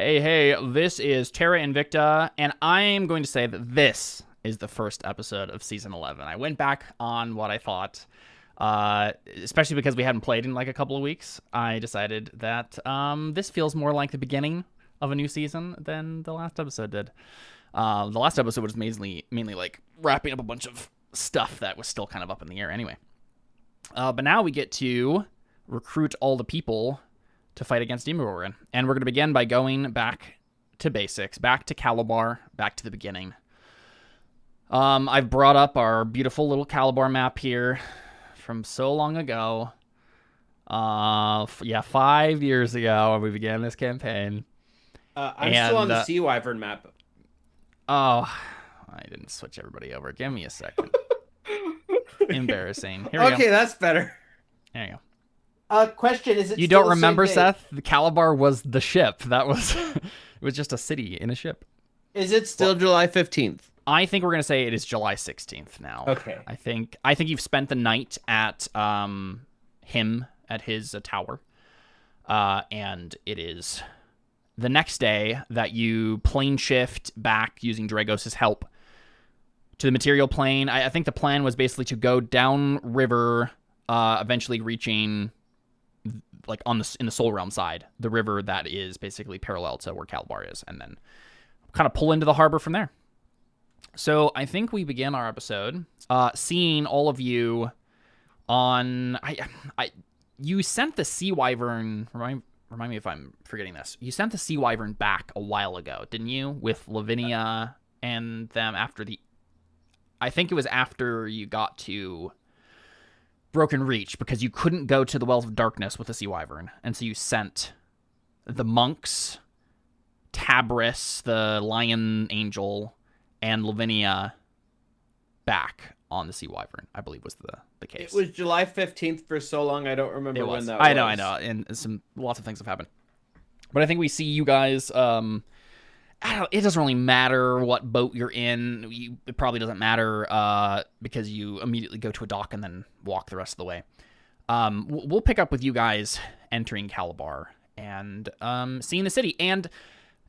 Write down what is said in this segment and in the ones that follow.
Hey, this is Terra Invicta, and I'm going to say that this is the first episode of Season 11. I went back on what I thought, especially because we hadn't played in like a couple of weeks. I decided that this feels more like the beginning of a new season than the last episode did. The last episode was mainly like wrapping up a bunch of stuff that was still kind of up in the air anyway. But now we get to recruit all the people to fight against Demogorgon. And we're going to begin by going back to basics, back to Calabar, back to the beginning. I've brought up our beautiful little Calabar map here from so long ago. 5 years ago when we began this campaign. I'm still on the Sea Wyvern map. Oh, I didn't switch everybody over. Give me a second. Embarrassing. Here we go. Okay, that's better. There you go. Question, is it You still don't the same remember, date? Seth? The Calabar was the ship. That was it was just a city in a ship. Is it still July 15th? I think we're gonna say it is July 16th now. Okay. I think you've spent the night at him at his tower, and it is the next day that you plane shift back using Dragos' help to the material plane. I think the plan was basically to go down river, eventually reaching like in the Soul Realm side, the river that is basically parallel to where Calabar is, and then kind of pull into the harbor from there. So I think we begin our episode seeing all of you on. You sent the Sea Wyvern. Remind me if I'm forgetting this. You sent the Sea Wyvern back a while ago, didn't you? With Lavinia and them after the. I think it was after you got to Broken Reach, because you couldn't go to the Wells of Darkness with the Sea Wyvern, and so you sent the monks, Tabris, the Lion Angel, and Lavinia back on the Sea Wyvern, I believe was the case. It was July 15th for so long, I don't remember when that was. I know, and lots of things have happened. But I think we see you guys, it doesn't really matter what boat you're in. It probably doesn't matter because you immediately go to a dock and then walk the rest of the way. We'll pick up with you guys entering Calabar and seeing the city. And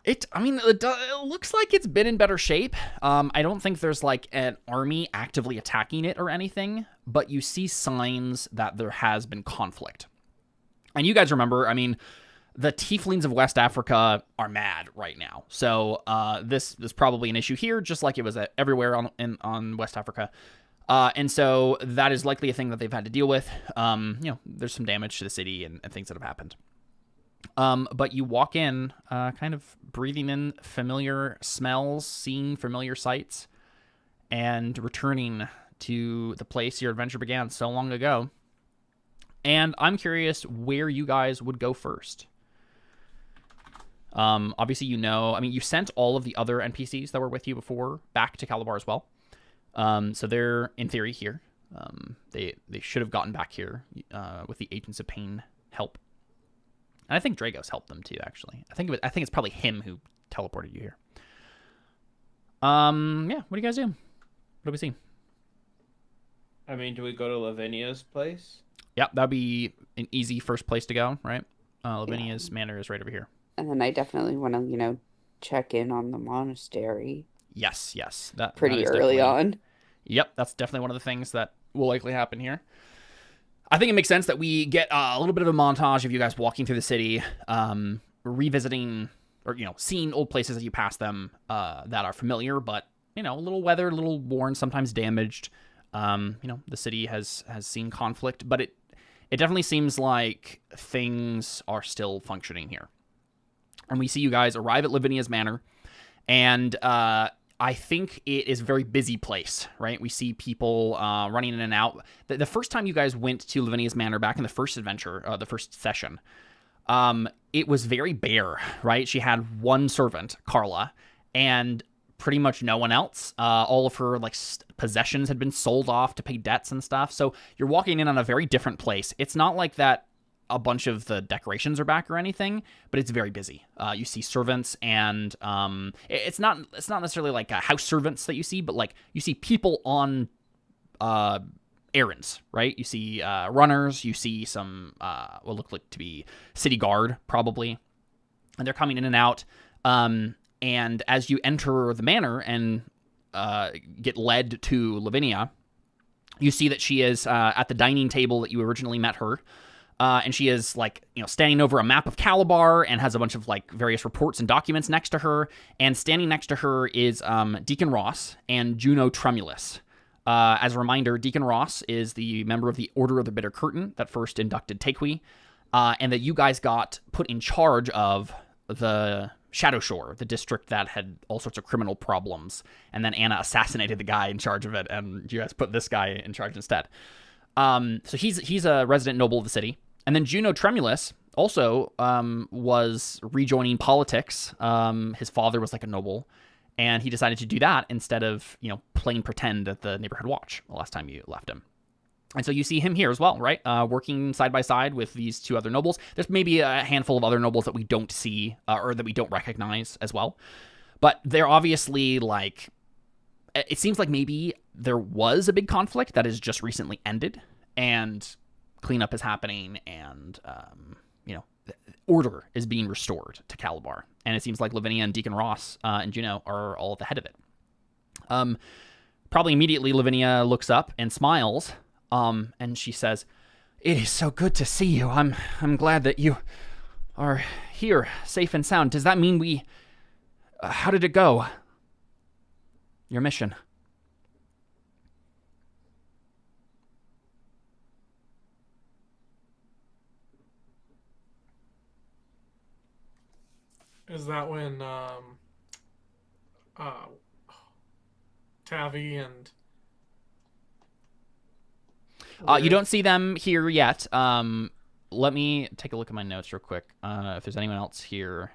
it looks like it's been in better shape. I don't think there's like an army actively attacking it or anything, but you see signs that there has been conflict. And you guys remember, the tieflings of West Africa are mad right now. So this is probably an issue here, just like it was everywhere on West Africa. And so that is likely a thing that they've had to deal with. There's some damage to the city and things that have happened. But you walk in, kind of breathing in familiar smells, seeing familiar sights, and returning to the place your adventure began so long ago. And I'm curious where you guys would go first. Obviously, you sent all of the other NPCs that were with you before back to Calabar as well. So they're, in theory, here. They should have gotten back here with the Agents of Pain help. And I think Dragos helped them too, actually. I think it's probably him who teleported you here. What do you guys do? What do we see? Do we go to Lavinia's place? Yep, that'd be an easy first place to go, right? Lavinia's manor is right over here. And then I definitely want to, check in on the monastery. Yes. That pretty is early on. Yep, that's definitely one of the things that will likely happen here. I think it makes sense that we get a little bit of a montage of you guys walking through the city, revisiting or, seeing old places as you pass them that are familiar, but, a little weathered, a little worn, sometimes damaged. The city has seen conflict, but it definitely seems like things are still functioning here. And we see you guys arrive at Lavinia's manor, and I think it is a very busy place, right? We see people running in and out. The first time you guys went to Lavinia's manor back in the first adventure, the first session, it was very bare, right? She had one servant, Carla, and pretty much no one else. All of her possessions had been sold off to pay debts and stuff. So you're walking in on a very different place. It's not like that a bunch of the decorations are back or anything, but it's very busy. You see servants, and it's not necessarily like house servants that you see, but like you see people on errands, right? You see runners, you see some what look like to be city guard probably, and they're coming in and out. And as you enter the manor and get led to Lavinia, you see that she is at the dining table that you originally met her. And she is, like, you know, standing over a map of Calabar and has a bunch of, like, various reports and documents next to her. And standing next to her is Deacon Ross and Juno Tremulous. As a reminder, Deacon Ross is the member of the Order of the Bitter Curtain that first inducted Takui, and that you guys got put in charge of the Shadow Shore, the district that had all sorts of criminal problems. And then Anna assassinated the guy in charge of it, and you guys put this guy in charge instead. So he's a resident noble of the city. And then Juno Tremulous also was rejoining politics. His father was like a noble, and he decided to do that instead of, you know, playing pretend at the neighborhood watch the last time you left him. And so you see him here as well, right? Working side by side with these two other nobles. There's maybe a handful of other nobles that we don't see or that we don't recognize as well. But they're obviously, like, it seems like maybe there was a big conflict that has just recently ended, and cleanup is happening, and, you know, order is being restored to Calabar. And it seems like Lavinia and Deacon Ross and Juno are all at the head of it. Probably immediately, Lavinia looks up and smiles, and she says, "It is so good to see you. I'm glad that you are here, safe and sound. Does that mean we... how did it go? Your mission?" Is that when Tavi and you don't see them here yet. Let me take a look at my notes real quick. If there's anyone else here.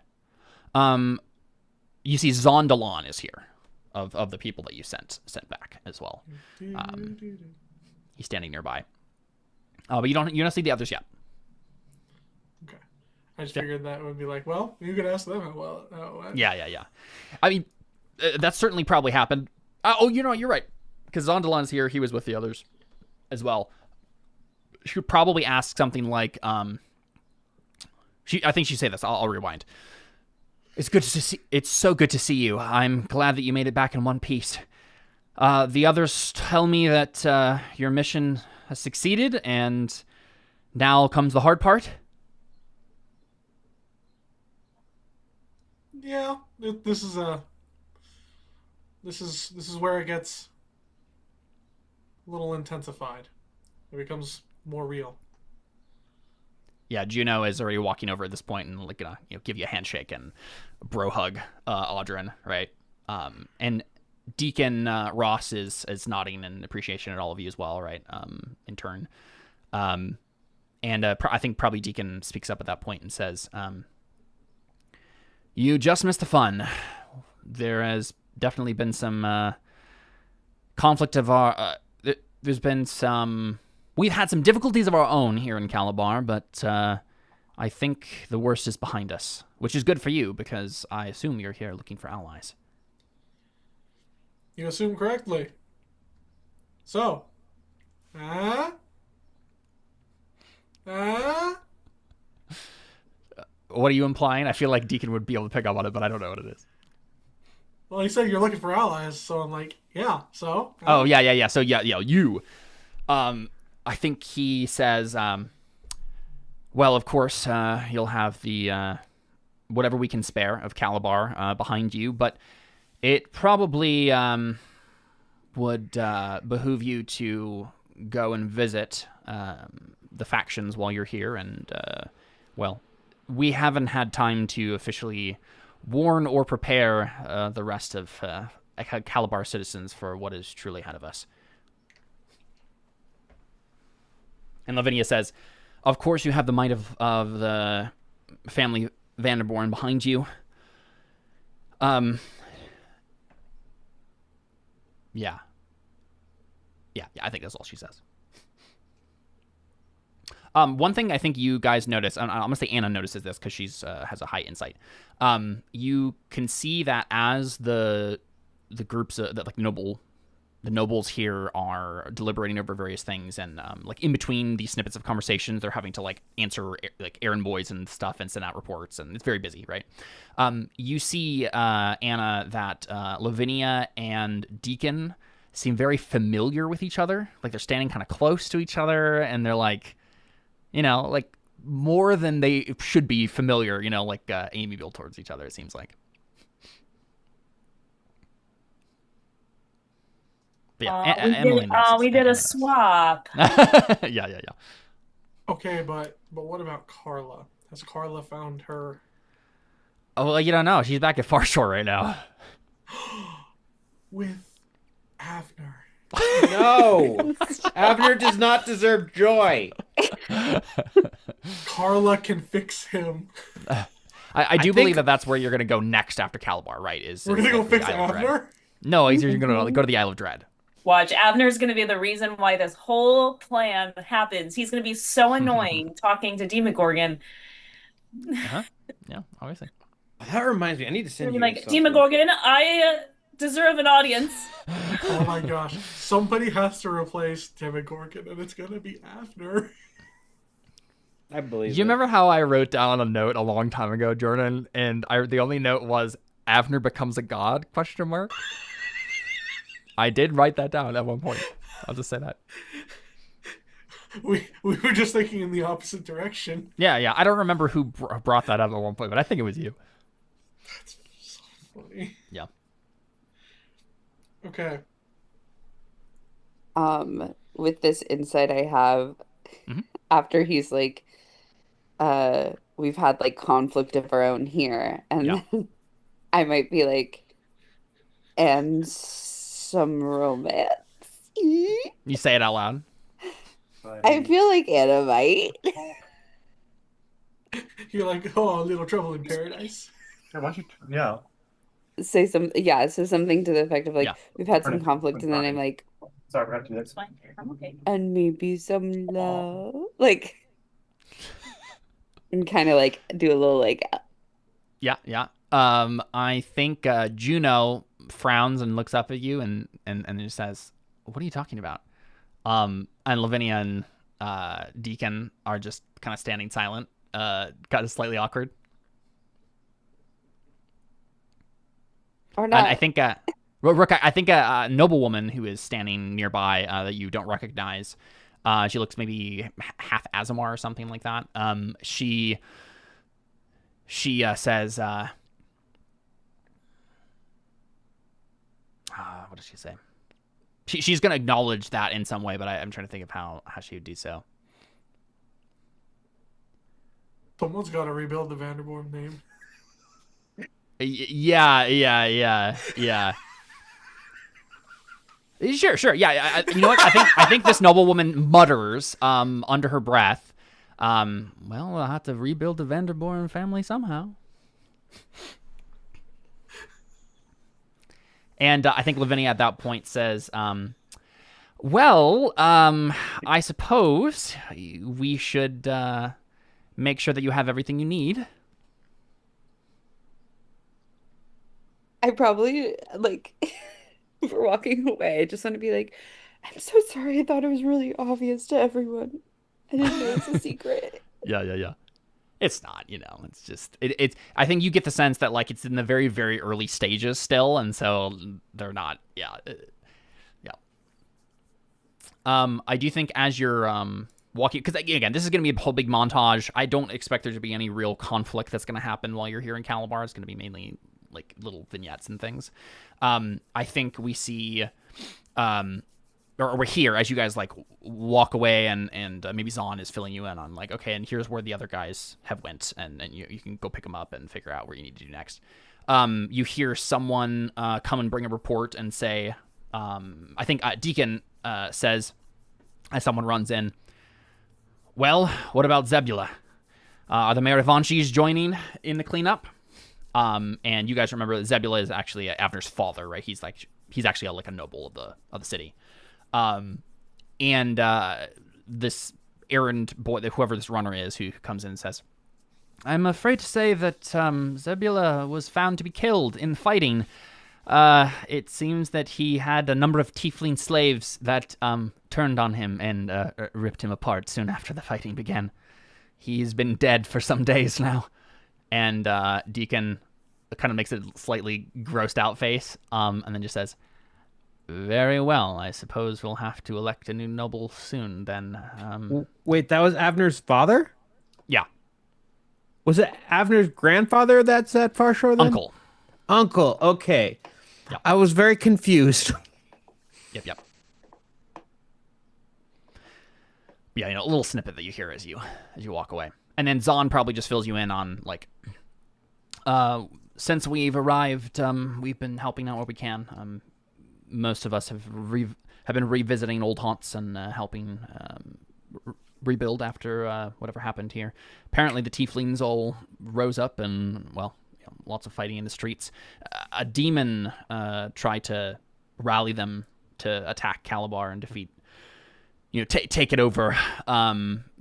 You see Zondalan is here, of the people that you sent back as well. He's standing nearby. But you don't see the others yet. Okay. I just figured that would be like, well, you could ask them how well. Yeah. I mean, that's certainly probably happened. Oh, you know what? You're right. Because Zondalan's here. He was with the others as well. She would probably ask something like, I think she'd say this. I'll rewind. It's so good to see you. I'm glad that you made it back in one piece. The others tell me that your mission has succeeded, and now comes the hard part. Yeah, this is where it gets a little intensified. It becomes more real. Yeah, Juno is already walking over at this point and, like, gonna, you know, give you a handshake and a bro hug, Audrin, right? And Deacon Ross is nodding in appreciation at all of you as well, right? In turn, and I think probably Deacon speaks up at that point and says, "You just missed the fun. There has definitely been some conflict of our. There's been some. We've had some difficulties of our own here in Calabar, but I think the worst is behind us, which is good for you because I assume you're here looking for allies." You assume correctly. So, what are you implying? I feel like Deacon would be able to pick up on it, but I don't know what it is. Well, you said you're looking for allies, so I'm like, yeah, so? Oh, yeah. So, yeah, you. I think he says, well, of course, you'll have the whatever we can spare of Calabar behind you, but it probably would behoove you to go and visit the factions while you're here, and, well, we haven't had time to officially warn or prepare the rest of Calabar citizens for what is truly ahead of us. And Lavinia says, of course you have the might of the family Vanderboren behind you. Yeah, I think that's all she says. One thing I think you guys notice, I'm going to say Anna notices this because she's has a high insight. You can see that as the groups, like noble the nobles here are deliberating over various things, and like in between these snippets of conversations, they're having to like answer like errand boys and stuff and send out reports, and it's very busy, right? You see, Anna, that Lavinia and Deacon seem very familiar with each other. Like they're standing kind of close to each other, and they're like, you know, like more than they should be familiar, you know, like amiable towards each other, it seems like. But yeah, Emily knows we did a Anna knows. swap. Yeah. Okay, but what about Carla? Has Carla found her? Oh, well, you don't know. She's back at Farshore right now. With Avner. No, Abner does not deserve joy. Carla can fix him. I do believe that that's where you're going to go next after Calabar, right? We're going to go the fix Isle of Dread. Avner? No, you're going to go to the Isle of Dread. Watch, Abner's going to be the reason why this whole plan happens. He's going to be so annoying talking to Demogorgon. Uh-huh. Yeah, obviously. That reminds me, I need to send you Like, something. Demogorgon, I deserve an audience. Oh my gosh. Somebody has to replace Demogorgon, and it's going to be Avner. I believe You remember how I wrote down a note a long time ago, Jordan, and the only note was Avner becomes a god, ? I did write that down at one point. I'll just say that. We were just thinking in the opposite direction. Yeah. I don't remember who brought that up at one point, but I think it was you. That's so funny. Yeah. Okay. With this insight I have, after he's like, we've had like conflict of our own here, and then I might be like, and some romance. You say it out loud. I feel like Anna might. You're like, oh, a little trouble in paradise. Yeah, why don't you? Yeah. Say something to the effect of like, we've had some conflict, and then I'm like, Sorry, we're gonna do It's this. fine. I'm okay. and maybe some love, like, and kind of like do a little like, Yeah. I think Juno frowns and looks up at you and just says, "What are you talking about?" And Lavinia and Deacon are just kind of standing silent, kind of slightly awkward. or not. And I think, Rook, I think a noblewoman who is standing nearby that you don't recognize. She looks maybe half Azamar or something like that. She says, what does she say? She's going to acknowledge that in some way, but I'm trying to think of how she would do so. Someone's got to rebuild the Vanderboren name. Yeah. Sure. Yeah, you know what? I think this noblewoman mutters under her breath, well, we'll have to rebuild the Vanderboren family somehow. And I think Lavinia at that point says, well, I suppose we should make sure that you have everything you need. I probably like for walking away. I just want to be like, I'm so sorry. I thought it was really obvious to everyone. I didn't know it's a secret. Yeah. It's not, it's just it's. I think you get the sense that like it's in the very, very early stages still, and so they're not. Yeah. I do think as you're walking, because again, this is going to be a whole big montage. I don't expect there to be any real conflict that's going to happen while you're here in Calabar. It's going to be mainly like little vignettes and things. I think we see, or we're here as you guys like walk away, and maybe Zahn is filling you in on like, okay, and here's where the other guys have went, and you can go pick them up and figure out where you need to do next. You hear someone come and bring a report and say, I think Deacon says, as someone runs in, well, what about Zebula? Are the Merivanchis joining in the cleanup? And you guys remember that Zebula is actually Avner's father, right? He's actually like a noble of the city. And this errand boy, whoever this runner is, who comes in and says, I'm afraid to say that Zebula was found to be killed in fighting. It seems that he had a number of tiefling slaves that turned on him and ripped him apart soon after the fighting began. He's been dead for some days now. And Deacon kind of makes a slightly grossed out face, and then just says, "Very well, I suppose we'll have to elect a new noble soon then." Wait, that was Avner's father? Yeah. Was it Avner's grandfather that's at Farshore then? Uncle. Uncle, okay. Yep. I was very confused. Yep. Yeah, a little snippet that you hear as you walk away. And then Zahn probably just fills you in on, like, since we've arrived, we've been helping out where we can. Most of us have been revisiting old haunts and helping rebuild after whatever happened here. Apparently the tieflings all rose up and, well, lots of fighting in the streets. A demon tried to rally them to attack Calabar and defeat, take it over,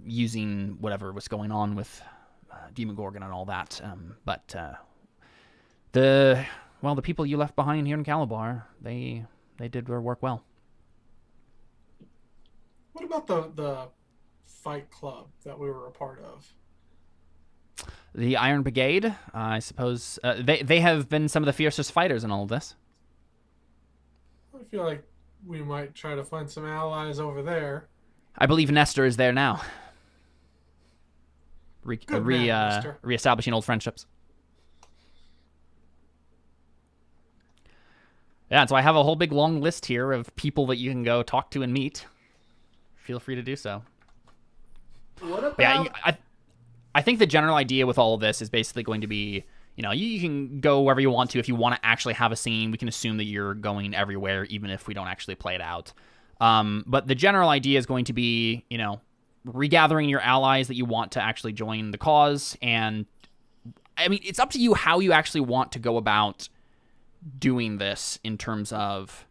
using whatever was going on with Demogorgon and all that. But the people you left behind here in Calabar, they did their work well. What about the fight club that we were a part of? The Iron Brigade, I suppose, they have been some of the fiercest fighters in all of this. I feel like we might try to find some allies over there. I believe Nestor is there now. Nestor. Reestablishing old friendships. Yeah, and so I have a whole big long list here of people that you can go talk to and meet. Feel free to do so. What about... Yeah, I think the general idea with all of this is basically going to be, you can go wherever you want to. If you want to actually have a scene, we can assume that you're going everywhere, even if we don't actually play it out. But the general idea is going to be, regathering your allies that you want to actually join the cause. And, I mean, it's up to you how you actually want to go about doing this in terms of,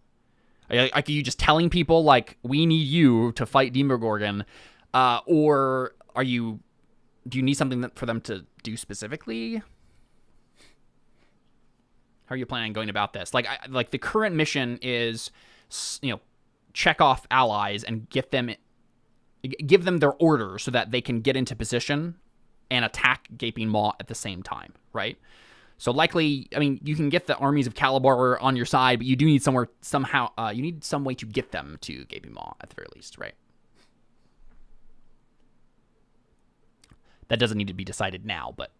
like, are you just telling people, like, we need you to fight Demogorgon? Or do you need something for them to do specifically? How are you planning on going about this? Like the current mission is, check off allies and give them their orders so that they can get into position and attack Gaping Maw at the same time, right? So likely, I mean, you can get the armies of Calabar on your side, but you do need you need some way to get them to Gaping Maw at the very least, right? That doesn't need to be decided now, but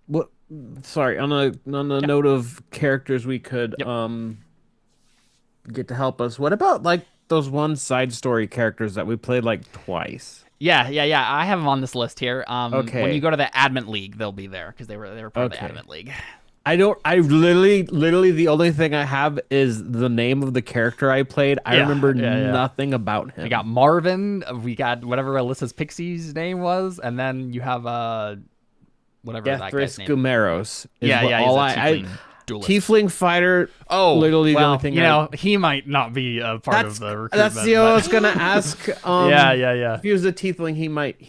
What? Sorry, on a note of characters we could get to help us. What about like those one side story characters that we played like twice? Yeah. I have them on this list here. Okay. When you go to the Advent League, they'll be there because they were part of the Advent League. I literally the only thing I have is the name of the character I played. I remember nothing about him. We got Marvin. We got whatever Alyssa's Pixie's name was, and then you have whatever that guy's name. Gumeros. All I duelist. Tiefling fighter. Oh, literally the only thing. He might not be a part of the recruitment. That's the I was gonna ask. Yeah. If he was a tiefling, he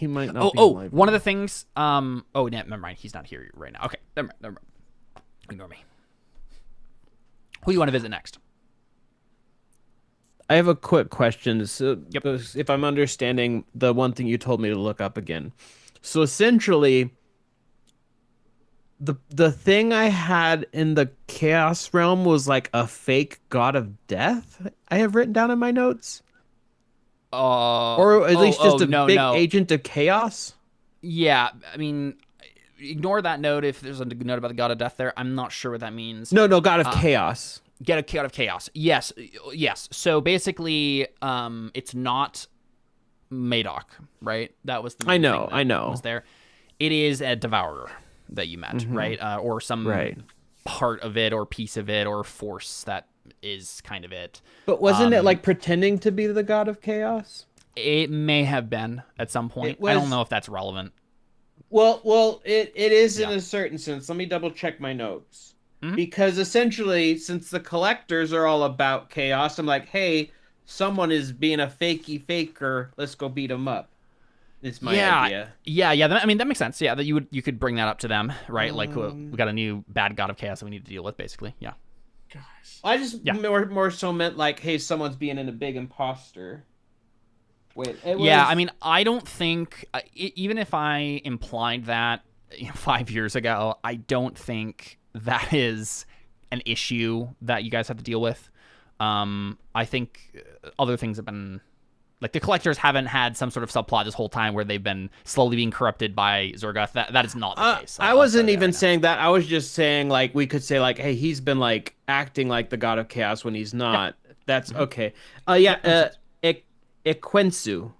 might not. One of the things. Never mind. He's not here right now. Okay, never mind. Ignore me. Who do you want to visit next? I have a quick question. So, if I'm understanding the one thing you told me to look up again. So essentially, the thing I had in the Chaos Realm was like a fake god of death. I have written down in my notes. Or at least just a big agent of chaos. Yeah, I mean, ignore that note if there's a note about the god of death there. I'm not sure what that means. No, god of chaos. Get a god of chaos. Yes. So basically, it's not Madoc, right? That was the I know. was there. It is a devourer that you met, right? Or some part of it or piece of it or force that is kind of it. But wasn't it like pretending to be the god of chaos? It may have been at some point. I don't know if that's relevant. Well, it is in a certain sense. Let me double check my notes. Because essentially, since the collectors are all about chaos, I'm like, hey, someone is being a faker. Let's go beat them up. It's my idea. Yeah. I mean, that makes sense. Yeah, that you could bring that up to them, right? Like we got a new bad god of chaos that we need to deal with, basically. Yeah. guys. I just more so meant like, hey, someone's being in a big imposter. Wait, Yeah, I mean, I don't think even if I implied that 5 years ago, I don't think that is an issue that you guys have to deal with. I think other things have been like the collectors haven't had some sort of subplot this whole time where they've been slowly being corrupted by Zergoth. That is not the case. I wasn't even saying that. I was just saying like we could say like, hey, he's been like acting like the god of chaos when he's not. Yeah. That's okay. Equensu.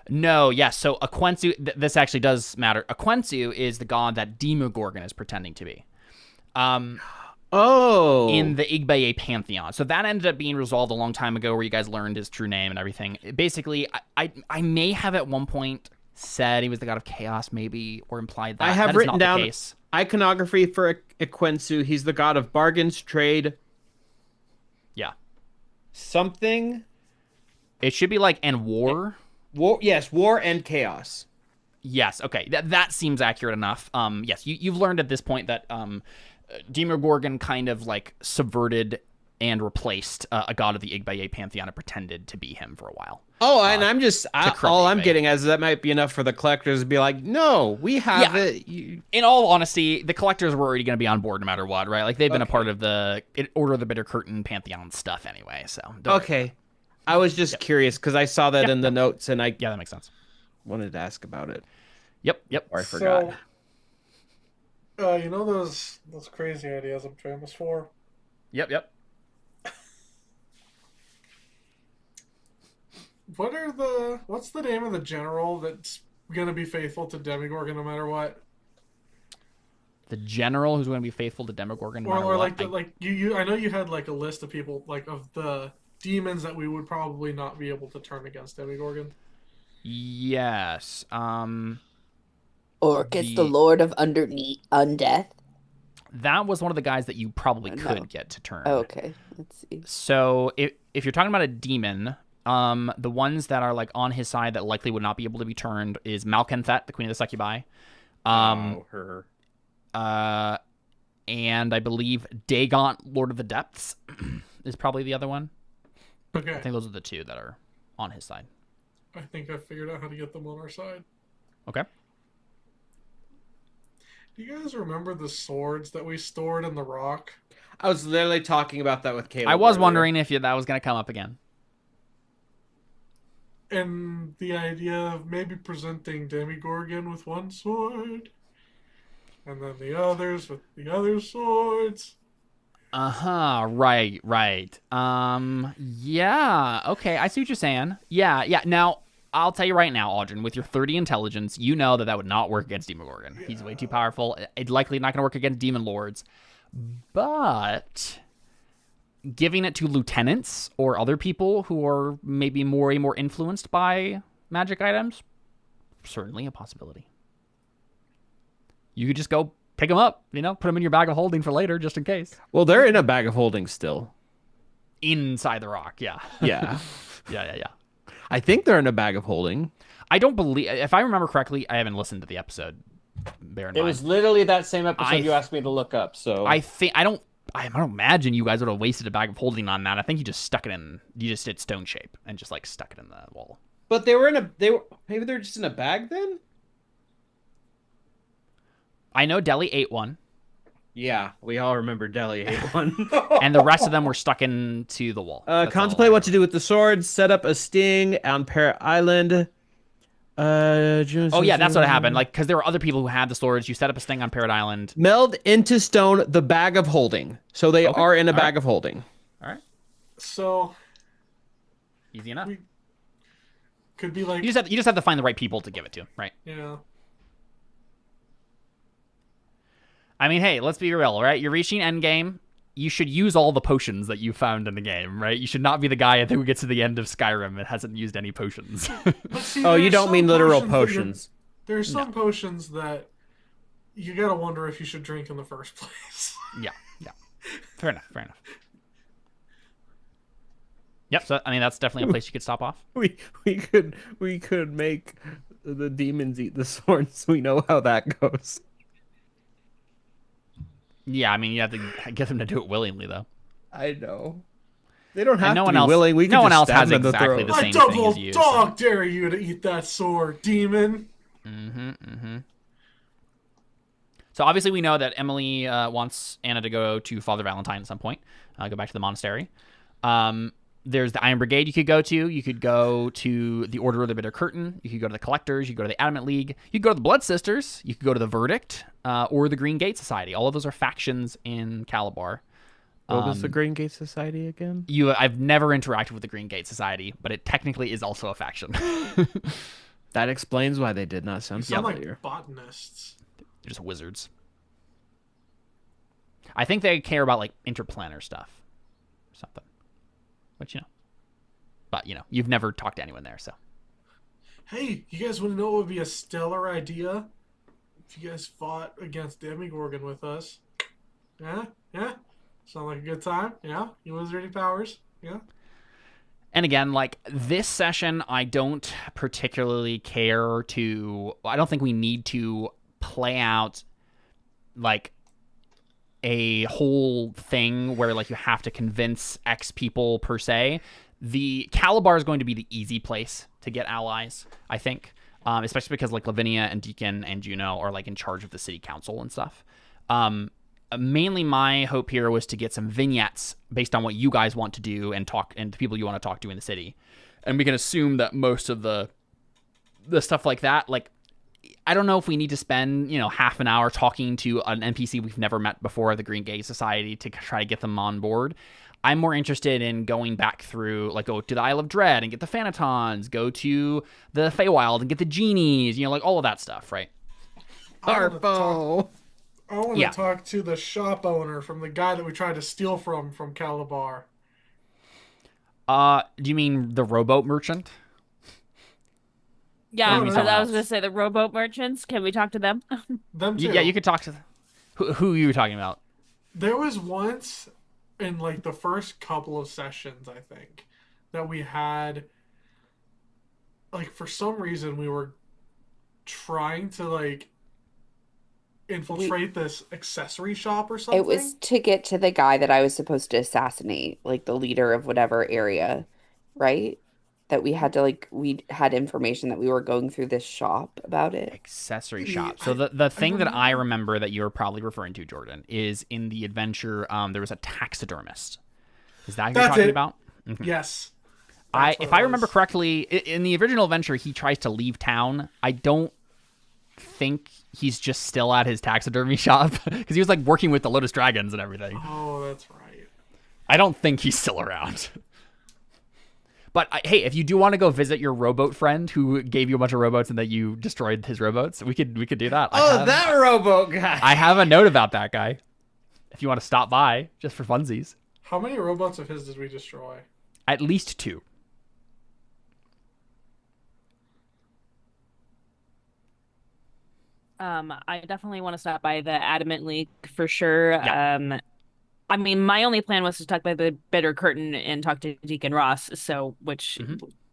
No, yes. So Equensu, this actually does matter. Equensu is the god that Demogorgon is pretending to be. In the Igbaye pantheon. So that ended up being resolved a long time ago, where you guys learned his true name and everything. Basically, I may have at one point said he was the god of chaos, maybe, or implied that. I have that written down the case. Iconography for Equensu. He's the god of bargains, trade. Yeah. Something. It should be like, and war. War, yes, war and chaos. Yes, okay. That seems accurate enough. Yes, you've learned at this point that Demogorgon kind of like subverted and replaced a god of the Igbaye pantheon and pretended to be him for a while. Oh, and I'm just all I'm getting as that might be enough for the collectors to be like, no, we have it. In all honesty, the collectors were already going to be on board no matter what, right? Like they've been a part of the Order of the Bitter Curtain pantheon stuff anyway. So okay, I was just curious because I saw that in the notes, and that makes sense. Wanted to ask about it. Yep. Or I forgot. You know those crazy ideas I'm famous for? Yep. What's the name of the general that's gonna be faithful to Demogorgon no matter what? The general who's going to be faithful to Demogorgon no matter what? I know you had like a list of people like of the demons that we would probably not be able to turn against Demogorgon. Yes. Orcus, the Lord of Undeath. That was one of the guys that you probably could get to turn. Oh, okay, let's see. So if you're talking about a demon, the ones that are like on his side that likely would not be able to be turned is Malkenthet, the Queen of the Succubi. Her. And I believe Dagont, Lord of the Depths, is probably the other one. Okay. I think those are the two that are on his side. I think I figured out how to get them on our side. Okay. Do you guys remember the swords that we stored in the rock? I was literally talking about that with Caleb. I was wondering if that was going to come up again. And the idea of maybe presenting Demogorgon with one sword, and then the others with the other swords. Right. Yeah. Okay, I see what you're saying. Yeah. Now, I'll tell you right now, Audrin, with your 30 intelligence, you know that would not work against Demogorgon. Yeah. He's way too powerful. It's likely not going to work against Demon Lords. But giving it to lieutenants or other people who are maybe more influenced by magic items, certainly a possibility. You could just go pick them up, put them in your bag of holding for later, just in case. Well, they're in a bag of holding still. Inside the rock, yeah. Yeah. Yeah. I think they're in a bag of holding. I don't believe, if I remember correctly, I haven't listened to the episode. Bear in mind. It was literally that same episode you asked me to look up. So I don't imagine you guys would have wasted a bag of holding on that. I think you just did stone shape and just like stuck it in the wall. But maybe they're just in a bag then? I know Deli ate one. Yeah, we all remember Deli ate one. And the rest of them were stuck into the wall. Contemplate what to do with the swords. Set up a sting on Parrot Island. Oh yeah, that's what happened. Like, because there were other people who had the swords. You set up a sting on Parrot Island. Meld into stone the bag of holding. So they are in a bag of holding. All right. So easy enough. Could be like you just have to find the right people to give it to, right? Yeah. I mean, hey, let's be real, right? You're reaching endgame. You should use all the potions that you found in the game, right? You should not be the guy who gets to the end of Skyrim and hasn't used any potions. See, you don't mean literal potions. There are some potions that you gotta wonder if you should drink in the first place. Yeah. Fair enough. Yep, so I mean that's definitely a place you could stop off. We could make the demons eat the swords. We know how that goes. Yeah, I mean you have to get them to do it willingly though. I know. They don't have And no to one be else- willing. We no can one just else stab has them in the exactly throat. the I same thing double as you, dog dare you to eat that sword, demon. So obviously we know that Emily wants Anna to go to Father Valentine at some point. Go back to the monastery. There's the Iron Brigade you could go to. You could go to the Order of the Bitter Curtain. You could go to the Collectors. You could go to the Adamant League. You could go to the Blood Sisters. You could go to the Verdict or the Green Gate Society. All of those are factions in Calabar. What was the Green Gate Society again? I've never interacted with the Green Gate Society, but it technically is also a faction. That explains why they did not sound You sound familiar. like botanists. They're just wizards. I think they care about like interplanar stuff or something. But But you've never talked to anyone there, so. Hey, you guys want to know what would be a stellar idea? If you guys fought against Demigorgon with us. Yeah? Yeah? Sound like a good time? Yeah? You wizardy powers? Yeah? And again, like this session, I don't particularly care to. I don't think we need to play out like a whole thing where like you have to convince X people per se. The Calabar is going to be the easy place to get allies, I think, especially because like Lavinia and Deacon and Juno are like in charge of the city council and stuff. Mainly my hope here was to get some vignettes based on what you guys want to do and the people you want to talk to in the city. And we can assume that most of the stuff like that, like, I don't know if we need to spend, half an hour talking to an NPC we've never met before, the Green Gate Society, to try to get them on board. I'm more interested in going back through, like, go to the Isle of Dread and get the Phanatons, go to the Feywild and get the genies, like all of that stuff, right? Harpo. I want to Yeah. talk to the shop owner from the guy that we tried to steal from Calabar. Do you mean the rowboat merchant? Yeah, Or maybe I someone was going else. to say the rowboat merchants. Can we talk to them? Them too. Yeah, you could talk to who are you talking about? There was once in like the first couple of sessions, I think, that we had, like, for some reason we were trying to like infiltrate this accessory shop or something. It was to get to the guy that I was supposed to assassinate, like the leader of whatever area, right? That we had to we had information that we were going through this shop about it. Accessory Yeah, shop. So the thing that I remember. remember that you're probably referring to, Jordan, is in the adventure, there was a taxidermist. Is that who you're That's talking it. about? Yes. If I remember correctly, in the original adventure, he tries to leave town. I don't think he's just still at his taxidermy shop because he was like working with the Lotus Dragons and everything. Oh, that's right. I don't think he's still around. But hey, if you do want to go visit your rowboat friend who gave you a bunch of rowboats and that you destroyed his rowboats, we could do that. That rowboat guy. I have a note about that guy. If you want to stop by, just for funsies. How many robots of his did we destroy? At least 2. I definitely want to stop by the Adamant League for sure. Yeah. I mean, my only plan was to talk by the Bitter Curtain and talk to Deacon Ross, which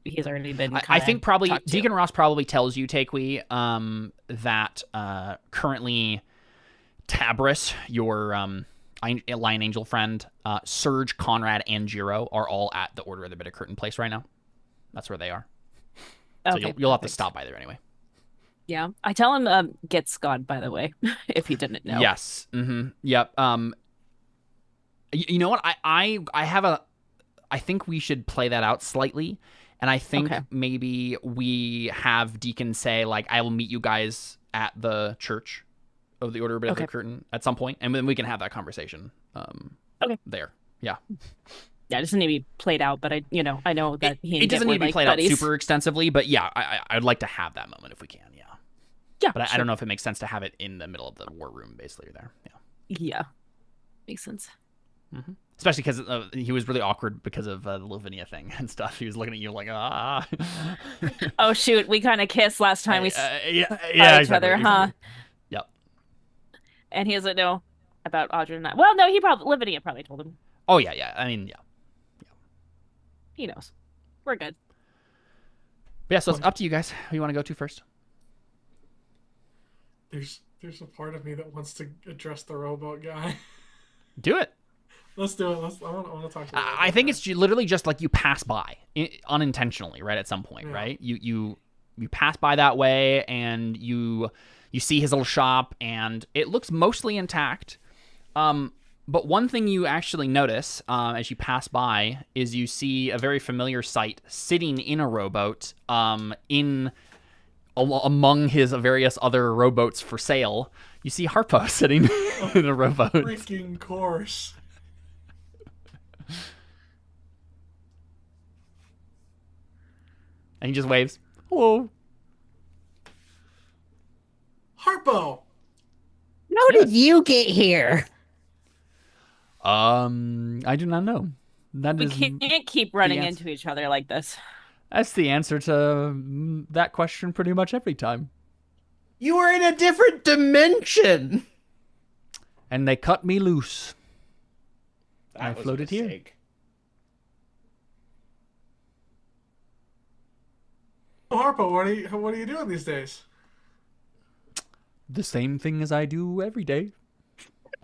he's already been. I think probably talked to. Deacon Ross probably tells you, Takewee, that currently Tabris, your Lion Angel friend, Surge, Conrad, and Jiro are all at the Order of the Bitter Curtain place right now. That's where they are. So Okay, you'll have to perfect. stop by there anyway. Yeah, I tell him gets gone. By the way, if he didn't know. Yes. Mm-hmm. Yep. You know what? I think we should play that out slightly, and I think Okay. maybe we have Deacon say like, "I will meet you guys at the church of the Order of the Okay. Curtain at some point," and then we can have that conversation. Okay. There. Yeah. Yeah, it doesn't need to be played out, but I know that he and It doesn't Git were, need to be like, played buddies. out super extensively, but yeah, I'd like to have that moment if we can. Yeah. Yeah, But I sure. don't know if it makes sense to have it in the middle of the war room, basically. There. Yeah. Yeah, makes sense. Especially because he was really awkward because of the Lavinia thing and stuff. He was looking at you like, ah. Oh shoot, we kind of kissed last time we saw yeah, each exactly, other, huh? exactly. Yep. And he doesn't know about Audrey and I. Well, no, Lavinia probably told him. Oh yeah, yeah. I mean, yeah. He knows. We're good. But yeah, so it's up to you guys. Who you want to go to first? There's a part of me that wants to address the rowboat guy. Do it. Let's do it. I want to talk to you. I think it's literally just like you pass by unintentionally, right? At some point, Yeah. right? You pass by that way, and you see his little shop, and it looks mostly intact. But one thing you actually notice as you pass by is you see a very familiar sight sitting in a rowboat among his various other rowboats for sale. You see Harpo sitting in a rowboat. Freaking course. And he just waves. Hello. Harpo! How did you get here? I do not know. We can't keep running into each other like this. That's the answer to that question pretty much every time. You were in a different dimension. And they cut me loose. That I was a floated here. mistake. Oh, Harpo, what are you doing these days? The same thing as I do every day.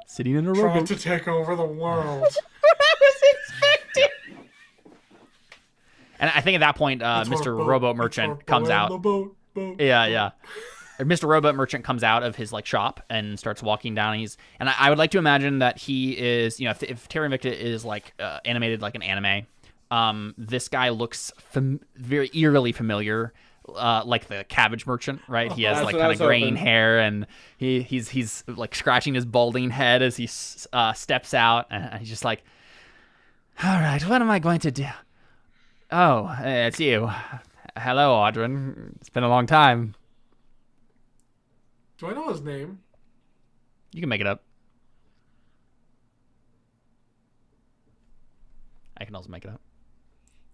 Sitting in a Trying rowboat. to take over the world. I was expecting. And I think at that point, Mr. Rowboat Merchant comes out. Boat. Yeah. Mr. Rowboat Merchant comes out of his shop and starts walking down. And I would like to imagine that he is, if Terra Invicta is animated like an anime, this guy looks very eerily familiar, like the cabbage merchant, right? He has kind of graying hair, and he's like scratching his balding head as he steps out, and he's just like, "All right, what am I going to do?" Oh, it's you. Hello, Audrin. It's been a long time. Do I know his name? You can make it up. I can also make it up.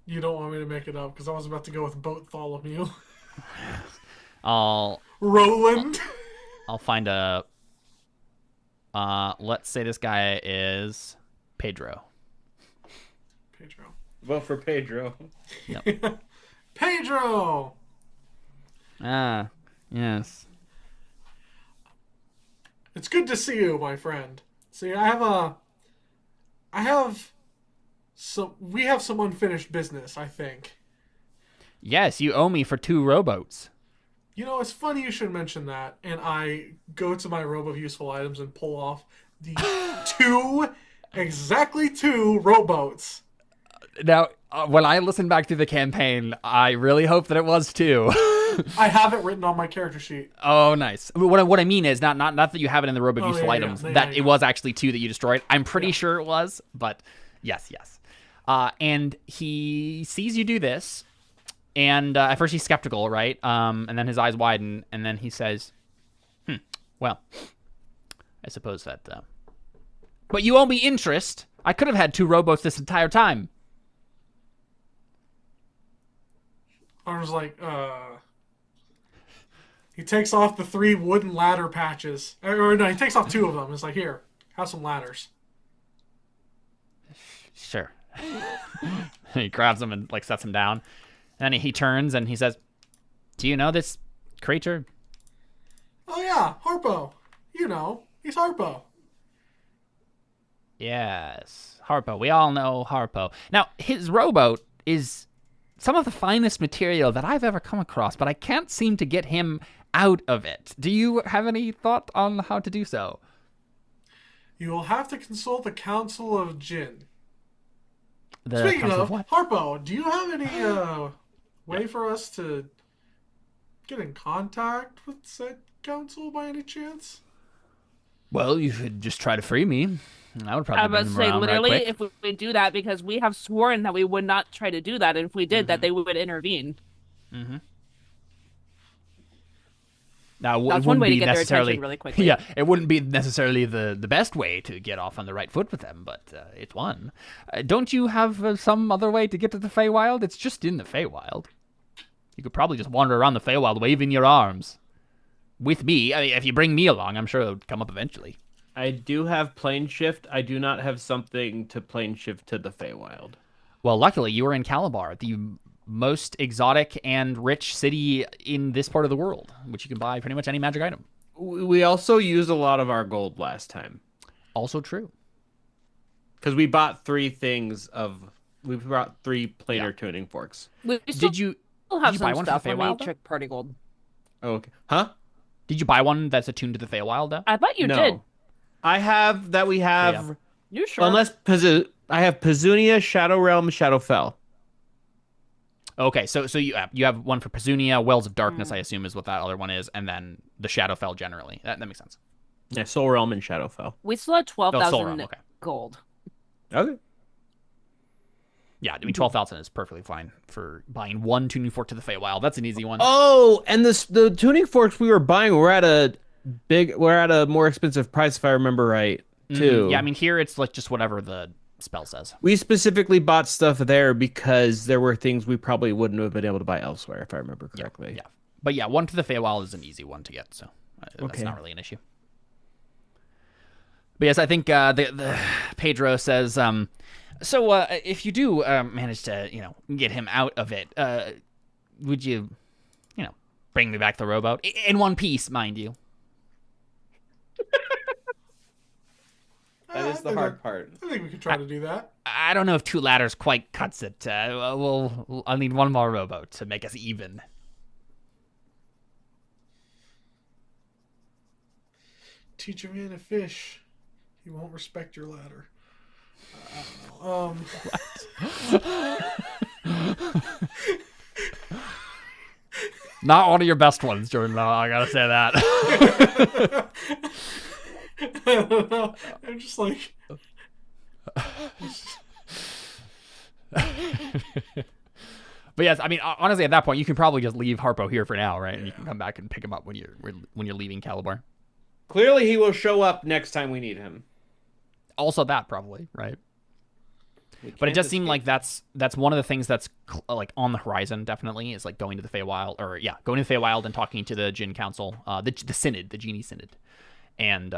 You don't want me to make it up because I was about to go with Bartholomew. Roland. I'll find a. Let's say this guy is Pedro. Vote for Pedro. Yep. Pedro. Ah, yes. It's good to see you, my friend. See, we have some unfinished business, I think. Yes, you owe me for 2 rowboats. You know, it's funny you should mention that. And I go to my robe of useful items and pull off the exactly two rowboats. Now, when I listen back through the campaign, I really hope that it was 2. I have it written on my character sheet. Oh, nice. What I mean is not that you have it in the robe of useful items. That it was actually 2 that you destroyed. I'm pretty sure it was, but yes. And he sees you do this, and at first he's skeptical, right? And then his eyes widen, and then he says, well, I suppose that... But you owe me interest. I could have had 2 rowboats this entire time. I was like, He takes off the 3 wooden ladder patches. Or no, he takes off 2 of them. It's like, here, have some ladders. Sure. He grabs them and sets them down. And then he turns and he says, do you know this creature? Oh yeah, Harpo. You know, he's Harpo. Yes, Harpo. We all know Harpo. Now, his rowboat is some of the finest material that I've ever come across, but I can't seem to get him out of it. Do you have any thought on how to do so? You will have to consult the Council of Jinn. The Speaking of what? Harpo, do you have any way for us to get in contact with said council by any chance? Well, you should just try to free me. I would probably I was bring them say around literally, right quick. if we do that, because we have sworn that we would not try to do that, and if we did, that they would intervene. Mm-hmm. Now, That's one way to get their attention really quickly. Yeah, it wouldn't be necessarily the best way to get off on the right foot with them, but it's one. Don't you have some other way to get to the Feywild? It's just in the Feywild. You could probably just wander around the Feywild waving your arms. With me, I mean, if you bring me along, I'm sure it'll come up eventually. I do have plane shift. I do not have something to plane shift to the Feywild. Well, luckily, you were in Calabar, the most exotic and rich city in this part of the world, which you can buy pretty much any magic item. We also used a lot of our gold last time. Also true. Because we bought 3 things we brought 3 planar tuning forks. We still Did you have buy some one for stuff. the Let me Feywild, though? check Party Gold. Oh, okay. Huh? Did you buy one that's attuned to the Feywild, though? I thought you No. did. I have that we have. Yeah. You sure? Unless I have Pazunia, Shadow Realm, Shadowfell. Okay, so you have one for Pazunia, Wells of Darkness, I assume is what that other one is, and then the Shadowfell generally. That makes sense. Yeah, Soul Realm and Shadowfell. We still had Soul 12,000 Realm, okay. gold. Okay. Yeah, I mean 12,000 is perfectly fine for buying one tuning fork to the Feywild. That's an easy one. Oh, and the tuning forks we were buying were at a more expensive price if I remember right, too. Yeah, I mean here it's like just whatever the spell says. We specifically bought stuff there because there were things we probably wouldn't have been able to buy elsewhere if I remember correctly. Yeah. But yeah, one to the Feywild is an easy one to get, so that's Okay. not really an issue. But yes, I think the Pedro says, so if you do manage to, get him out of it, would you, bring me back the rowboat? In one piece, mind you. That is the hard part. I think we could try to do that. I don't know if 2 ladders quite cuts it. I'll need one more rowboat to make us even. Teach a man to fish. He won't respect your ladder. I don't know. Not one of your best ones, Jordan. No, I gotta say that. I don't know. I'm just like. But yes, I mean, honestly, at that point, you can probably just leave Harpo here for now, right? And you can come back and pick him up when you're leaving Calabar. Clearly, he will show up next time we need him. Also, that probably, right? But it does seem like that's one of the things that's like on the horizon. Definitely is like going to the Feywild, going to the Feywild and talking to the Jinn Council, the Synod, the Genie Synod, and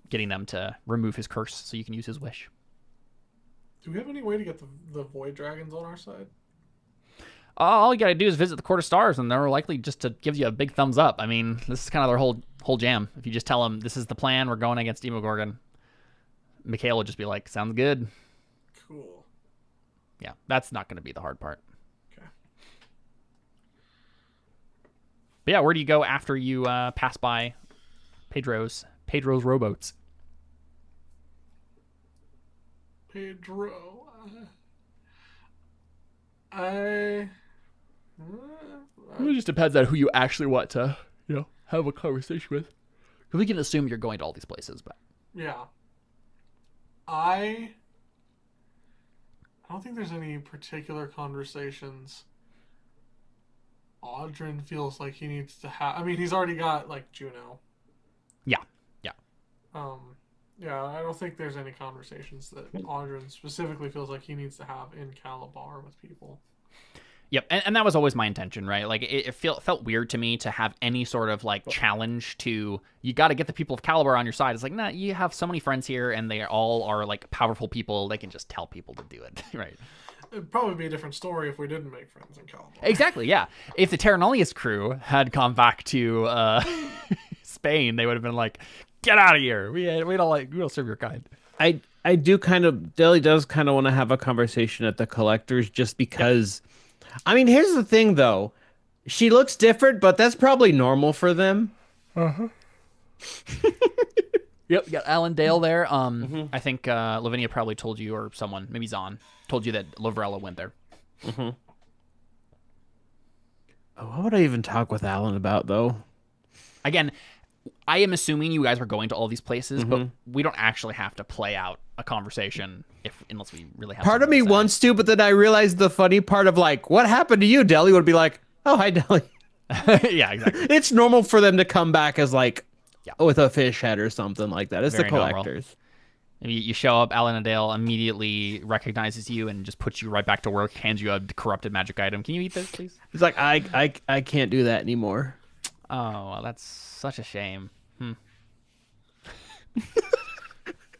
getting them to remove his curse so you can use his wish. Do we have any way to get the Void Dragons on our side? All you gotta do is visit the Court of Stars, and they're likely just to give you a big thumbs up. I mean, this is kind of their whole jam. If you just tell them this is the plan, we're going against Demogorgon, Mikhail will just be like, "Sounds good." Cool. Yeah, that's not going to be the hard part. Okay. But yeah, where do you go after you pass by Pedro's rowboats? Pedro. It just depends on who you actually want to, have a conversation with. Because we can assume you're going to all these places, but yeah. I don't think there's any particular conversations Audrin feels like he needs to have. I mean, he's already got, like, Juno. Yeah. Yeah, I don't think there's any conversations that Audrin specifically feels like he needs to have in Calabar with people. Yep, and that was always my intention, right? Like, it felt weird to me to have any sort of, like, challenge to, you got to get the people of Calabar on your side. It's like, nah, you have so many friends here, and they all are, like, powerful people. They can just tell people to do it, right? It'd probably be a different story if we didn't make friends in Calabar. Exactly, yeah. If the Terra Nullius crew had come back to Spain, they would have been like, get out of here. We don't serve your kind. I do kind of, Deli does kind of want to have a conversation at the Collectors just because... I mean, here's the thing, though. She looks different, but that's probably normal for them. Uh-huh. Yep, you got Alan Dale there. I think Lavinia probably told you, or someone, maybe Zahn, told you that Lovrella went there. Mm-hmm. Oh, what would I even talk with Alan about, though? Again, I am assuming you guys were going to all these places, but we don't actually have to play out a conversation unless we really have. Part of me wants to, but then I realized the funny part of like, what happened to you, Deli, would be like, oh, hi, Deli. Yeah, exactly. It's normal for them to come back as like, with a fish head or something like that. It's Very the Collectors. Maybe you show up, Alan Dale immediately recognizes you and just puts you right back to work, hands you a corrupted magic item. Can you eat this, please? He's like, I can't do that anymore. Oh, well, that's such a shame.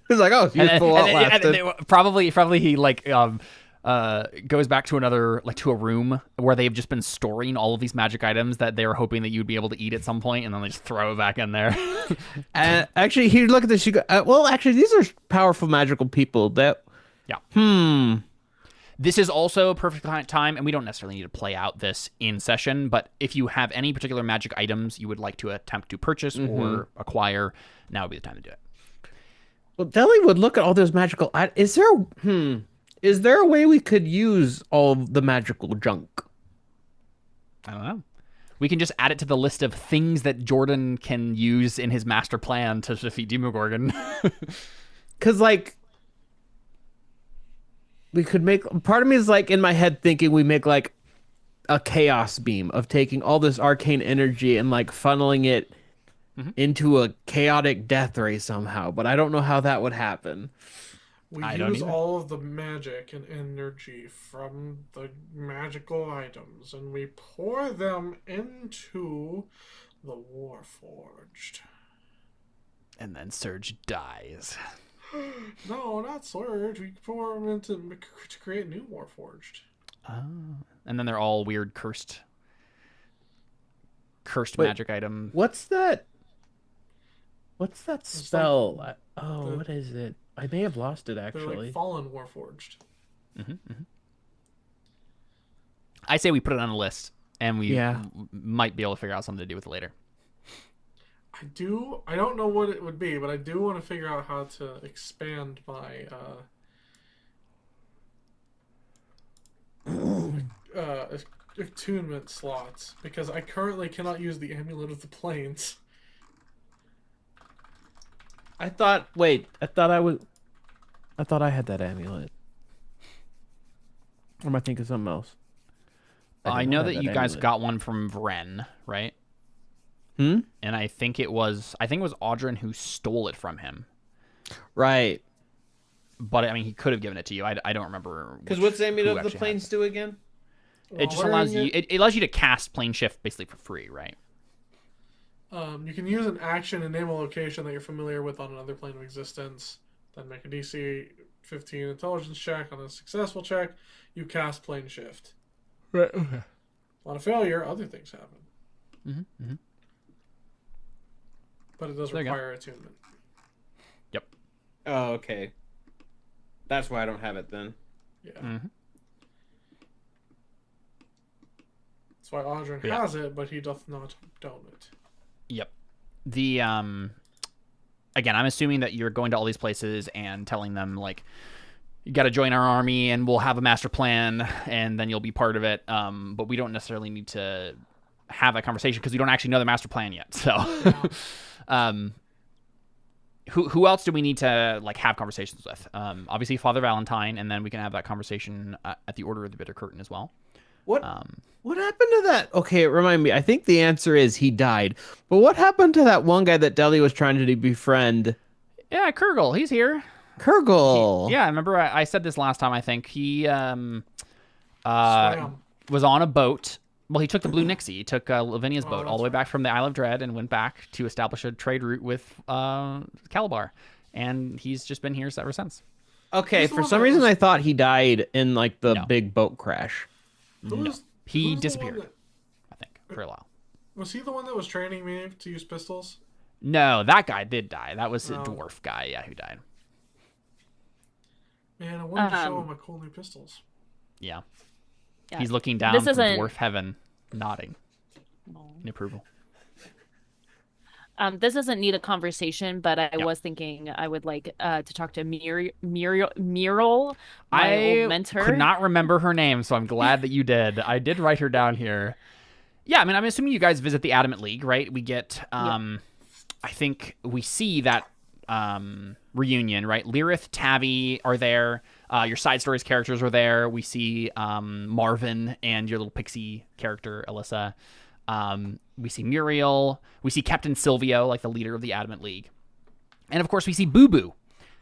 He's like, oh, useful and probably he like goes back to to a room where they've just been storing all of these magic items that they were hoping that you'd be able to eat at some point, and then they just throw it back in there. And actually, he look at this. You go, well, actually, these are powerful magical people. That Yeah. This is also a perfect time, and we don't necessarily need to play out this in session, but if you have any particular magic items you would like to attempt to purchase or acquire, now would be the time to do it. Well, Deli would look at all those magical. Is there a way we could use all of the magical junk? I don't know. We can just add it to the list of things that Jordan can use in his master plan to defeat Demogorgon. Because, like, we could make... Part of me is, like, in my head thinking we make, like, a chaos beam of taking all this arcane energy and, like, funneling it into a chaotic death ray somehow. But I don't know how that would happen. We I don't use either. all of the magic and energy from the magical items, and we pour them into the Warforged. And then Surge dies. No, not Surge. We pour them into to create new Warforged. And then they're all weird cursed Wait, magic item. What's that like spell? the- What is it? I may have lost it, They're actually. like fallen Warforged. I say we put it on a list, and we Yeah. might be able to figure out something to do with it later. I don't know what it would be, but I do want to figure out how to expand my attunement slots, because I currently cannot use the Amulet of the Plains. I thought I had that amulet. Or am I thinking of something else? I did know not that have you that guys amulet. got one from Vren, right? Hmm? And I think it was Audrin who stole it from him. Right. But I mean, he could have given it to you. I don't remember. Because what's the who amulet of the actually had plains do again? It just While allows wearing you. It allows you to cast plane shift basically for free, right? You can use an action and name a location that you're familiar with on another plane of existence. Then make a DC 15 intelligence check. On a successful check, you cast plane shift. Right. Okay. On a failure, other things happen. Mm-hmm. But it does There you go. require attunement. Yep. Oh, okay. That's why I don't have it then. Yeah. Mm-hmm. That's why Audrin Yeah. has it, but he doth not own it. Yep. The again, I'm assuming that you're going to all these places and telling them like, you got to join our army and we'll have a master plan and then you'll be part of it. But we don't necessarily need to have that conversation because we don't actually know the master plan yet. So, who else do we need to like have conversations with? Obviously Father Valentine, and then we can have that conversation at the Order of the Bitter Curtain as well. What happened to that? Okay, remind me. I think the answer is he died. But what happened to that one guy that Deli was trying to befriend? Yeah, Kurgle, he's here. Kurgle. Yeah, remember I said this last time. I think he Swam. was on a boat. Well, he took the Blue Nixie. He took Lavinia's boat all the way back from the Isle of Dread and went back to establish a trade route with Calabar. And he's just been here ever since. Okay, He's the for one some that reason was- I thought he died in like the No. big boat crash. He who's the disappeared, one that- I think, for a while. Was he the one that was training me to use pistols? No, that guy did die. That was a No. dwarf guy, yeah, who died. Man, I wanted to show him my cool new pistols. Yeah. Yeah. He's looking down This from isn't- dwarf heaven, nodding in approval. This doesn't need a conversation, but I Yep. was thinking I would like to talk to Muriel, my I old mentor. could not remember her name, so I'm glad that you did. I did write her down here. Yeah, I mean, I'm assuming you guys visit the Adamant League, right? We get, I think we see that reunion, right? Lyrith, Tabby are there. Your side stories characters are there. We see Marvin and your little pixie character, Alyssa. We see Muriel. We see Captain Silvio, like the leader of the Adamant League. And of course, we see Boo Boo,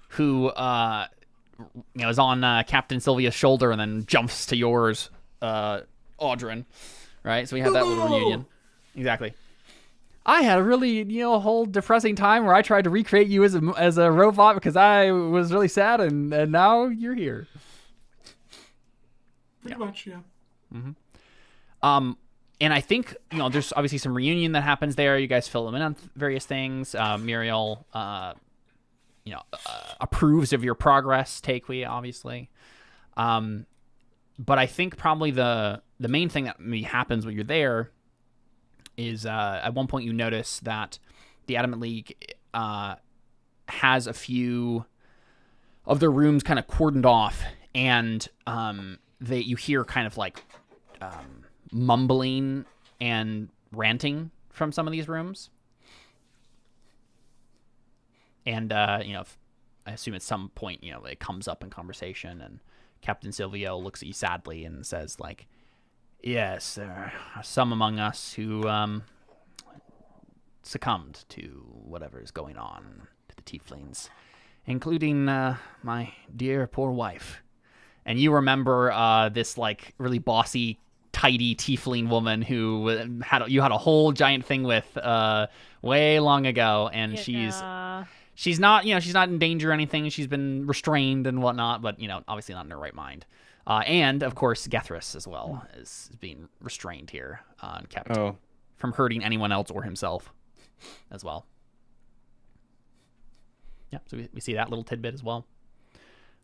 who is on Captain Silvia's shoulder and then jumps to yours, Audrin. Right? So we have that little reunion. Exactly. I had a really, whole depressing time where I tried to recreate you as a robot because I was really sad, and now you're here. Pretty much, yeah. And I think, there's obviously some reunion that happens there. You guys fill them in on various things. Muriel, approves of your progress, Takewee, obviously. But I think probably the main thing that maybe happens when you're there is at one point you notice that the Adamant League has a few of their rooms kind of cordoned off, and you hear kind of like mumbling and ranting from some of these rooms. And I assume at some point it comes up in conversation, and Captain Silvio looks at you sadly and says, like, yes, there are some among us who succumbed to whatever is going on to the tieflings, including my dear poor wife. And you remember this like really bossy, tidy tiefling woman who you had a whole giant thing with way long ago, and she's not she's not in danger or anything. She's been restrained and whatnot, but obviously not in her right mind. And of course Gethris as well is being restrained here and kept from hurting anyone else or himself as well. Yeah, so we see that little tidbit as well.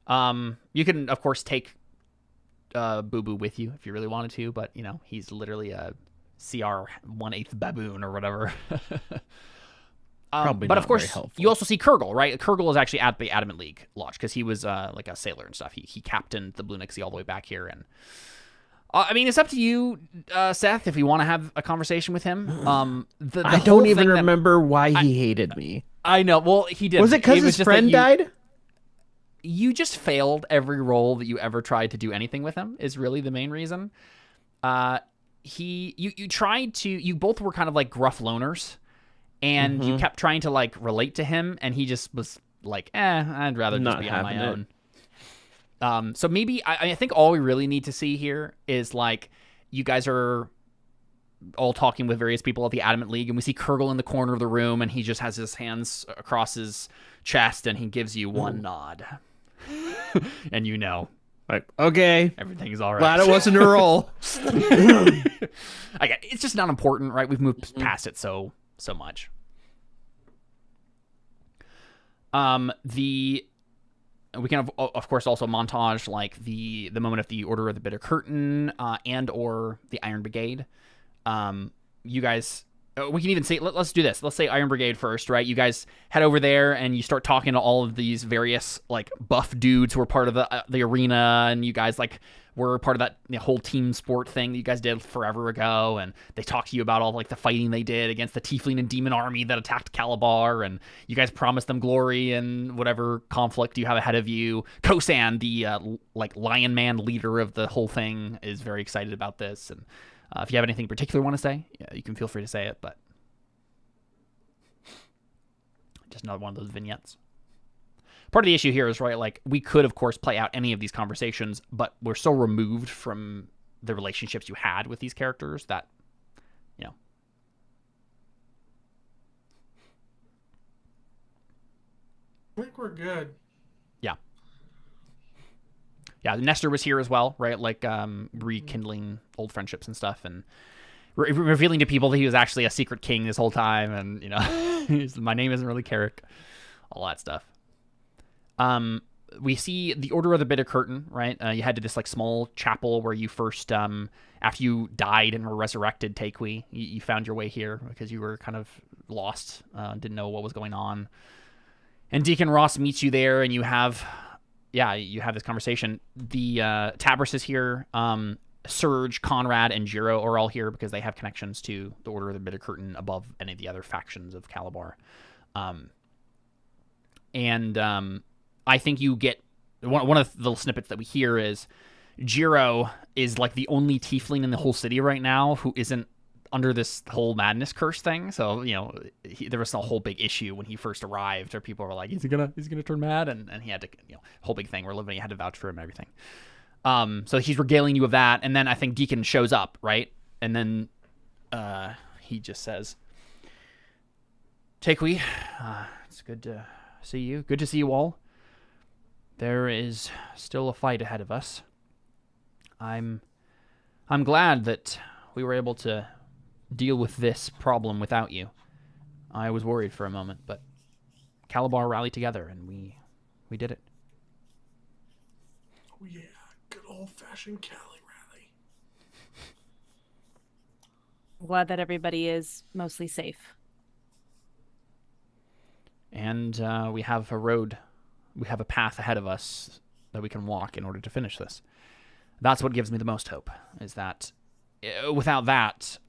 You can of course take Boo Boo with you if you really wanted to, but he's literally a CR 1/8 baboon or whatever. Probably but not of course, very helpful. you also see Kurgle, right? Kurgle is actually at the Adamant League Lodge because he was like a sailor and stuff. He captained the Blue Nixie all the way back here, and I mean, it's up to you, Seth, if you want to have a conversation with him. The I whole don't even thing remember why he hated me. I know. Well, he did. Was it because his just friend died? You just failed every role that you ever tried to do anything with him. Is really the main reason. You tried to. You both were kind of like gruff loners. And you kept trying to like relate to him, and he just was like, I'd rather just be on my own. So maybe I think all we really need to see here is like you guys are all talking with various people at the Adamant League, and we see Kurgle in the corner of the room, and he just has his hands across his chest, and he gives you one nod. And like, okay, everything's all right. Glad it wasn't a roll. It's just not important, right? We've moved past it so much. We can of course also montage like the moment of the Order of the Bitter Curtain and or the Iron Brigade. You guys, we can even say let's do this. Let's say Iron Brigade first, right? You guys head over there and you start talking to all of these various like buff dudes who are part of the arena, and you guys like were part of that whole team sport thing that you guys did forever ago, and they talk to you about all like the fighting they did against the Tiefling and Demon army that attacked Calabar, and you guys promised them glory and whatever conflict you have ahead of you. Kosan, the like Lion Man leader of the whole thing, is very excited about this, and if you have anything particular you want to say, you can feel free to say it, but just another one of those vignettes. Part of the issue here is, right, like, we could, of course, play out any of these conversations, but we're so removed from the relationships you had with these characters that, I think we're good. Yeah, Nestor was here as well, right? Like, rekindling old friendships and stuff, and revealing to people that he was actually a secret king this whole time, and, my name isn't really Carrick. All that stuff. We see the Order of the Bitter Curtain, right? You head to this like small chapel where you first, after you died and were resurrected, Takewee, you found your way here because you were kind of lost, didn't know what was going on. And Deacon Ross meets you there, and you have this conversation. The Tabris is here. Surge, Conrad, and Jiro are all here because they have connections to the Order of the Bitter Curtain above any of the other factions of Calabar. I think you get one of the little snippets that we hear is Jiro is like the only tiefling in the whole city right now who isn't under this whole madness curse thing. So, there was a whole big issue when he first arrived where people were like, is he gonna turn mad? And he had to, whole big thing where Lavinia had to vouch for him and everything. So he's regaling you of that. And then I think Deacon shows up, right? And then he just says, Takewee, it's good to see you. Good to see you all. There is still a fight ahead of us. I'm glad that we were able to deal with this problem without you. I was worried for a moment, but Calabar rallied together, and we did it. Oh yeah, good old-fashioned Cali rally. I'm glad that everybody is mostly safe. And we have a road, we have a path ahead of us that we can walk in order to finish this. That's what gives me the most hope, is that without that,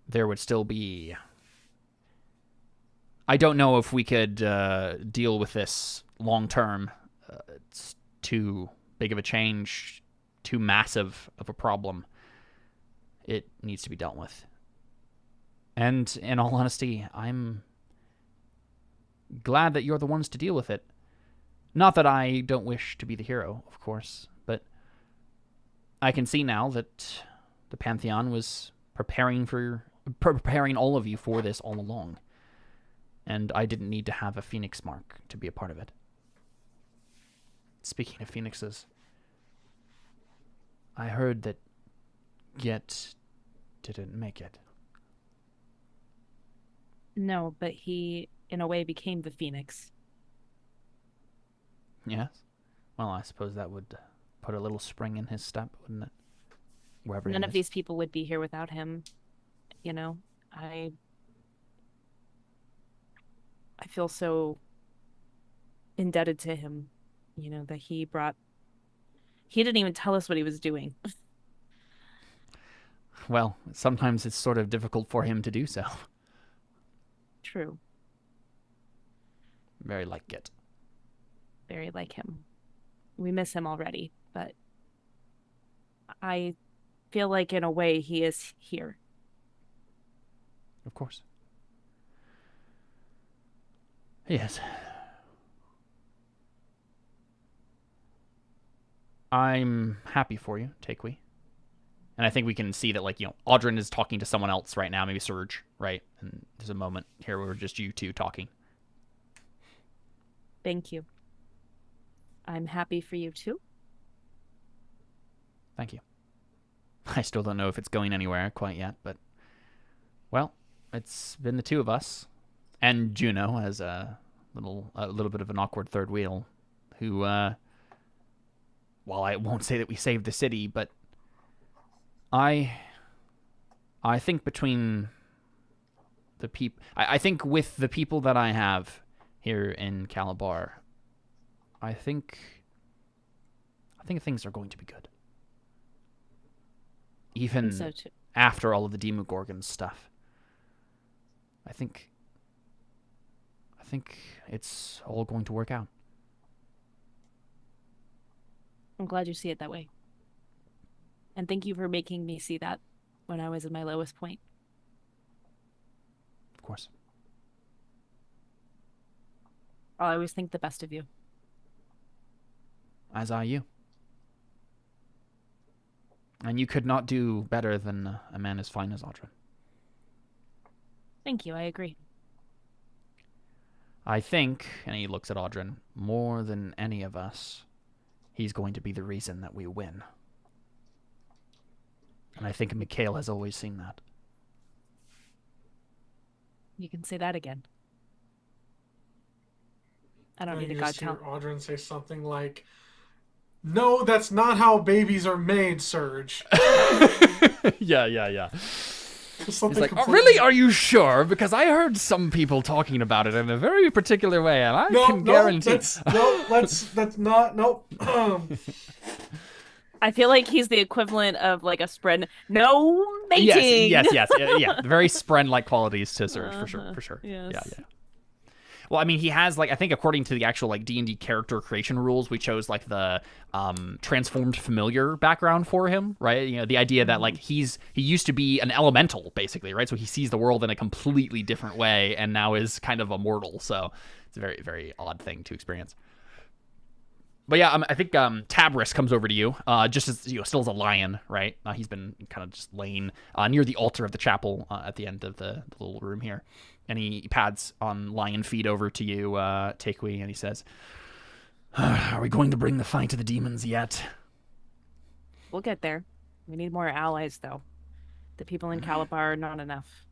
there would still be... I don't know if we could deal with this long term. It's too big of a change, too massive of a problem. It needs to be dealt with. And in all honesty, I'm glad that you're the ones to deal with it. Not that I don't wish to be the hero, of course, but I can see now that the Pantheon was preparing all of you for this all along. And I didn't need to have a Phoenix mark to be a part of it. Speaking of Phoenixes, I heard that Get didn't make it. No, but he, in a way, became the Phoenix. Yes? Well, I suppose that would put a little spring in his step, wouldn't it? Wherever None of these people would be here without him. You know, I feel so indebted to him, you know, that he didn't even tell us what he was doing. Well, sometimes it's sort of difficult for him to do so. True. Very like it. Very like him. We miss him already, but I feel like in a way he is here. Of course. Yes. I'm happy for you, Takewee. And I think we can see that, like, you know, Audrin is talking to someone else right now, maybe Surge, right? And there's a moment here where we're just you two talking. Thank you. I'm happy for you too. Thank you. I still don't know if it's going anywhere quite yet, but, well, it's been the two of us. And Juno as a little bit of an awkward third wheel, who, while I won't say that we saved the city, but I think between the people, I think with the people that I have here in Calabar, I think things are going to be good. Even so too. After all of the Demogorgon stuff. I think it's all going to work out. I'm glad you see it that way. And thank you for making me see that when I was at my lowest point. Of course. I'll always think the best of you. As are you. And you could not do better than a man as fine as Audrin. Thank you, I agree. I think, and he looks at Audrin, more than any of us, he's going to be the reason that we win. And I think Mikhail has always seen that. You can say that again. I don't need a You god just hear count. Audrin say something like, "No, that's not how babies are made, Surge." Yeah. Something He's like, oh, completely- really? Are you sure? Because I heard some people talking about it in a very particular way, and I can guarantee... That's not, nope. I feel like he's the equivalent of like a Spren. No mating. Yes. Yeah. Very Spren-like qualities to Surge, for sure. Yes. Yeah. Well, I mean, he has, like, I think according to the actual, like, D&D character creation rules, we chose, like, the transformed familiar background for him, right? You know, the idea that, like, he used to be an elemental, basically, right? So he sees the world in a completely different way and now is kind of a mortal. So it's a very, very odd thing to experience. But yeah, I think Tabris comes over to you, just as, you know, still as a lion, right? He's been kind of just laying near the altar of the chapel at the end of the little room here. And he pads on lion feet over to you, Takewee, and he says, "Are we going to bring the fight to the demons yet?" We'll get there. We need more allies, though. The people in Calabar are not enough.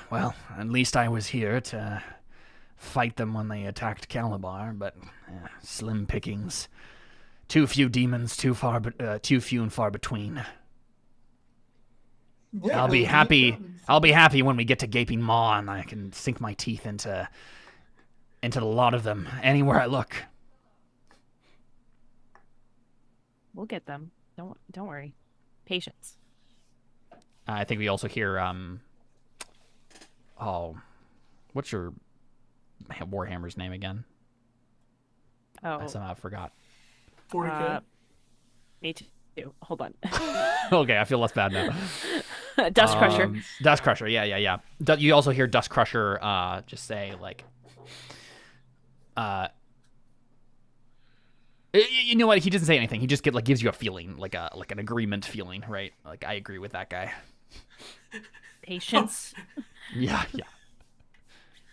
Well, at least I was here to fight them when they attacked Calabar, but slim pickings. Too few demons, too few and far between. Yeah, I'll be you happy. got it. I'll be happy when we get to Gaping Maw and I can sink my teeth into the lot of them anywhere I look. We'll get them. Don't worry. Patience. I think we also hear what's your Warhammer's name again? Oh, I somehow forgot. 40K. me too. Hold on. Okay, I feel less bad now. Dust Crusher. Dust Crusher, yeah. You also hear Dust Crusher just say, like, you know what? He doesn't say anything. He just gives you a feeling, like an agreement feeling, right? Like, I agree with that guy. Patience. Yeah.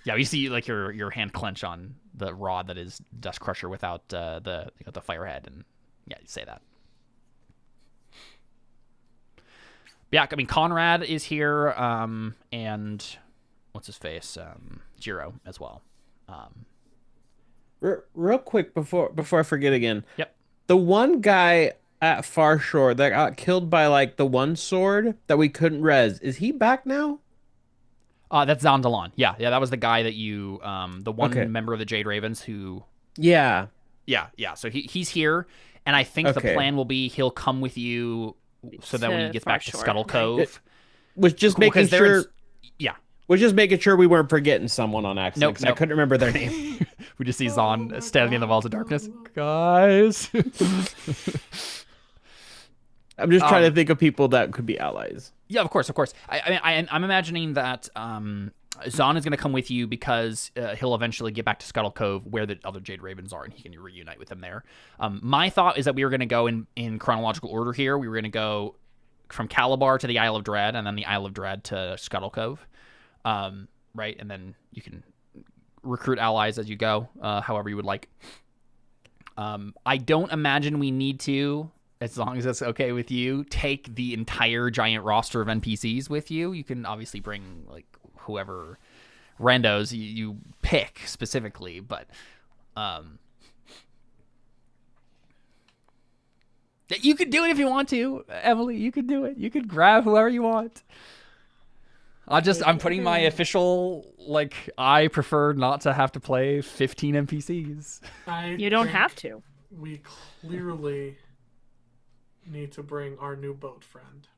You see, like, your hand clench on the rod that is Dust Crusher without the firehead, and yeah, you say that. Yeah, I mean, Conrad is here, and what's his face, Jiro as well. Real quick before I forget again. Yep. The one guy at Far Shore that got killed by like the one sword that we couldn't res, is he back now? That's Zandalon. Yeah, that was the guy that you, the one Okay. member of the Jade Ravens who. Yeah. Yeah. So he's here, and I think the Okay. plan will be he'll come with you, so that when he To gets Far back to Shore, Scuttle right? Cove. Was just Cool, making 'cause they're in- sure. Yeah. Was just making sure we weren't forgetting someone on accident. Nope, 'Cause I nope. couldn't remember their name. We just see Zahn standing in the walls of darkness. Guys. I'm just trying to think of people that could be allies. Yeah, of course. I'm imagining that Zahn is going to come with you because he'll eventually get back to Scuttle Cove where the other Jade Ravens are, and he can reunite with them there. My thought is that we were going to go in chronological order here. We were going to go from Calabar to the Isle of Dread, and then the Isle of Dread to Scuttle Cove, right? And then you can recruit allies as you go, however you would like. I don't imagine we need to, as long as that's okay with you, take the entire giant roster of NPCs with you. You can obviously bring like whoever randos you pick specifically, but you could do it if you want to, Emily. You could do it. You could grab whoever you want. I'm putting my official, like, I prefer not to have to play 15 NPCs. You don't think have to. We clearly need to bring our new boat friend.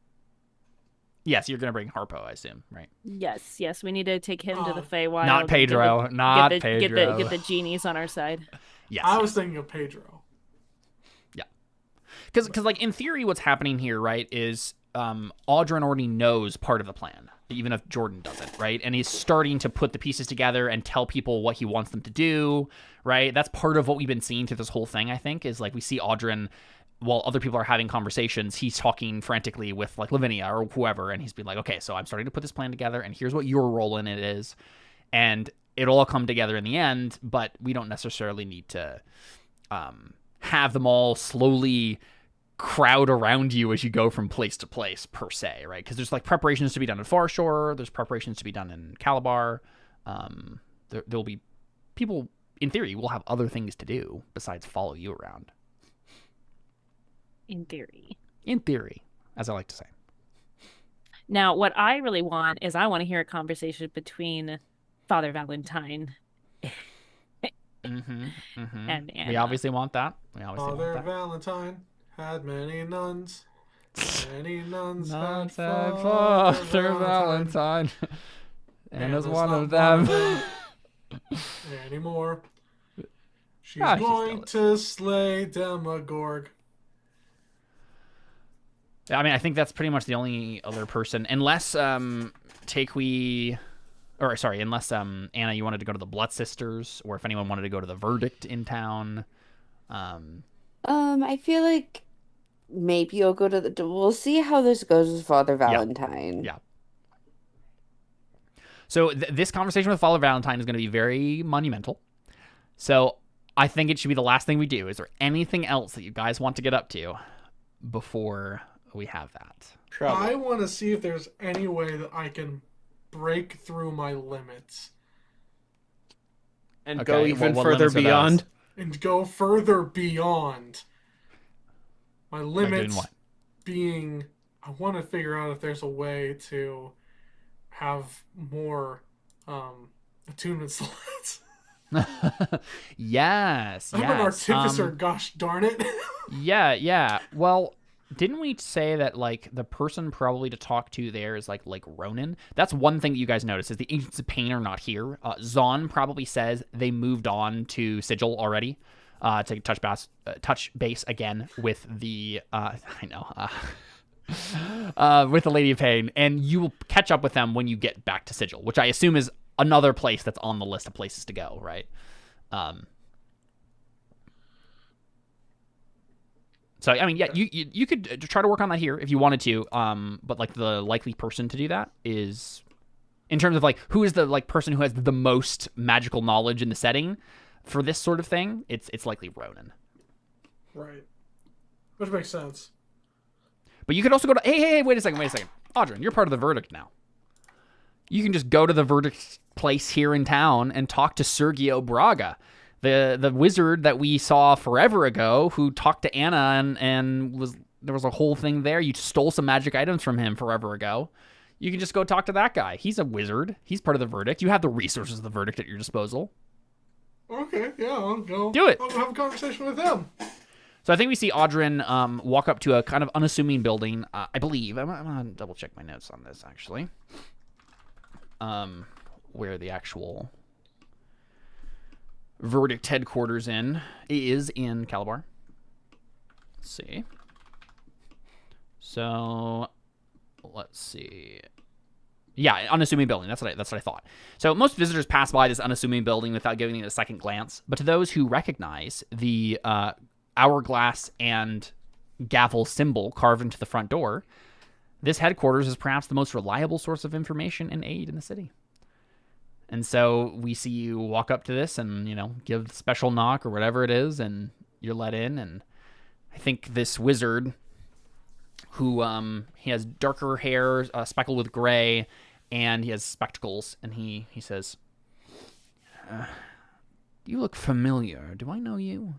Yes, you're going to bring Harpo, I assume, right? Yes, we need to take him to the Feywild. Not and Pedro, not get Pedro. the genies on our side. Yes. I was thinking of Pedro. Yeah. Because, like, in theory, what's happening here, right, is Audrin already knows part of the plan, even if Jordan doesn't, right? And he's starting to put the pieces together and tell people what he wants them to do, right? That's part of what we've been seeing through this whole thing, I think, is, like, we see Audrin, while other people are having conversations, he's talking frantically with, like, Lavinia or whoever, and he's been like, okay, so I'm starting to put this plan together, and here's what your role in it is, and it'll all come together in the end, but we don't necessarily need to have them all slowly crowd around you as you go from place to place, per se, right? Because there's, like, preparations to be done in Far Shore, there's preparations to be done in Calabar. There'll be people, in theory, will have other things to do besides follow you around. In theory. In theory, as I like to say. Now, what I really want is I want to hear a conversation between Father Valentine and Anna. We obviously want that. Father Valentine had many nuns. Many nuns Nuns had had Father Father Valentine. Valentine. Anna's Anna's one not of them. Anymore. She's Ah, she's going still- to slay Demogorg. I mean, I think that's pretty much the only other person, unless unless Anna, you wanted to go to the Blood Sisters, or if anyone wanted to go to the Verdict in town. I feel like maybe you'll go to the. We'll see how this goes with Father Valentine. Yeah. So this conversation with Father Valentine is going to be very monumental. So I think it should be the last thing we do. Is there anything else that you guys want to get up to before we have that? I want to see if there's any way that I can break through my limits. And Okay, go even what further limits are those? beyond. And go further beyond. My Like doing limits what? being, I want to figure out if there's a way to have more attunement slots. Yes, I'm an artificer, gosh darn it. Yeah. Well, didn't we say that like the person probably to talk to there is like Ronan? That's one thing that you guys notice is the Agents of Pain are not here. Zon probably says they moved on to Sigil already to touch base again with the with the Lady of Pain, and you will catch up with them when you get back to Sigil, which I assume is another place that's on the list of places to go, right? So I mean, yeah, you could try to work on that here if you wanted to. But like the likely person to do that is, in terms of like who is the like person who has the most magical knowledge in the setting for this sort of thing, it's likely Ronan. Right. Which makes sense. But you could also go to hey, wait a second. Audrin, you're part of the Verdict now. You can just go to the Verdict place here in town and talk to Sergio Braga, the wizard that we saw forever ago, who talked to Anna and there was a whole thing there. You stole some magic items from him forever ago. You can just go talk to that guy. He's a wizard. He's part of the Verdict. You have the resources of the Verdict at your disposal. Okay, yeah, I'll go. Do it. I'll go have a conversation with him. So I think we see Audrin walk up to a kind of unassuming building. I believe I'm gonna double check my notes on this actually. Where the actual Verdict headquarters is in Calabar. Let's see. So let's see. Yeah, unassuming building. That's what I thought. So most visitors pass by this unassuming building without giving it a second glance. But to those who recognize the hourglass and gavel symbol carved into the front door, this headquarters is perhaps the most reliable source of information and aid in the city. And so we see you walk up to this and, give the special knock or whatever it is, and you're let in. And I think this wizard, who he has darker hair speckled with gray, and he has spectacles, and he says, "You look familiar. Do I know you?"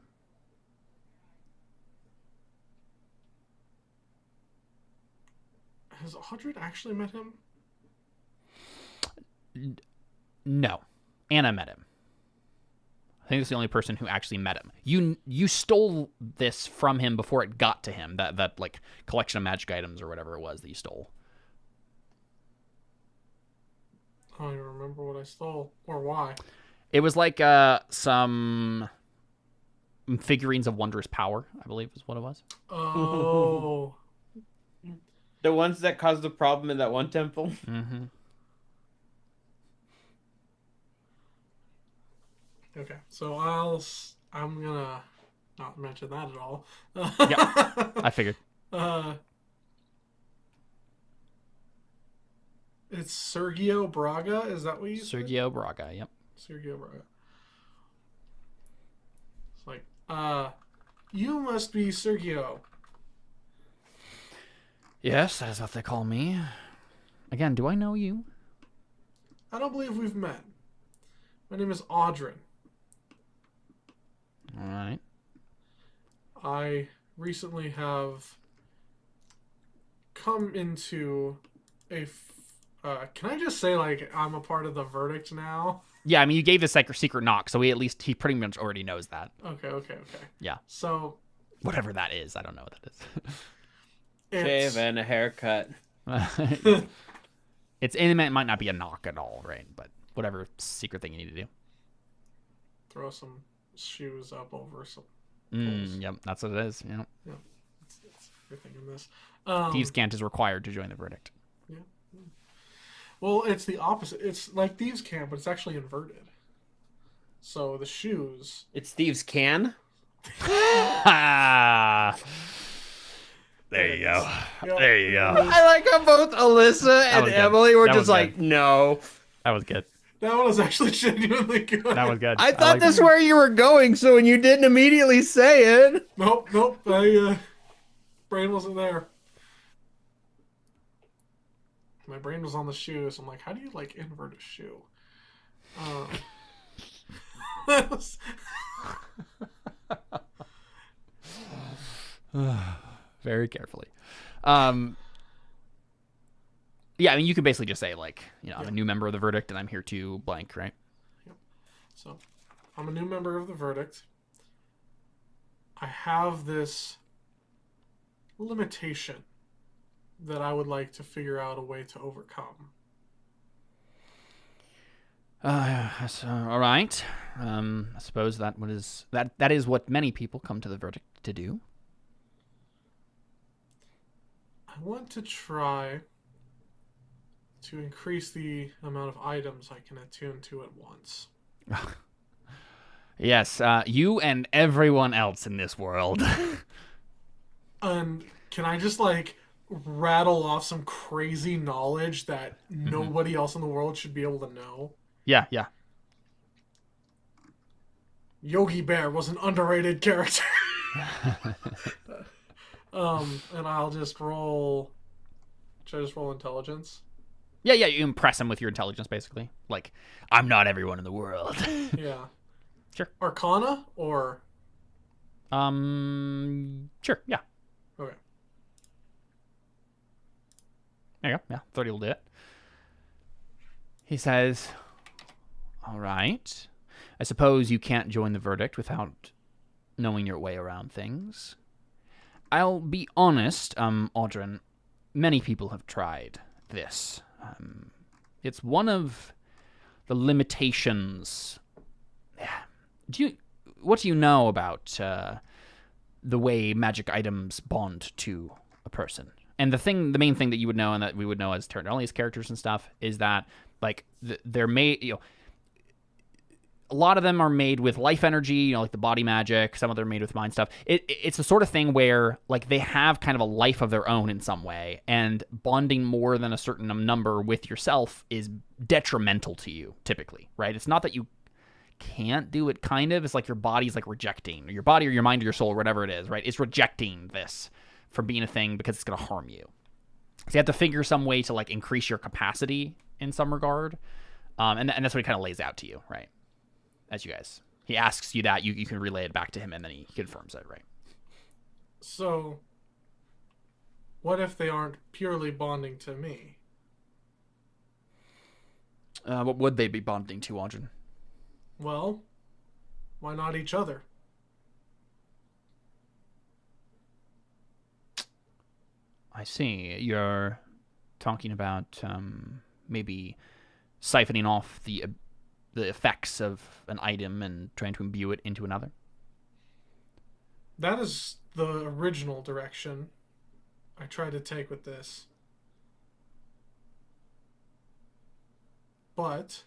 Has Audrin actually met him? No. Anna met him. I think it's the only person who actually met him. You stole this from him before it got to him, that like collection of magic items or whatever it was that you stole. I don't even remember what I stole or why. It was like some figurines of wondrous power, I believe is what it was. Oh. The ones that caused the problem in that one temple. Mm-hmm. Okay, so I'm gonna not mention that at all. Yeah, I figured. It's Sergio Braga. Is that what you said? Sergio Braga. Yep. Sergio Braga. It's like, you must be Sergio. Yes, that is what they call me. Again, do I know you? I don't believe we've met. My name is Audrin. All right. I recently have come into a... can I just say, like, I'm a part of the Verdict now? Yeah, I mean, you gave the secret knock, so he pretty much already knows that. Okay. Yeah. So... whatever that is, I don't know what that is. Shave and a haircut. It might not be a knock at all, right? But whatever secret thing you need to do. Throw some shoes up over some... Yep, that's what it is. Yep. Yeah, it's everything in this. Thieves' Cant is required to join the Verdict. Yeah. Well, it's the opposite. It's like Thieves' Cant, but it's actually inverted. So the shoes... It's Thieves' Can? There you go. Yep. There you go. I like how both Alyssa and was good. Emily were That just was like, good. no. That was good. That one was actually genuinely good. That was good. I thought like this that. where you were going, so when you didn't immediately say it... Nope. Brain wasn't there. My brain was on the shoes. I'm like, how do you like invert a shoe? Very carefully. Yeah, I mean, you could basically just say, like, I'm a new member of the Verdict, and I'm here to blank, right? Yep. So, I'm a new member of the Verdict. I have this limitation that I would like to figure out a way to overcome. All right. I suppose that is what many people come to the Verdict to do. I want to try to increase the amount of items I can attune to at once. Yes, you and everyone else in this world. And can I just, like, rattle off some crazy knowledge that nobody else in the world should be able to know? Yeah. Yogi Bear was an underrated character. And I'll just roll... Should I just roll intelligence? Yeah, you impress him with your intelligence, basically. Like, I'm not everyone in the world. Yeah. Sure. Arcana, or... Sure, yeah. Okay. There you go, yeah, 30 will do it. He says, all right. I suppose you can't join the Verdict without knowing your way around things. I'll be honest, Audrin, many people have tried this. It's one of the limitations. What do you know about the way magic items bond to a person? And the main thing that you would know, and that we would know as Terra Nullius characters and stuff, is that, like, they're made, a lot of them are made with life energy, like the body magic. Some of them are made with mind stuff. It's the sort of thing where, like, they have kind of a life of their own in some way, and bonding more than a certain number with yourself is detrimental to you, typically, right? It's not that you can't do it, kind of. It's like your body's, like, rejecting, or your body or your mind or your soul, or whatever it is, right? It's rejecting this from being a thing because it's going to harm you. So you have to figure some way to, like, increase your capacity in some regard. And that's what he kind of lays out to you, right? As you guys, he asks you that, you can relay it back to him, and then he confirms it, right? So, what if they aren't purely bonding to me? What would they be bonding to, Audrin? Well, why not each other? I see. You're talking about maybe siphoning off the effects of an item and trying to imbue it into another? That is the original direction I tried to take with this. But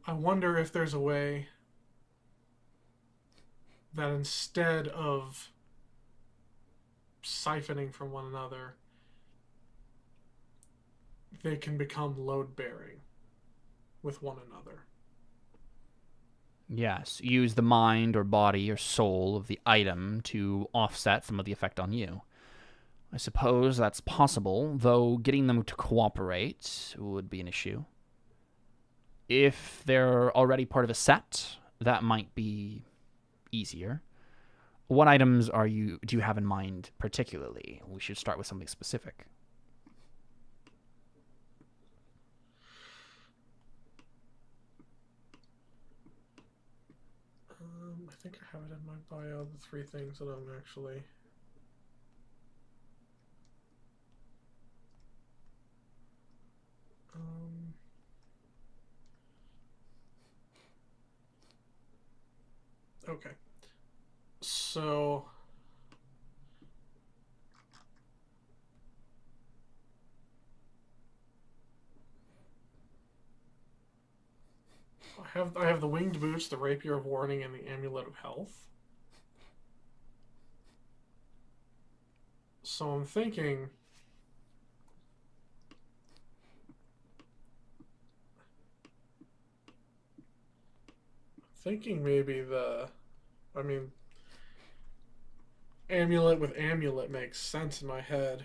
I wonder if there's a way that instead of siphoning from one another, they can become load-bearing with one another. Yes, use the mind or body or soul of the item to offset some of the effect on you. I suppose that's possible, though getting them to cooperate would be an issue. If they're already part of a set, that might be easier. What items do you have in mind particularly? We should start with something specific. I think I have it in my bio, the 3 things that I'm actually... Okay. So... I have the winged boots, the rapier of warning, and the amulet of health. So I'm thinking maybe amulet with amulet makes sense in my head.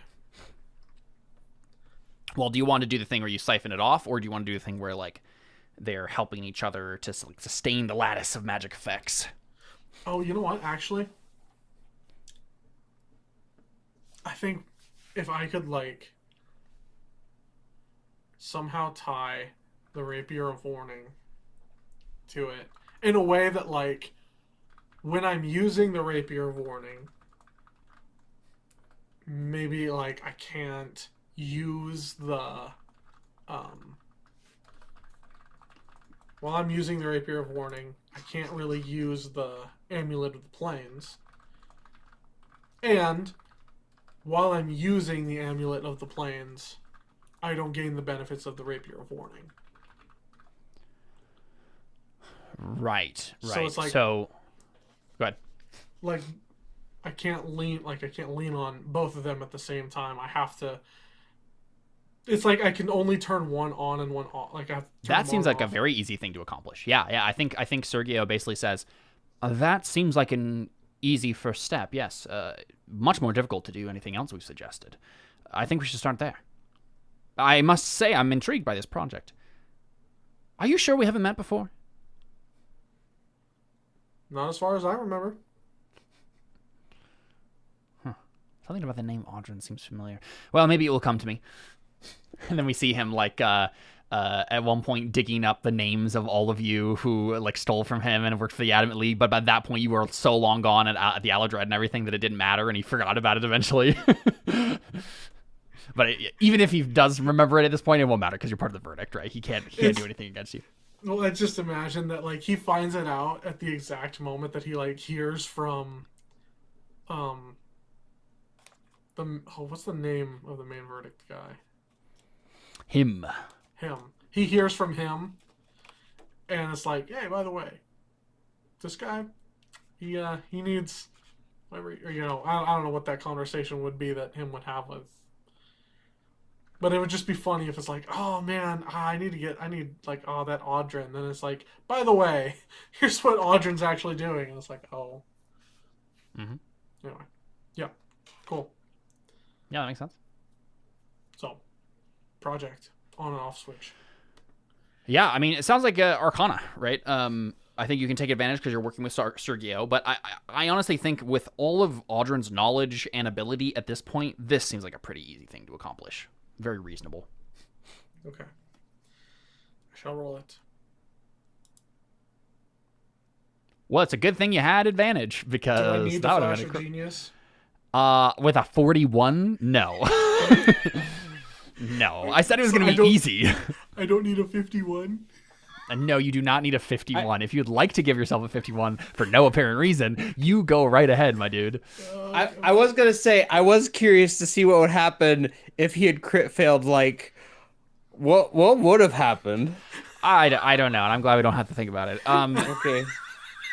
Well, do you want to do the thing where you siphon it off, or do you want to do the thing where, like, they're helping each other to like, sustain the lattice of magic effects? Oh, you know what? Actually, I think if I could, like, somehow tie the Rapier of Warning to it in a way that, like, when I'm using the Rapier of Warning, maybe, like, I can't use the while I'm using the Rapier of Warning, I can't really use the Amulet of the Plains. And while I'm using the Amulet of the Plains, I don't gain the benefits of the Rapier of Warning. Right. So it's like, go ahead. Like, I can't lean on both of them at the same time. I have to. It's like I can only turn one on and one off. Like I have to turn That seems one like a off. very easy thing to accomplish. Yeah. I think Sergio basically says that seems like an easy first step. Yes. Much more difficult to do anything else we've suggested. I think we should start there. I must say I'm intrigued by this project. Are you sure we haven't met before? Not as far as I remember. Something about the name Audrin seems familiar. Well, maybe it will come to me. And then we see him, like, at one point digging up the names of all of you who, like, stole from him and worked for the Adamant League, but by that point you were so long gone at the Aladred and everything that it didn't matter, and he forgot about it eventually. But even if he does remember it at this point, it won't matter because you're part of the verdict, right? He can't do anything against you. Well, I just imagine that, like, he finds it out at the exact moment that he, like, hears from, what's the name of the main verdict guy? Him. He hears from him, and it's like, hey, by the way, this guy, he needs, you know, I don't know what that conversation would be that him would have with. But it would just be funny if it's like, oh man, I need like, oh, that Audrin. Then it's like, by the way, here's what Audrin's actually doing. And it's like, oh. Mm-hmm. Anyway. Yeah. Cool. Yeah, that makes sense. So, project. On and off switch. Yeah, I mean, it sounds like Arcana, right? I think you can take advantage because you're working with Sergio, but I honestly think with all of Audrin's knowledge and ability at this point, this seems like a pretty easy thing to accomplish. Very reasonable. Okay. I shall roll it. Well, it's a good thing you had advantage because Do I need the that would have flash been of genius? with a 41, no. No, I said it was going to be easy. I don't need a 51. No, you do not need a 51. If you'd like to give yourself a 51 for no apparent reason, you go right ahead, my dude. I was gonna say I was curious to see what would happen if he had crit failed. Like, what would have happened? I don't know, and I'm glad we don't have to think about it. Okay.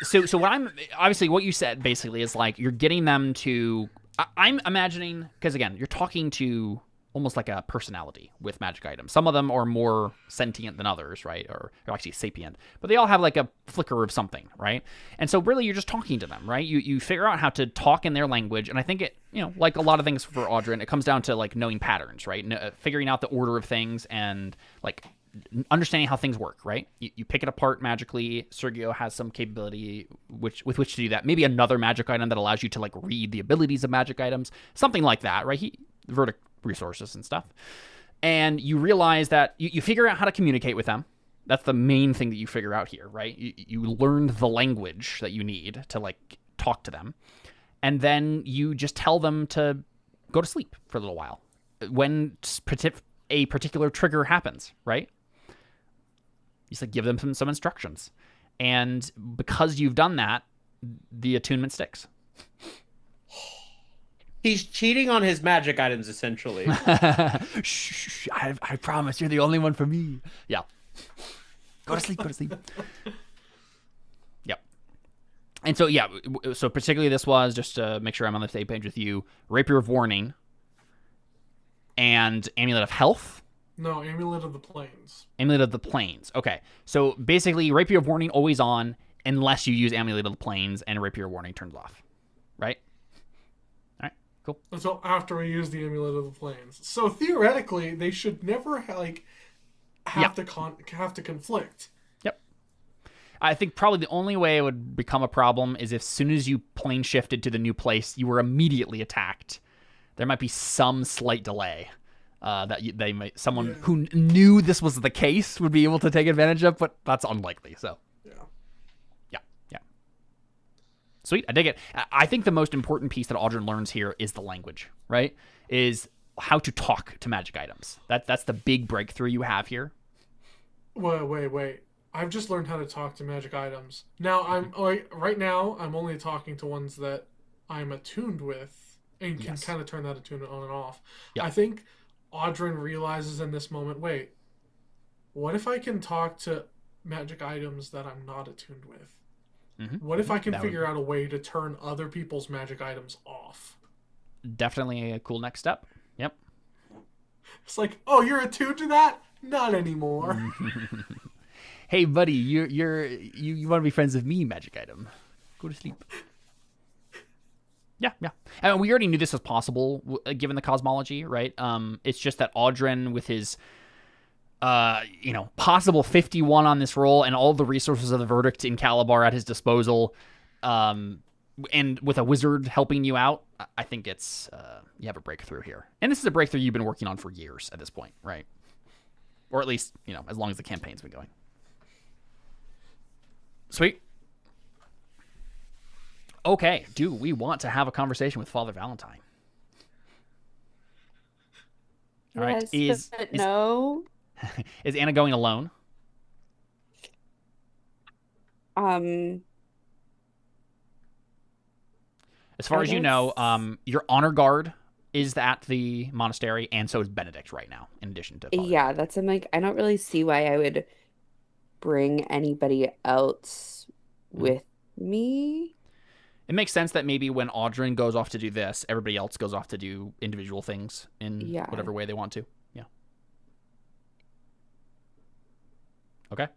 So what you said basically is like you're getting them to. I'm imagining because again, you're talking to almost like a personality with magic items. Some of them are more sentient than others, right? Or actually sapient, but they all have like a flicker of something, right? And so really you're just talking to them, right? You figure out how to talk in their language. And I think it, you know, like a lot of things for Audrin, it comes down to like knowing patterns, right? Figuring out the order of things and like understanding how things work, right? You pick it apart magically. Sergio has some capability with which to do that. Maybe another magic item that allows you to like read the abilities of magic items, something like that, right? Verdict resources and stuff. And you realize that you figure out how to communicate with them. That's the main thing that you figure out here, right? You learned the language that you need to like talk to them. And then you just tell them to go to sleep for a little while when a particular trigger happens, right? You just like give them some instructions. And because you've done that, the attunement sticks. He's cheating on his magic items, essentially. Shh, I promise you're the only one for me. Yeah. Go to sleep. Yep. And so, yeah, so particularly this was, just to make sure I'm on the same page with you, Rapier of Warning and Amulet of Health. No, Amulet of the Plains. Amulet of the Plains. Okay. So basically, Rapier of Warning always on unless you use Amulet of the Plains and Rapier of Warning turns off. Right? Cool. Until after we use the Amulet of the Plains. So theoretically, they should never have to conflict. Yep. I think probably the only way it would become a problem is if as soon as you plane shifted to the new place, you were immediately attacked. There might be some slight delay someone who knew this was the case would be able to take advantage of, but that's unlikely. So yeah. Sweet, I dig it. I think the most important piece that Audryn learns here is the language, right? Is how to talk to magic items. That's the big breakthrough you have here. Wait. I've just learned how to talk to magic items. Now right now I'm only talking to ones that I'm attuned with and can kind of turn that attunement on and off. Yep. I think Audryn realizes in this moment, wait, what if I can talk to magic items that I'm not attuned with? Mm-hmm. What if I can figure out a way to turn other people's magic items off? Definitely a cool next step. Yep. It's like, oh, you're attuned to that? Not anymore. Hey, buddy, you want to be friends with me, magic item? Go to sleep. Yeah. And we already knew this was possible given the cosmology, right? It's just that Audryn, with his possible 51 on this roll and all the resources of the verdict in Calabar at his disposal, and with a wizard helping you out, I think it's you have a breakthrough here. And this is a breakthrough you've been working on for years at this point, right? Or at least, as long as the campaign's been going. Sweet. Okay, do we want to have a conversation with Father Valentine? All right. No. Is Anna going alone? As far as you know, your honor guard is at the monastery, and so is Benedict right now, in addition to Father. Yeah, that's I'm like, I don't really see why I would bring anybody else with me. It makes sense that maybe when Audryn goes off to do this, everybody else goes off to do individual things in whatever way they want to. Yeah. Okay.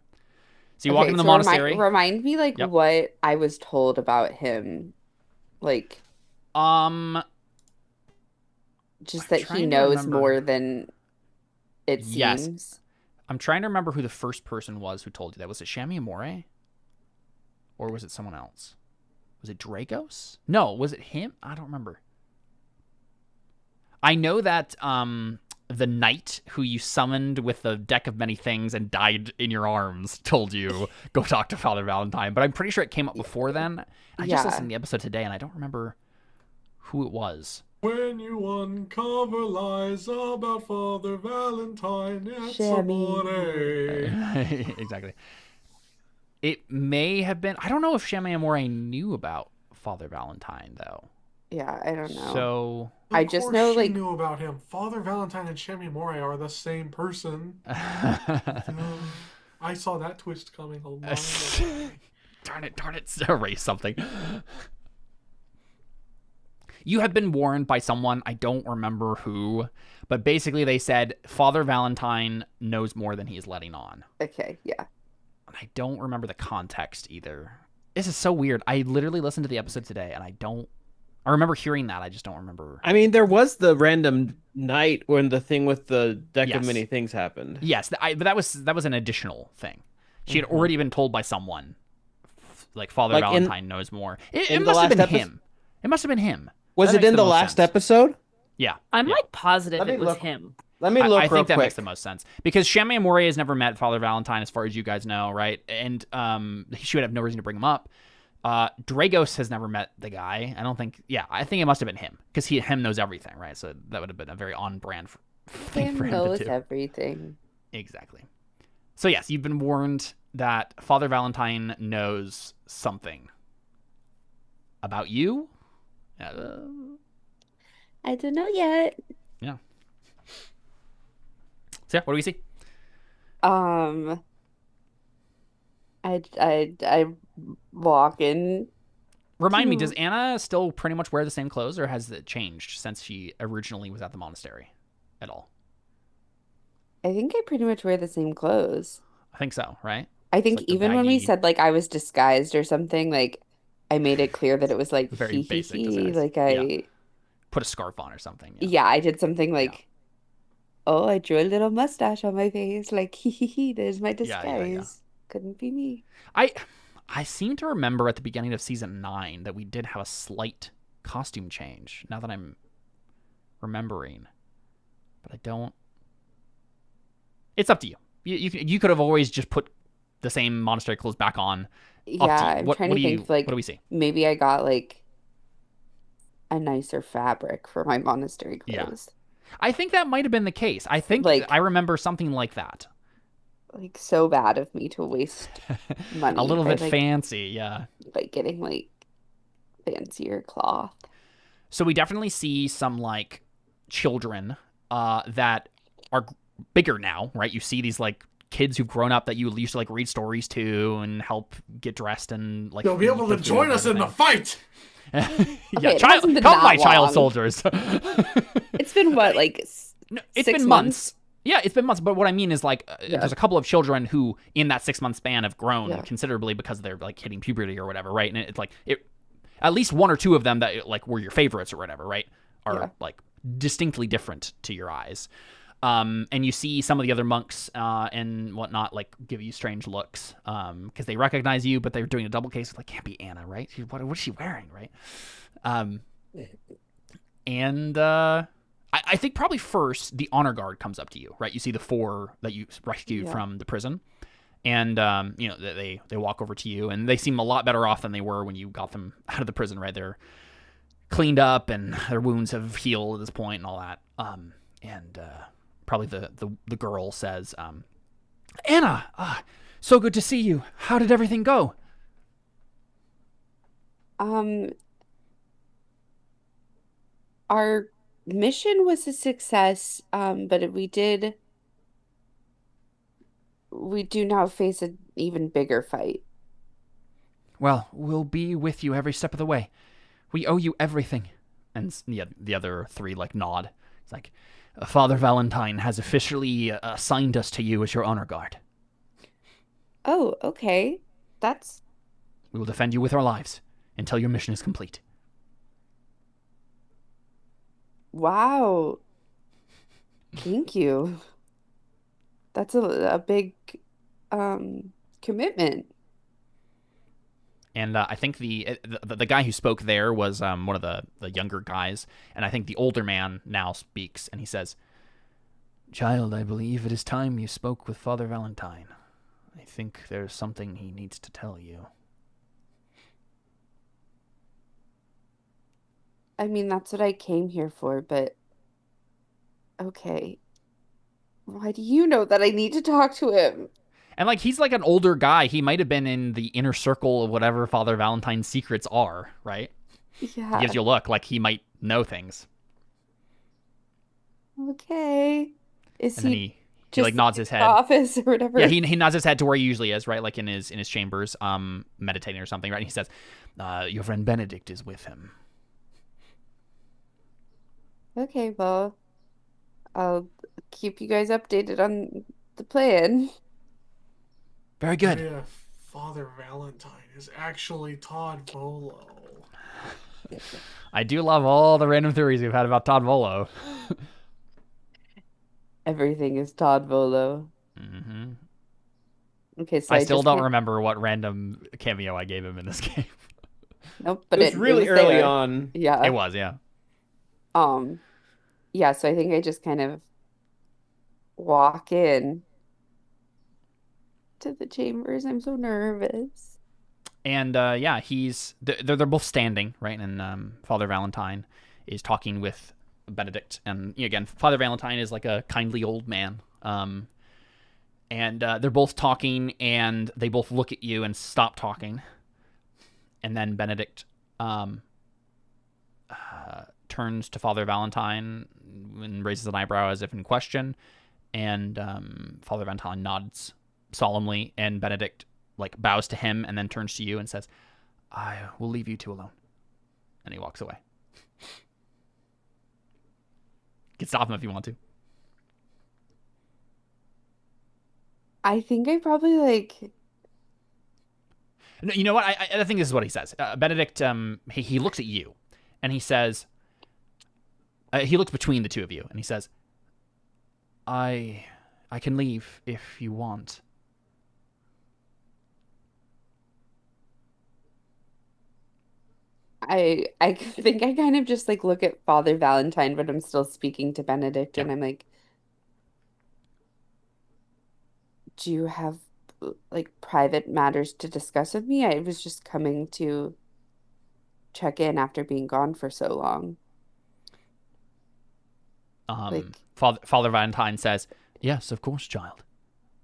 So you walk into the monastery. Remind me, what I was told about him. Just that he knows more than it seems. Yes. I'm trying to remember who the first person was who told you that. Was it Shami Amore? Or was it someone else? Was it Dragos? No, was it him? I don't remember. I know that the knight who you summoned with the deck of many things and died in your arms told you, go talk to Father Valentine. But I'm pretty sure it came up before then. I just listened to the episode today, and I don't remember who it was. When you uncover lies about Father Valentine, it's amore. Exactly. It may have been... I don't know if Shami Amore knew about Father Valentine, though. Yeah, I don't know. So... I just know, she knew about him. Father Valentine and Shami Amore are the same person. I saw that twist coming a long ago. Darn it. Erase something. You have been warned by someone, I don't remember who, but basically they said Father Valentine knows more than he's letting on. Okay, yeah. I don't remember the context either. This is so weird. I literally listened to the episode today, and I remember hearing that. I just don't remember. I mean, there was the random night when the thing with the deck of many things happened. Yes, but that was an additional thing. She had already been told by someone, Father Valentine knows more. It must have been him. It must have been him. Was it in the last episode? Yeah. I'm positive it was him. Let me look I think that quick. makes the most sense. Because Shami Amore has never met Father Valentine, as far as you guys know, right? And she would have no reason to bring him up. Dragos has never met the guy. I think it must have been him. Because him knows everything, right? So that would have been a very on-brand thing for him to do. Knows everything. Exactly. So yes, you've been warned that Father Valentine knows something. About you? I don't know yet. Yeah. So yeah, what do we see? I walk in. Remind me, does Anna still pretty much wear the same clothes, or has it changed since she originally was at the monastery at all? I think I pretty much wear the same clothes. I think so, right? I think even when we said I was disguised or something, I made it clear that it was very basic. put a scarf on or something. Yeah, I did something like, oh, I drew a little mustache on my face. Like, hee, there's my disguise. Couldn't be me. I seem to remember at the beginning of season 9 that we did have a slight costume change. Now that I'm remembering, but I don't. It's up to you. You could have always just put the same monastery clothes back on. Yeah, I'm trying to think. Like, what do we see? Maybe I got like a nicer fabric for my monastery Yeah. clothes. I think that might have been the case. I think I remember something like that. Like, so bad of me to waste money. A little by, bit like, fancy, yeah. Like getting like fancier cloth. So we definitely see some like children that are bigger now, right? You see these like kids who've grown up that you used to like read stories to and help get dressed and like. They'll be able to join us in the fight. Yeah, come my child soldiers. It's been what, like no, it's 6 been months? Yeah, it's been months. But what I mean is like there's a couple of children who in that 6 month span have grown considerably because they're like hitting puberty or whatever, right? And it's like at least one or two of them that like were your favorites or whatever, right? Are like distinctly different to your eyes. And you see some of the other monks and whatnot like give you strange looks because they recognize you, but they're doing a double case. Like, can't be Anna, right? What is she wearing, right? I think probably first the honor guard comes up to you, right? You see the 4 that you rescued from the prison, and you know they walk over to you, and they seem a lot better off than they were when you got them out of the prison, right? They're cleaned up and their wounds have healed at this point and all that. Probably the girl says, Anna, so good to see you. How did everything go? Our mission was a success, but we do now face an even bigger fight. Well, we'll be with you every step of the way. We owe you everything. And the other 3 like nod. It's like, Father Valentine has officially assigned us to you as your honor guard. Oh, okay. We will defend you with our lives until your mission is complete. Wow. Thank you. That's a big commitment. And I think the guy who spoke there was one of the younger guys, and I think the older man now speaks, and he says, "Child, I believe it is time you spoke with Father Valentine. I think there's something he needs to tell you." I mean, that's what I came here for, but okay. Why do you know that I need to talk to him? And like he's like an older guy. He might have been in the inner circle of whatever Father Valentine's secrets are, right? Yeah. He gives you a look like he might know things. Okay. Is and he then he like nods his head. Office or whatever. Yeah, he nods his head to where he usually is, right? Like in his chambers, meditating or something, right? And he says, "Your friend Benedict is with him." Okay, well, I'll keep you guys updated on the plan. Very good. Yeah, Father Valentine is actually Todd Volo. I do love all the random theories we've had about Todd Volo. Everything is Todd Volo. Mm-hmm. Okay, so I still don't remember what random cameo I gave him in this game. Nope, but it was really early there. on. Yeah. It was, yeah. Yeah, so I think I just kind of walk in to the chambers. I'm so nervous. And yeah, they're both standing, right? And Father Valentine is talking with Benedict, and again, Father Valentine is like a kindly old man. And they're both talking, and they both look at you and stop talking. And then Benedict turns to Father Valentine and raises an eyebrow as if in question, and Father Valentine nods solemnly, and Benedict like bows to him and then turns to you and says, "I will leave you two alone," and he walks away. You can stop him if you want to. I think I probably like. No, you know what? I think this is what he says. Benedict, he looks at you, and he says, He looks between the two of you and he says, I can leave if you want. I think I kind of just like look at Father Valentine, but I'm still speaking to Benedict, and I'm like, do you have like private matters to discuss with me? I was just coming to check in after being gone for so long. Like, Father Valentine says, yes, of course, child.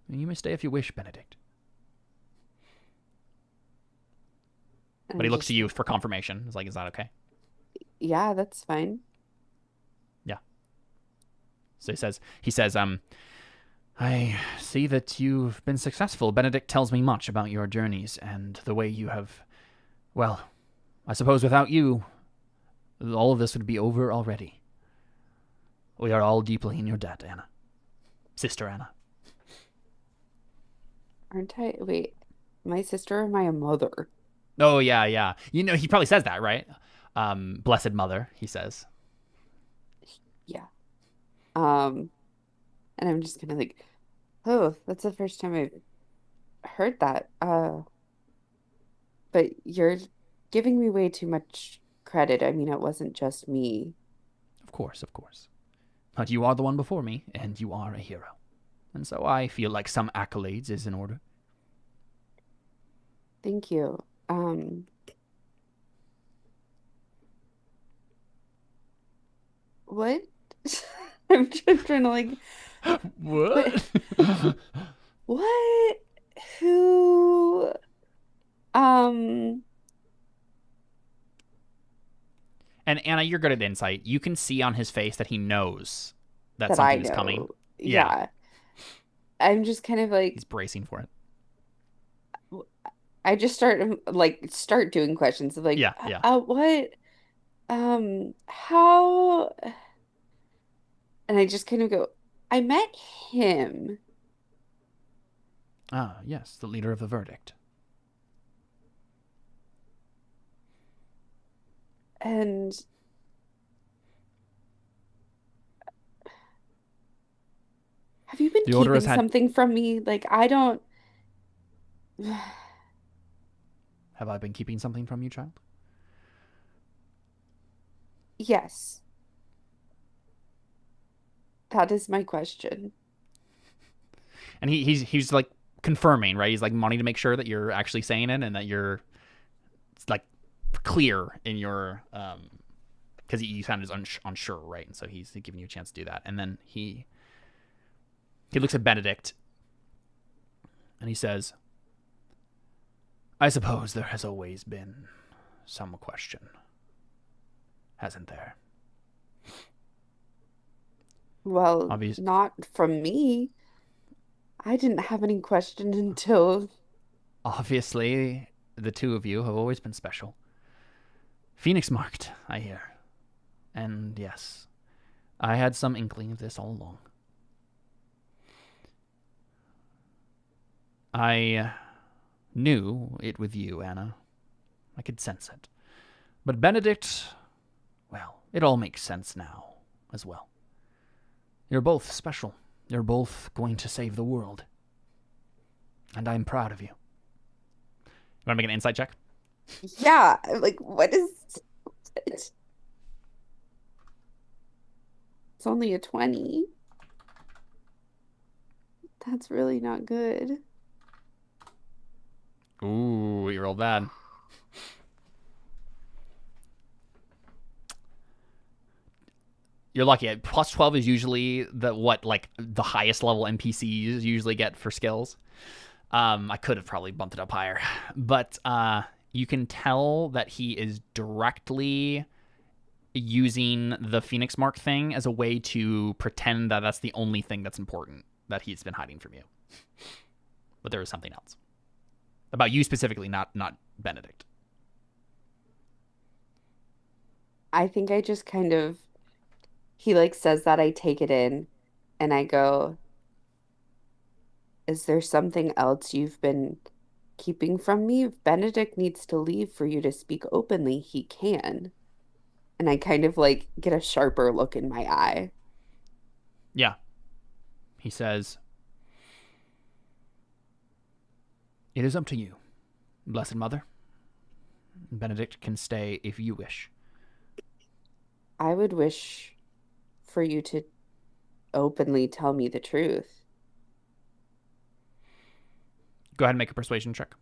You may stay if you wish, Benedict. But he looks to you for confirmation. He's like, is that okay? Yeah, that's fine. Yeah. So he says, I see that you've been successful. Benedict tells me much about your journeys and the way you have, well, I suppose without you, all of this would be over already. We are all deeply in your debt, Anna. Sister Anna. Aren't I? Wait, my sister or my mother? Oh, yeah. You know, he probably says that, right? Blessed Mother, he says. Yeah. And I'm just kind of like, oh, that's the first time I've heard that. But you're giving me way too much credit. I mean, it wasn't just me. Of course. But you are the one before me, and you are a hero. And so I feel like some accolades is in order. Thank you. What? I'm just trying to like, What? what? Who? And Anna, you're good at insight. You can see on his face that he knows that That something I is coming. know. Yeah. I'm just kind of like, He's bracing for it. I just start doing questions of like, Yeah. what? How? And I just kind of go, I met him. Ah, yes, the leader of the verdict. And have you been The Order has keeping had... something from me? Like, I don't. Have I been keeping something from you, child? Yes. That is my question. And he's like confirming, right? He's like wanting to make sure that you're actually saying it and that you're like clear in your because you sounded unsure, right? And so he's giving you a chance to do that. And then he looks at Benedict and he says, I suppose there has always been some question, hasn't there? Well, Obvious. not from me. I didn't have any question until... Obviously, the two of you have always been special. Phoenix marked, I hear. And yes, I had some inkling of this all along. I knew it with you, Anna. I could sense it. But Benedict, well, it all makes sense now as well. You're both special. You're both going to save the world. And I'm proud of you. You want to make an insight check? Yeah, like, what is it? It's only a 20. That's really not good. Ooh, you rolled bad. You're lucky. Plus 12 is usually the highest level NPCs usually get for skills. I could have probably bumped it up higher. But you can tell that he is directly using the Phoenix Mark thing as a way to pretend that that's the only thing that's important that he's been hiding from you. But there is something else. About you specifically, not Benedict. I think I just kind of... He like says that, I take it in, and I go, is there something else you've been keeping from me? If Benedict needs to leave for you to speak openly, he can. And I kind of like get a sharper look in my eye. Yeah. He says, "It is up to you, Blessed Mother. Benedict can stay if you wish." I would wish for you to openly tell me the truth. Go ahead and make a persuasion check.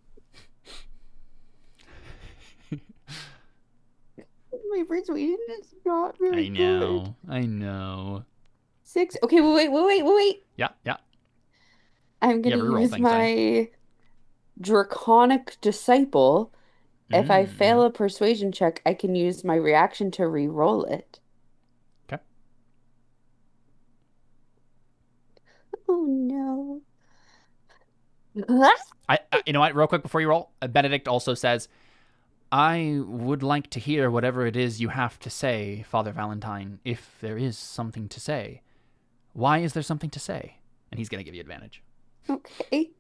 My persuasion is not very good. I know. 6. Okay, wait. Yeah. I'm Yeah, gonna reroll use things, my draconic disciple. If I fail a persuasion check, I can use my reaction to re-roll it. Okay. Oh no. You know what? Real quick before you roll, Benedict also says, "I would like to hear whatever it is you have to say, Father Valentine, if there is something to say. Why is there something to say?" And he's going to give you advantage. Okay.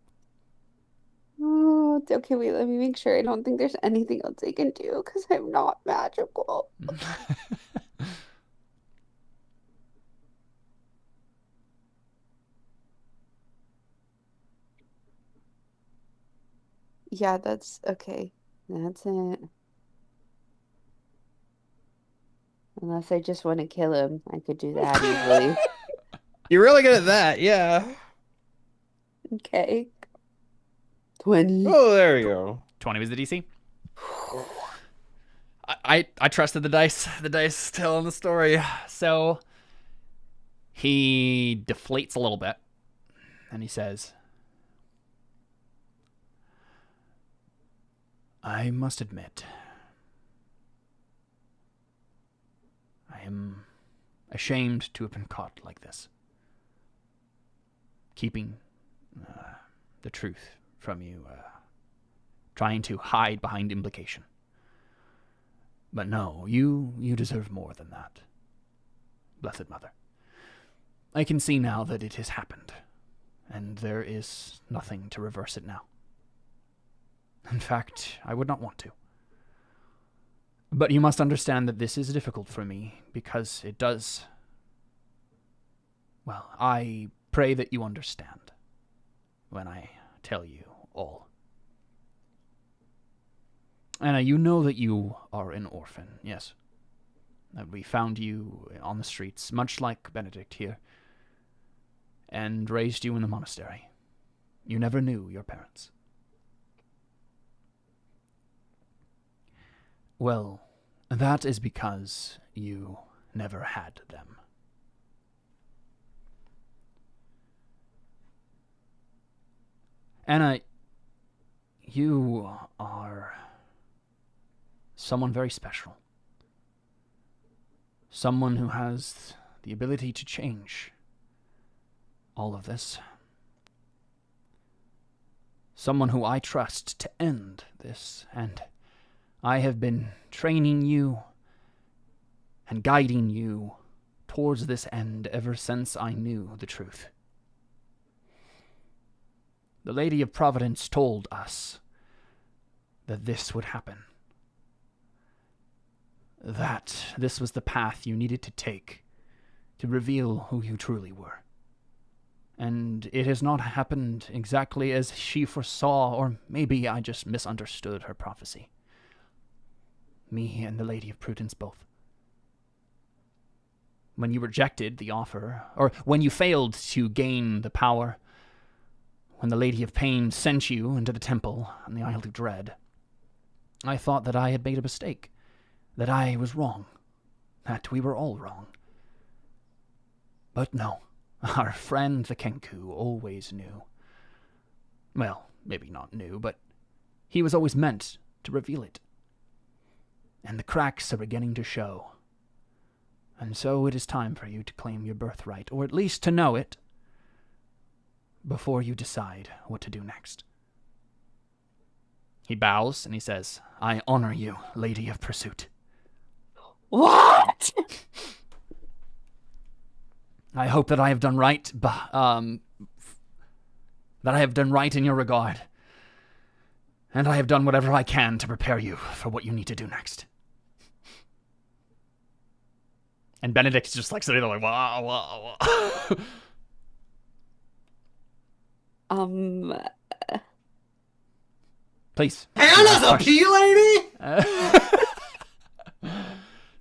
Oh, it's okay. Wait, let me make sure. I don't think there's anything else I can do because I'm not magical. Yeah, that's okay. That's it. Unless I just want to kill him, I could do that easily. You're really good at that, yeah. Okay. 20. Oh, there you go. 20 was the DC. I trusted the dice. The dice telling the story. So he deflates a little bit, and he says, "I must admit, I am ashamed to have been caught like this, keeping the truth from you, trying to hide behind implication. But no, you deserve more than that, Blessed Mother. I can see now that it has happened, and there is nothing to reverse it now. In fact, I would not want to. But you must understand that this is difficult for me, because it does... Well, I pray that you understand when I tell you all. Anna, you know that you are an orphan, yes? That we found you on the streets, much like Benedict here, and raised you in the monastery. You never knew your parents. Well, that is because you never had them. Anna, you are someone very special. Someone who has the ability to change all of this. Someone who I trust to end this, and I have been training you and guiding you towards this end ever since I knew the truth. The Lady of Providence told us that this would happen. That this was the path you needed to take to reveal who you truly were. And it has not happened exactly as she foresaw, or maybe I just misunderstood her prophecy. Me and the Lady of Prudence both. When you rejected the offer, or when you failed to gain the power, when the Lady of Pain sent you into the temple on the Isle of Dread, I thought that I had made a mistake, that I was wrong, that we were all wrong. But no, our friend the Kenku always knew. Well, maybe not knew, but he was always meant to reveal it. And the cracks are beginning to show. And so it is time for you to claim your birthright, or at least to know it, before you decide what to do next. He bows and he says, I honor you, Lady of Pursuit. What? I hope that I have done right, that I have done right in your regard. And I have done whatever I can to prepare you for what you need to do next. And Benedict's just like sitting there like, wow, wow, wow. Please. Anna's a pea lady?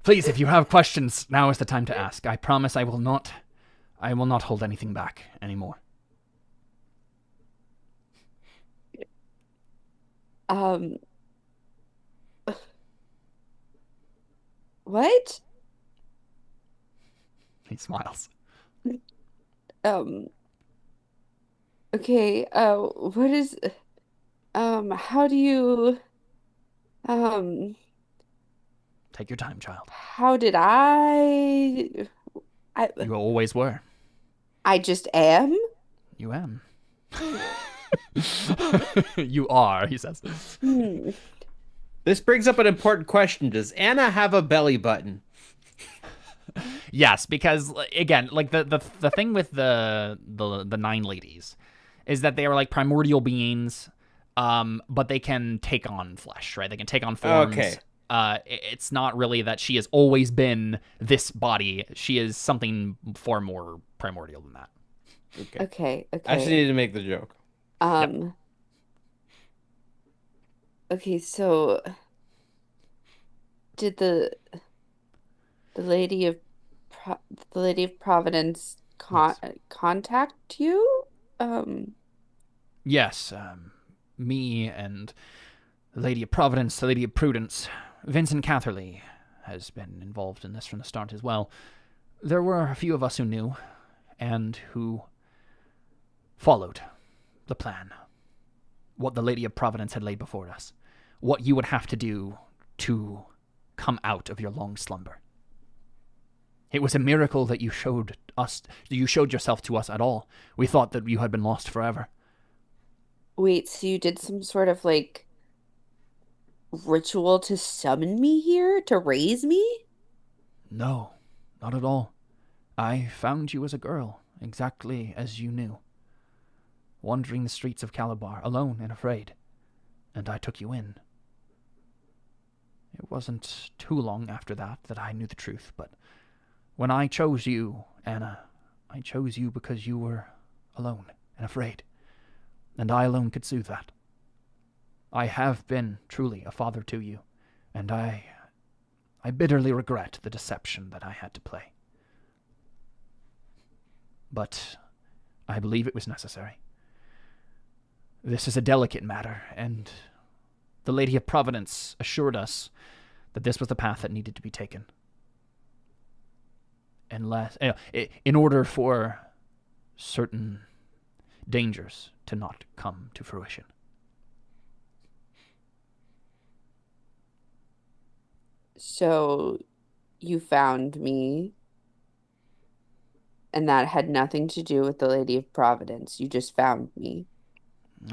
Please, if you have questions, now is the time to ask. I promise I will not hold anything back anymore. What? He smiles. Okay, what is, how do you, Take your time, child. how did I You always were. I just am? You am. You are, he says. This brings up an important question. Does Anna have a belly button? Yes, because again, like the thing with the 9 ladies is that they are like primordial beings, but they can take on flesh, right? They can take on forms. Okay. It's not really that she has always been this body. She is something far more primordial than that. Okay. I just needed to make the joke. Yep. Okay, so did the Lady of Providence contact you? Yes, me and the Lady of Providence, the Lady of Prudence, Vincent Catherley has been involved in this from the start as well. There were a few of us who knew and who followed the plan. What the Lady of Providence had laid before us. What you would have to do to come out of your long slumber. It was a miracle that you showed yourself to us at all. We thought that you had been lost forever. Wait, so you did some sort of like ritual to summon me here, to raise me? No, not at all. I found you as a girl, exactly as you knew. Wandering the streets of Calabar, alone and afraid. And I took you in. It wasn't too long after that I knew the truth, but when I chose you, Anna, I chose you because you were alone and afraid. And I alone could soothe that. I have been truly a father to you, and I bitterly regret the deception that I had to play. But I believe it was necessary. This is a delicate matter, and the Lady of Providence assured us that this was the path that needed to be taken. Unless, in order for certain dangers to not come to fruition. So you found me, and that had nothing to do with the Lady of Providence. You just found me.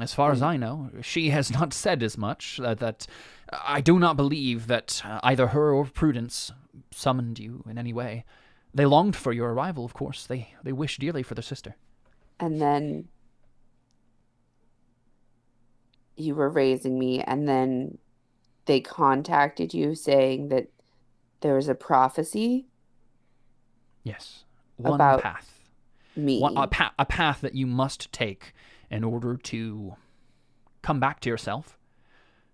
As far as I know, she has not said as much. That I do not believe that either her or Prudence summoned you in any way. They longed for your arrival, of course. They wished dearly for their sister. And then you were raising me, and then they contacted you saying that there was a prophecy? Yes. One about path. Me. A path that you must take in order to come back to yourself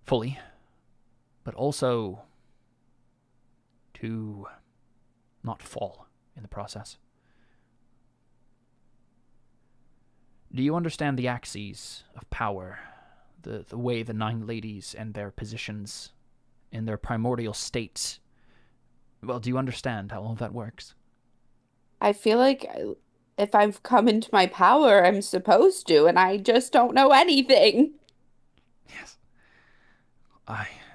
fully, but also to not fall in the process. Do you understand the axes of power, the way the 9 ladies and their positions in their primordial states? Well, do you understand how all that works? I feel like if I've come into my power, I'm supposed to, and I just don't know anything. Yes.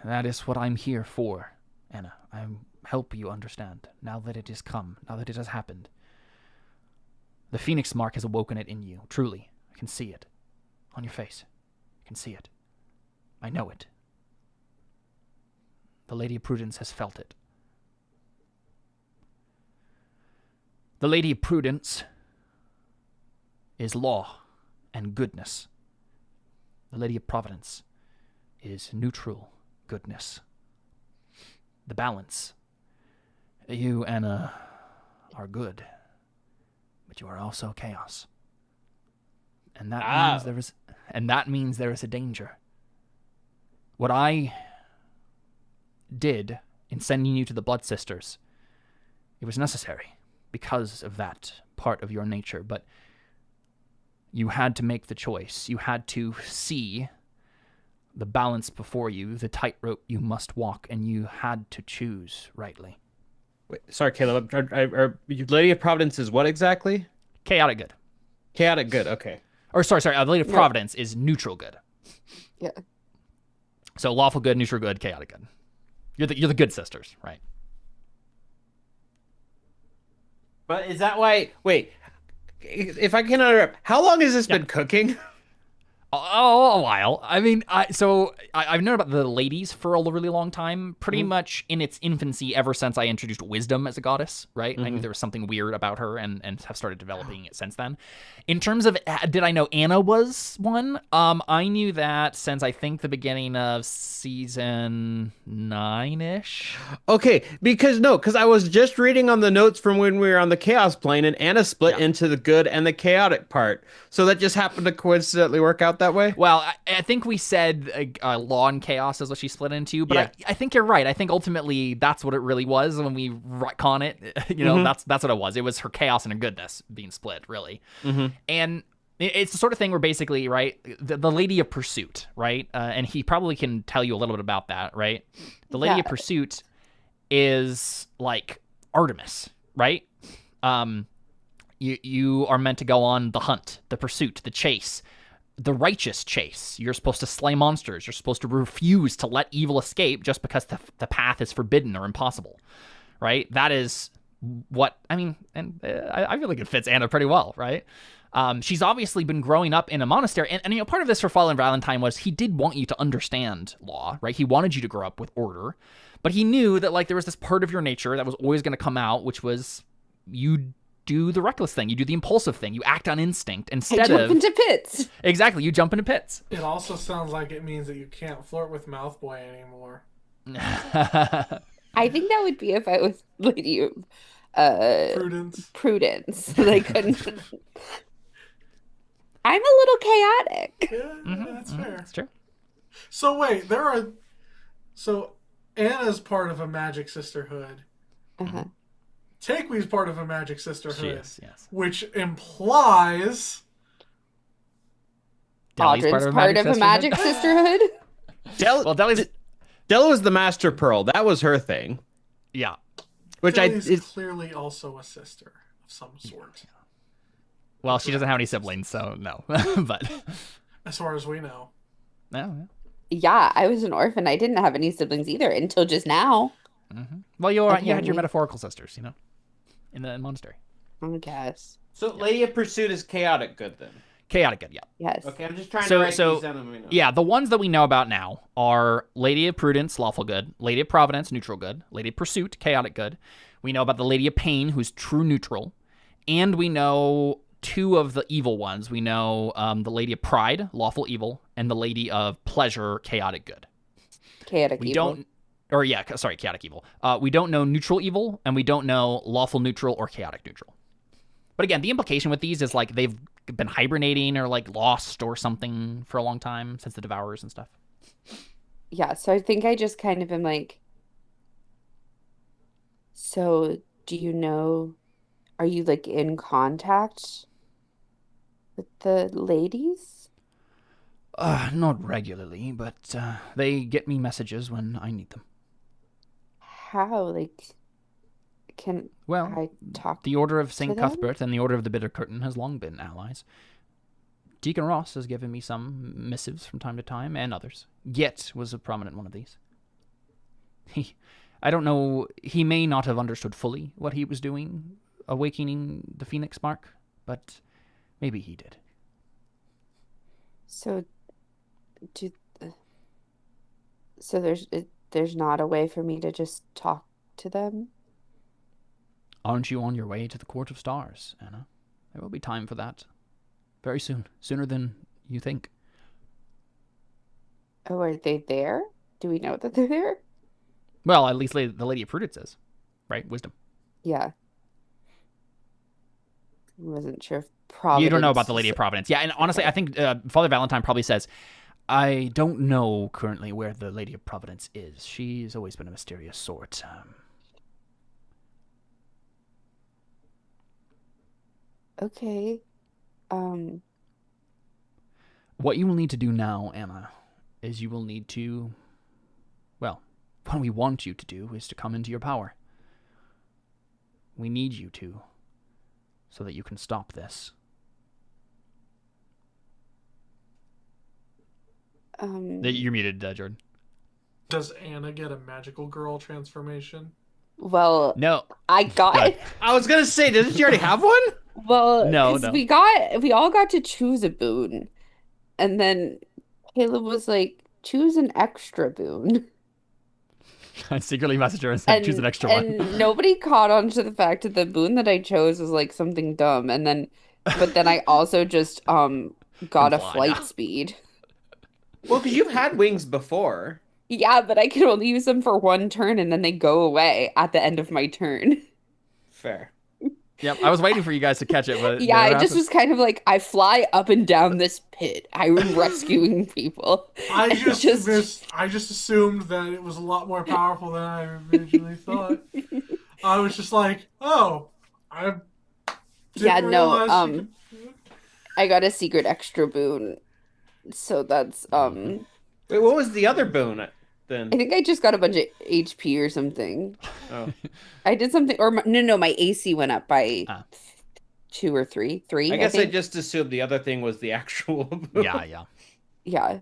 That is what I'm here for, Anna. I help you understand, now that it has come, now that it has happened. The Phoenix mark has awoken it in you, truly. I can see it. On your face. I can see it. I know it. The Lady of Prudence has felt it. The Lady of Prudence is law and goodness. The Lady of Providence is neutral goodness. The balance. You, Anna, are good, but you are also chaos. And that means there is a danger. What I did in sending you to the Blood Sisters, it was necessary because of that part of your nature, but you had to make the choice. You had to see the balance before you, the tightrope you must walk, and you had to choose rightly. Wait, sorry, Caleb. Lady of Providence is what exactly? Chaotic good. Chaotic good. Okay. Or sorry. The Lady of Providence is neutral good. Yeah. So lawful good, neutral good, chaotic good. You're the good sisters, right? But is that why? Wait, if I can interrupt, how long has this been cooking? Oh, a while. I mean, I've known about the ladies for a really long time, pretty much in its infancy ever since I introduced wisdom as a goddess, right? I knew there was something weird about her and have started developing it since then. In terms of, did I know Anna was one? I knew that since I think the beginning of season 9-ish. Okay, because I was just reading on the notes from when we were on the Chaos plane, and Anna split into the good and the chaotic part. So that just happened to coincidentally work out that way? Well, I think we said law and chaos is what she split into, but I think you're right. I think ultimately that's what it really was when we retcon it. You know, that's what it was. It was her chaos and her goodness being split, really. And it's the sort of thing where basically, right, the Lady of Pursuit, right? And he probably can tell you a little bit about that, right? The Lady of Pursuit is like Artemis, right? You are meant to go on the hunt, the pursuit, the chase, the righteous chase. You're supposed to slay monsters. You're supposed to refuse to let evil escape just because the path is forbidden or impossible, right? That is what, I mean, and I feel like it fits Anna pretty well, right? She's obviously been growing up in a monastery, and you know, part of this for Fallen Valentine was he did want you to understand law, right? He wanted you to grow up with order, but he knew that like there was this part of your nature that was always going to come out, which was you do the reckless thing, you do the impulsive thing, you act on instinct instead of... jump into pits. Exactly, you jump into pits. It also sounds like it means that you can't flirt with Mouthboy anymore. I think that would be if I was Lady of Prudence. They couldn't... I'm a little chaotic. Yeah, that's fair. That's true. So wait, so Anna's part of a magic sisterhood. Takewe's part of a magic sisterhood. Yes. Which implies Audrey's part of a magic sisterhood. Della was the Master Pearl. That was her thing. Yeah. Which is clearly also a sister of some sort. Well, she doesn't have any siblings, so no. But as far as we know. No. Yeah, I was an orphan. I didn't have any siblings either until just now. Well, you had your metaphorical sisters, you know, in the monastery. I guess. So Lady of Pursuit is chaotic good then? Chaotic good, yeah. Yes. Okay, I'm just trying to write these down. Yeah, the ones that we know about now are Lady of Prudence, lawful good, Lady of Providence, neutral good, Lady of Pursuit, chaotic good. We know about the Lady of Pain, who's true neutral, and we know two of the evil ones. We know the Lady of Pride, lawful evil, and the Lady of Pleasure, chaotic good. Chaotic evil. Chaotic evil. We don't know neutral evil, and we don't know lawful neutral or chaotic neutral. But again, the implication with these is like they've been hibernating or like lost or something for a long time since the Devourers and stuff. Yeah, so I think I just kind of am like, so do you know, are you like in contact with the ladies? Not regularly, but they get me messages when I need them. How? Like, can I talk the Order of to St. them? Cuthbert and the Order of the Bitter Curtain has long been allies. Deacon Ross has given me some missives from time to time, and others. Get was a prominent one of these. I don't know, he may not have understood fully what he was doing, awakening the Phoenix Spark, but maybe he did. So, there's not a way for me to just talk to them? Aren't you on your way to the Court of Stars, Anna? There will be time for that. Very soon. Sooner than you think. Oh, are they there? Do we know that they're there? Well, at least the Lady of Prudence is, right? Wisdom. Yeah. wasn't sure if Providence. You don't know about the Lady of Providence. Yeah, and honestly, I think Father Valentine probably says, I don't know currently where the Lady of Providence is. She's always been a mysterious sort. Okay. What you will need to do now, Anna, is you will need to, well, what we want you to do is to come into your power. We need you to, so that you can stop this. You're muted, Jordan. Does Anna get a magical girl transformation? Well, No. I got. I was gonna say, didn't you already have one? Well, No, 'cause no. we all got to choose a boon, and then Caleb was like, choose an extra boon. I secretly messaged her and said, choose an extra one. And nobody caught on to the fact that the boon that I chose was like something dumb, but then I also just got a fly flight now. speed. Well, because you've had wings before. Yeah, but I can only use them for one turn, and then they go away at the end of my turn. Fair. Yep, I was waiting for you guys to catch it, but Yeah, I just was kind of like, I fly up and down this pit. I'm rescuing people. I And I just assumed that it was a lot more powerful than I originally thought. I was just like, oh, I didn't realize you could... I got a secret extra boon. So that's Wait, what was the other boon then? I think I just got a bunch of HP or something. Oh. I did something, or my AC went up by 2 or 3. I guess I just assumed the other thing was the actual boon. Yeah.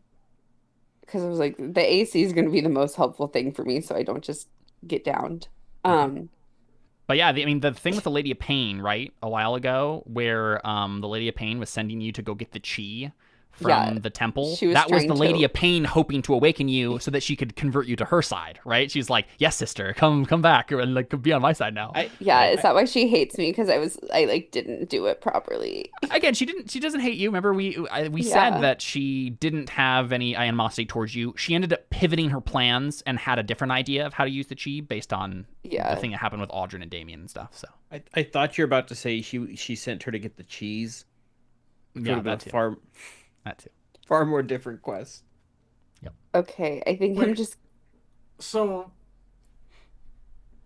Because I was like, the AC is going to be the most helpful thing for me, so I don't just get downed. But yeah, the thing with the Lady of Pain, right, a while ago, where the Lady of Pain was sending you to go get the chi from the temple, that was the Lady of Pain hoping to awaken you so that she could convert you to her side, right? She's like, yes, sister, come back and like be on my side now. Is that why she hates me? Because I didn't do it properly. Again, she doesn't hate you. Remember, we said that she didn't have any animosity towards you. She ended up pivoting her plans and had a different idea of how to use the chi based on the thing that happened with Audrey and Damien and stuff. So I thought you were about to say she sent her to get the cheese. Yeah, that too. That too. Far more different quest. Yep. Okay, I think I'm just... So,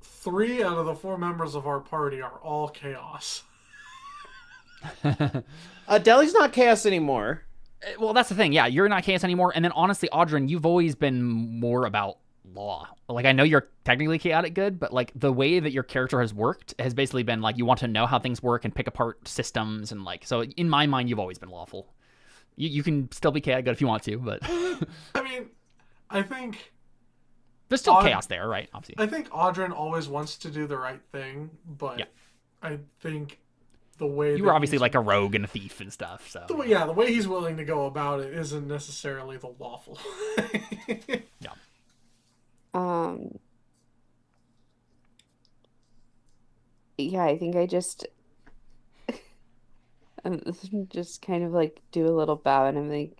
3 out of the 4 members of our party are all chaos. Deli's not chaos anymore. Well, that's the thing. Yeah, you're not chaos anymore. And then honestly, Audrey, you've always been more about law. Like, I know you're technically chaotic good, but like the way that your character has worked has basically been like you want to know how things work and pick apart systems and like, so in my mind, you've always been lawful. You can still be chaotic good if you want to, but I mean, I think there's still chaos there, right? Obviously, I think Audrin always wants to do the right thing, but I think the way you were obviously like a rogue and a thief and stuff. So the way he's willing to go about it isn't necessarily the lawful. Yeah, I think I just kind of like do a little bow and I'm like,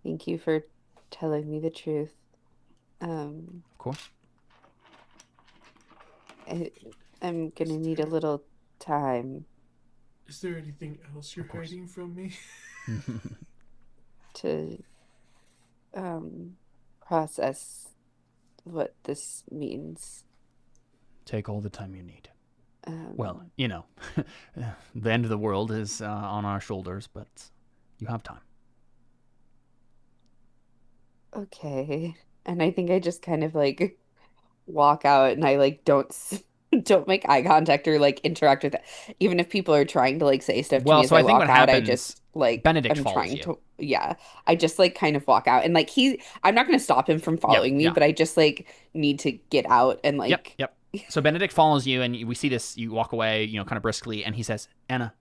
thank you for telling me the truth. Of course. I'm gonna need a little time. Is there anything else you're hiding from me? To process what this means. Take all the time you need. Well, you know, the end of the world is on our shoulders, but you have time. Okay. And I think I just kind of like walk out and I like don't make eye contact or like interact with it. Even if people are trying to like say stuff to me as I walk out, I just like Benedict I'm follows trying you. to I just like kind of walk out and like I'm not gonna stop him from following me, but I just like need to get out and like Yep. So Benedict follows you, and we see this. You walk away, you know, kind of briskly, and he says, "Anna."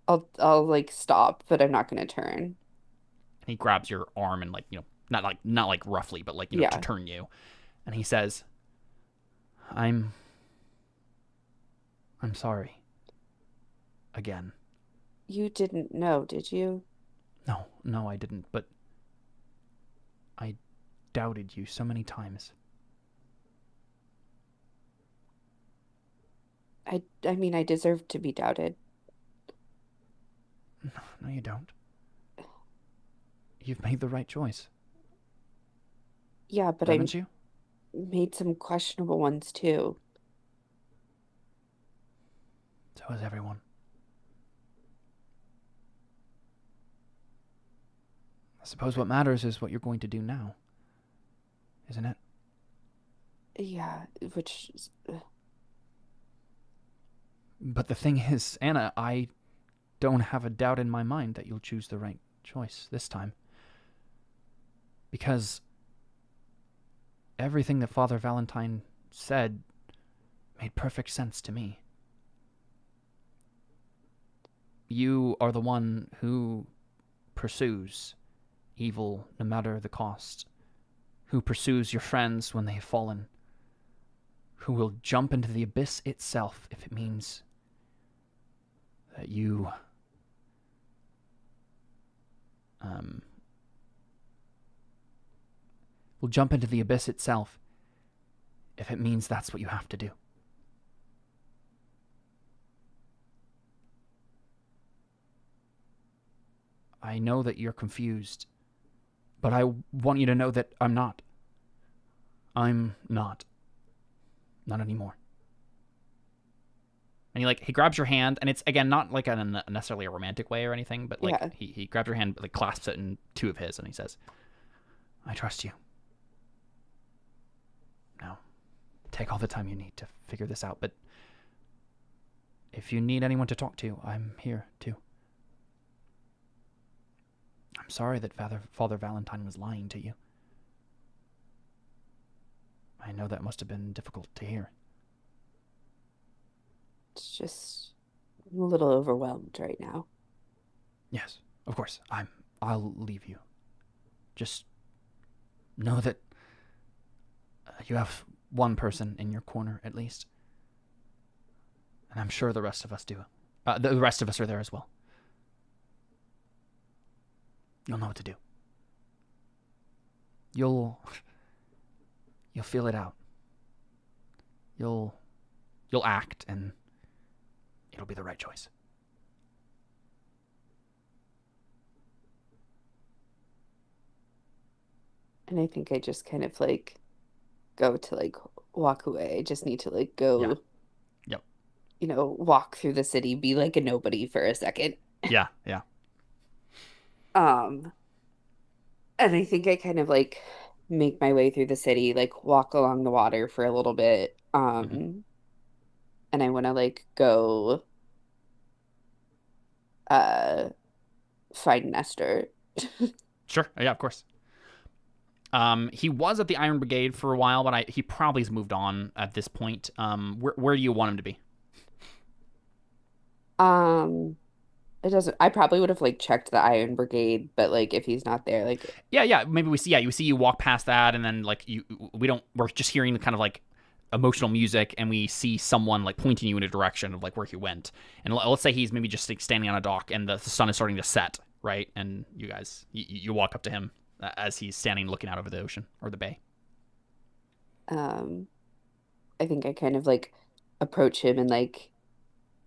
I'll like stop, but I'm not gonna turn. And he grabs your arm and like, you know, not like roughly, but like, you know, to turn you. And he says, I'm sorry. Again. You didn't know, did you? No, I didn't, but I doubted you so many times. I mean, I deserve to be doubted. No, you don't. You've made the right choice. Yeah, but I Haven't you? made some questionable ones too. So has everyone. I suppose what matters is what you're going to do now. Isn't it? Yeah, which But the thing is, Anna, I don't have a doubt in my mind that you'll choose the right choice this time. Because everything that Father Valentine said made perfect sense to me. You are the one who pursues evil no matter the cost, who pursues your friends when they have fallen, who will jump into the abyss itself if it means that you will jump into the abyss itself if it means that's what you have to do. I know that you're confused, but I want you to know that I'm not. I'm not. Not anymore. And he grabs your hand, and it's, again, not like a necessarily a romantic way or anything, but Yeah. he grabs your hand, like clasps it in two of his, and he says, I trust you. Now, take all the time you need to figure this out, but if you need anyone to talk to, I'm here too. I'm sorry that Father Valentine was lying to you. I know that must have been difficult to hear. it's just I'm a little overwhelmed right now. Yes, of course. I'll leave you. Just know that you have one person in your corner at least, and I'm sure the rest of us do. The rest of us are there as well. You'll know what to do. You'll feel it out. You'll act, and it'll be the right choice. And I think I just kind of go to walk away. I just need to go. Yeah. Yep. Walk through the city, be like a nobody for a second. Yeah. And I think I kind of make my way through the city, walk along the water for a little bit. And I want to go find Nestor. Sure. Yeah, of course. He was at the Iron Brigade for a while, but he probably has moved on at this point. Where do you want him to be? It doesn't. I probably would have checked the Iron Brigade, but if he's not there, Yeah. Maybe we see you walk past that, and then we're just hearing the kind of emotional music, and we see someone pointing you in a direction of where he went. And let's say he's maybe just standing on a dock, and the sun is starting to set, right? And you guys, you walk up to him as he's standing looking out over the ocean or the bay. I think I kind of approach him and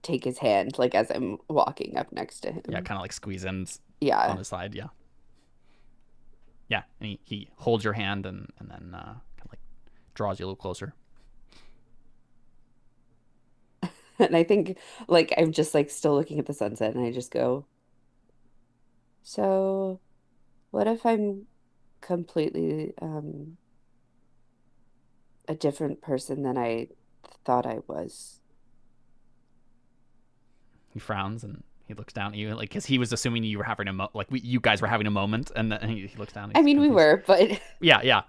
take his hand as I'm walking up next to him. Yeah, kind of squeeze in Yeah. on his side. Yeah. Yeah, and he holds your hand and then kind of draws you a little closer. And I think I'm just still looking at the sunset, and I just go, so what if I'm completely a different person than I thought I was? He frowns and he looks down at you, because he was assuming you were having you guys were having a moment, and then he looks down. I mean, we were, but yeah.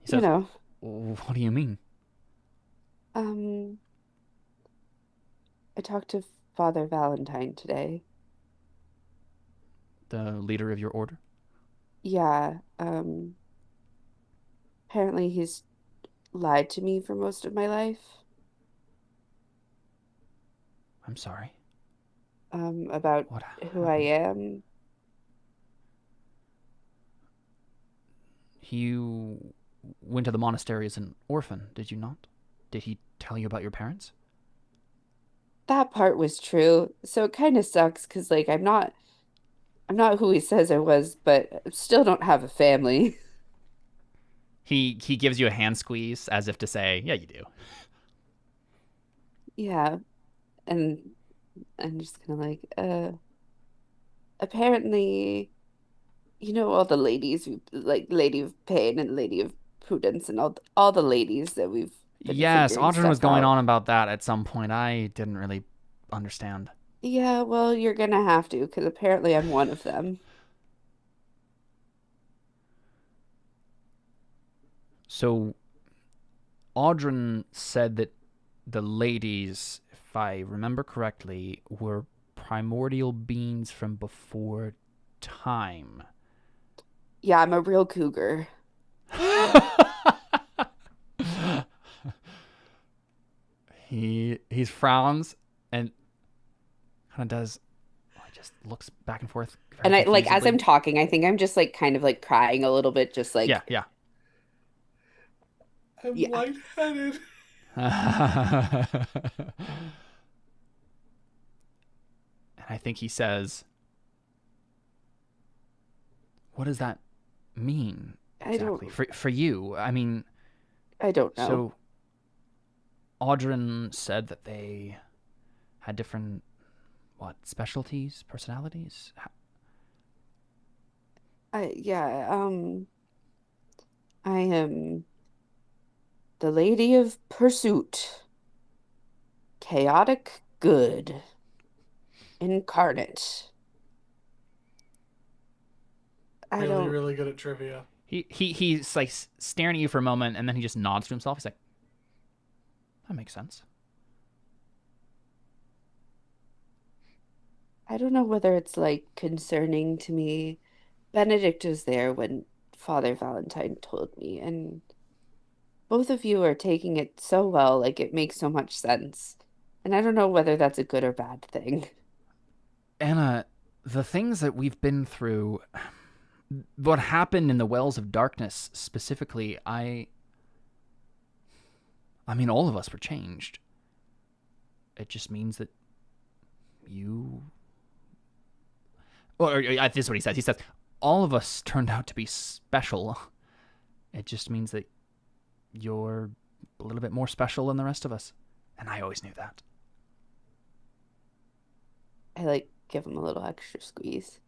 He says, what do you mean? I talked to Father Valentine today. The leader of your order? Yeah. Apparently he's lied to me for most of my life. I'm sorry. About who I am. You went to the monastery as an orphan, did you not? Did he tell you about your parents? that part was true. So it kind of sucks because like I'm not who he says I was, but I still don't have a family. He gives you a hand squeeze as if to say, yeah, you do. Yeah, and I'm just kind of like, apparently, all the ladies, like Lady of Pain and Lady of Prudence and all the ladies that we've been Yes, figuring Audrey was stuff going out. on about that at some point. I didn't really understand. Yeah, well, you're gonna have to, because apparently I'm one of them. So Audrey said that the ladies, if I remember correctly, were primordial beings from before time. Yeah, I'm a real cougar. He frowns and kind of does. Just looks back and forth. And I like as confusedly. I'm talking, I think I'm just like kind of like crying a little bit, just like Yeah. I'm Yeah. lightheaded. And I think he says, "What does that mean exactly for you?" I mean, I don't know. so Audrey said that they had different specialties, personalities. Yeah, I am the Lady of Pursuit, chaotic good, incarnate. I Really, don't. really good at trivia. He's like staring at you for a moment, and then he just nods to himself. He's like, "That makes sense." I don't know whether it's like concerning to me. Benedict was there when Father Valentine told me, and both of you are taking it so well, like it makes so much sense. And I don't know whether that's a good or bad thing. Anna, the things that we've been through, what happened in the Wells of Darkness specifically, I mean, all of us were changed. It just means that you... Or this is what he says. He says, all of us turned out to be special. It just means that you're a little bit more special than the rest of us. And I always knew that. I like give him a little extra squeeze.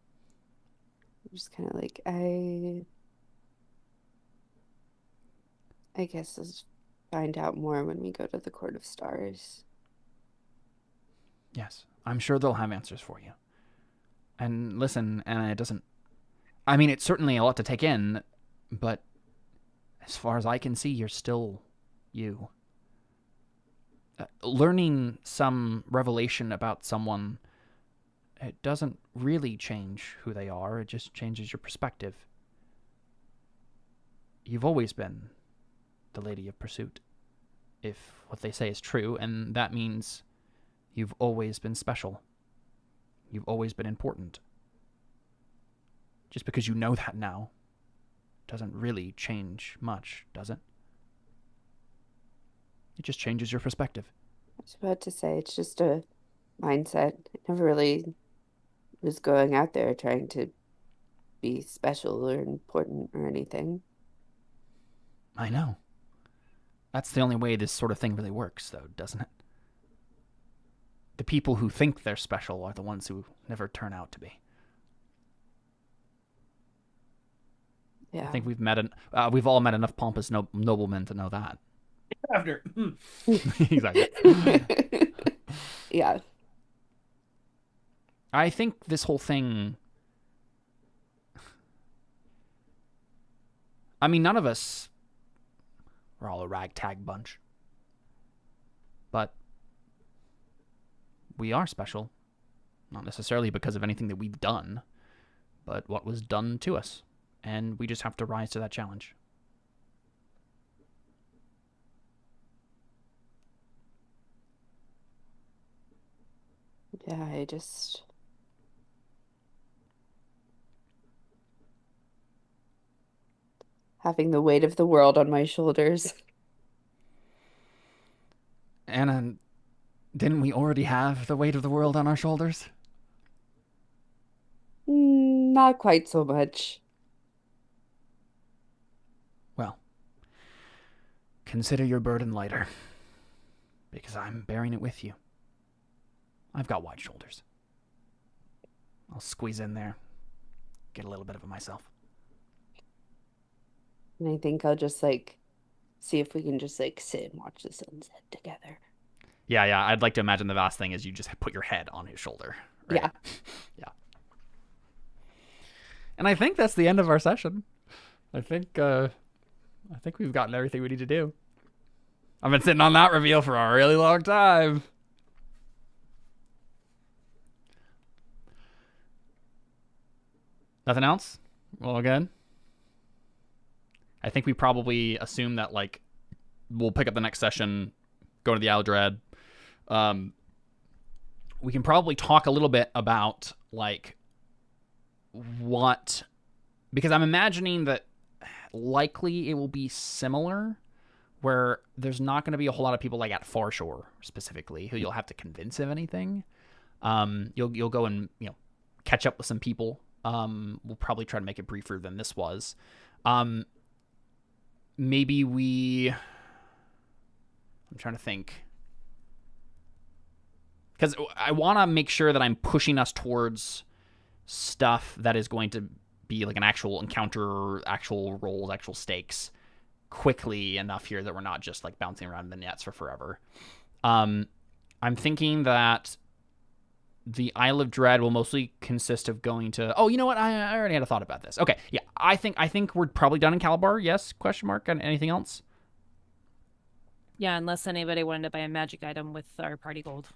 I'm just kind of like, I guess let's find out more when we go to the Court of Stars. Yes, I'm sure they'll have answers for you. And listen, Anna, it doesn't... I mean, it's certainly a lot to take in, but as far as I can see, you're still you. Learning some revelation about someone, it doesn't really change who they are. It just changes your perspective. You've always been the Lady of Pursuit, if what they say is true, and that means you've always been special. You've always been important. Just because you know that now doesn't really change much, does it? It just changes your perspective. I was about to say, it's just a mindset. I never really was going out there trying to be special or important or anything. I know. That's the only way this sort of thing really works, though, doesn't it? The people who think they're special are the ones who never turn out to be. Yeah. I think we've all met enough pompous noblemen to know that. After. Exactly. Yeah. I think this whole thing... I mean, none of us... We're all a ragtag bunch. But we are special. Not necessarily because of anything that we've done, but what was done to us. And we just have to rise to that challenge. Yeah, I just... having the weight of the world on my shoulders. And Didn't we already have the weight of the world on our shoulders? Not quite so much. Well, consider your burden lighter, because I'm bearing it with you. I've got wide shoulders. I'll squeeze in there, get a little bit of it myself. And I think I'll just like see if we can just like sit and watch the sunset together. Yeah. I'd like to imagine the vast thing is you just put your head on his shoulder. Right? Yeah. Yeah. And I think that's the end of our session. I think we've gotten everything we need to do. I've been sitting on that reveal for a really long time. Nothing else? Well, again, I think we probably assume that, like, we'll pick up the next session, go to the Aldred. We can probably talk a little bit about, like, what... Because I'm imagining that likely it will be similar, where there's not going to be a whole lot of people, like, at Farshore, specifically, who you'll have to convince of anything. You'll go and, catch up with some people. We'll probably try to make it briefer than this was. Maybe I'm trying to think. Because I want to make sure that I'm pushing us towards stuff that is going to be like an actual encounter, actual rolls, actual stakes quickly enough here that we're not just like bouncing around in the nets for forever. I'm thinking that the Isle of Dread will mostly consist of going to... Oh, you know what? I already had a thought about this. Okay, yeah. I think we're probably done in Calabar. Yes? Question mark? And anything else? Yeah, unless anybody wanted to buy a magic item with our party gold.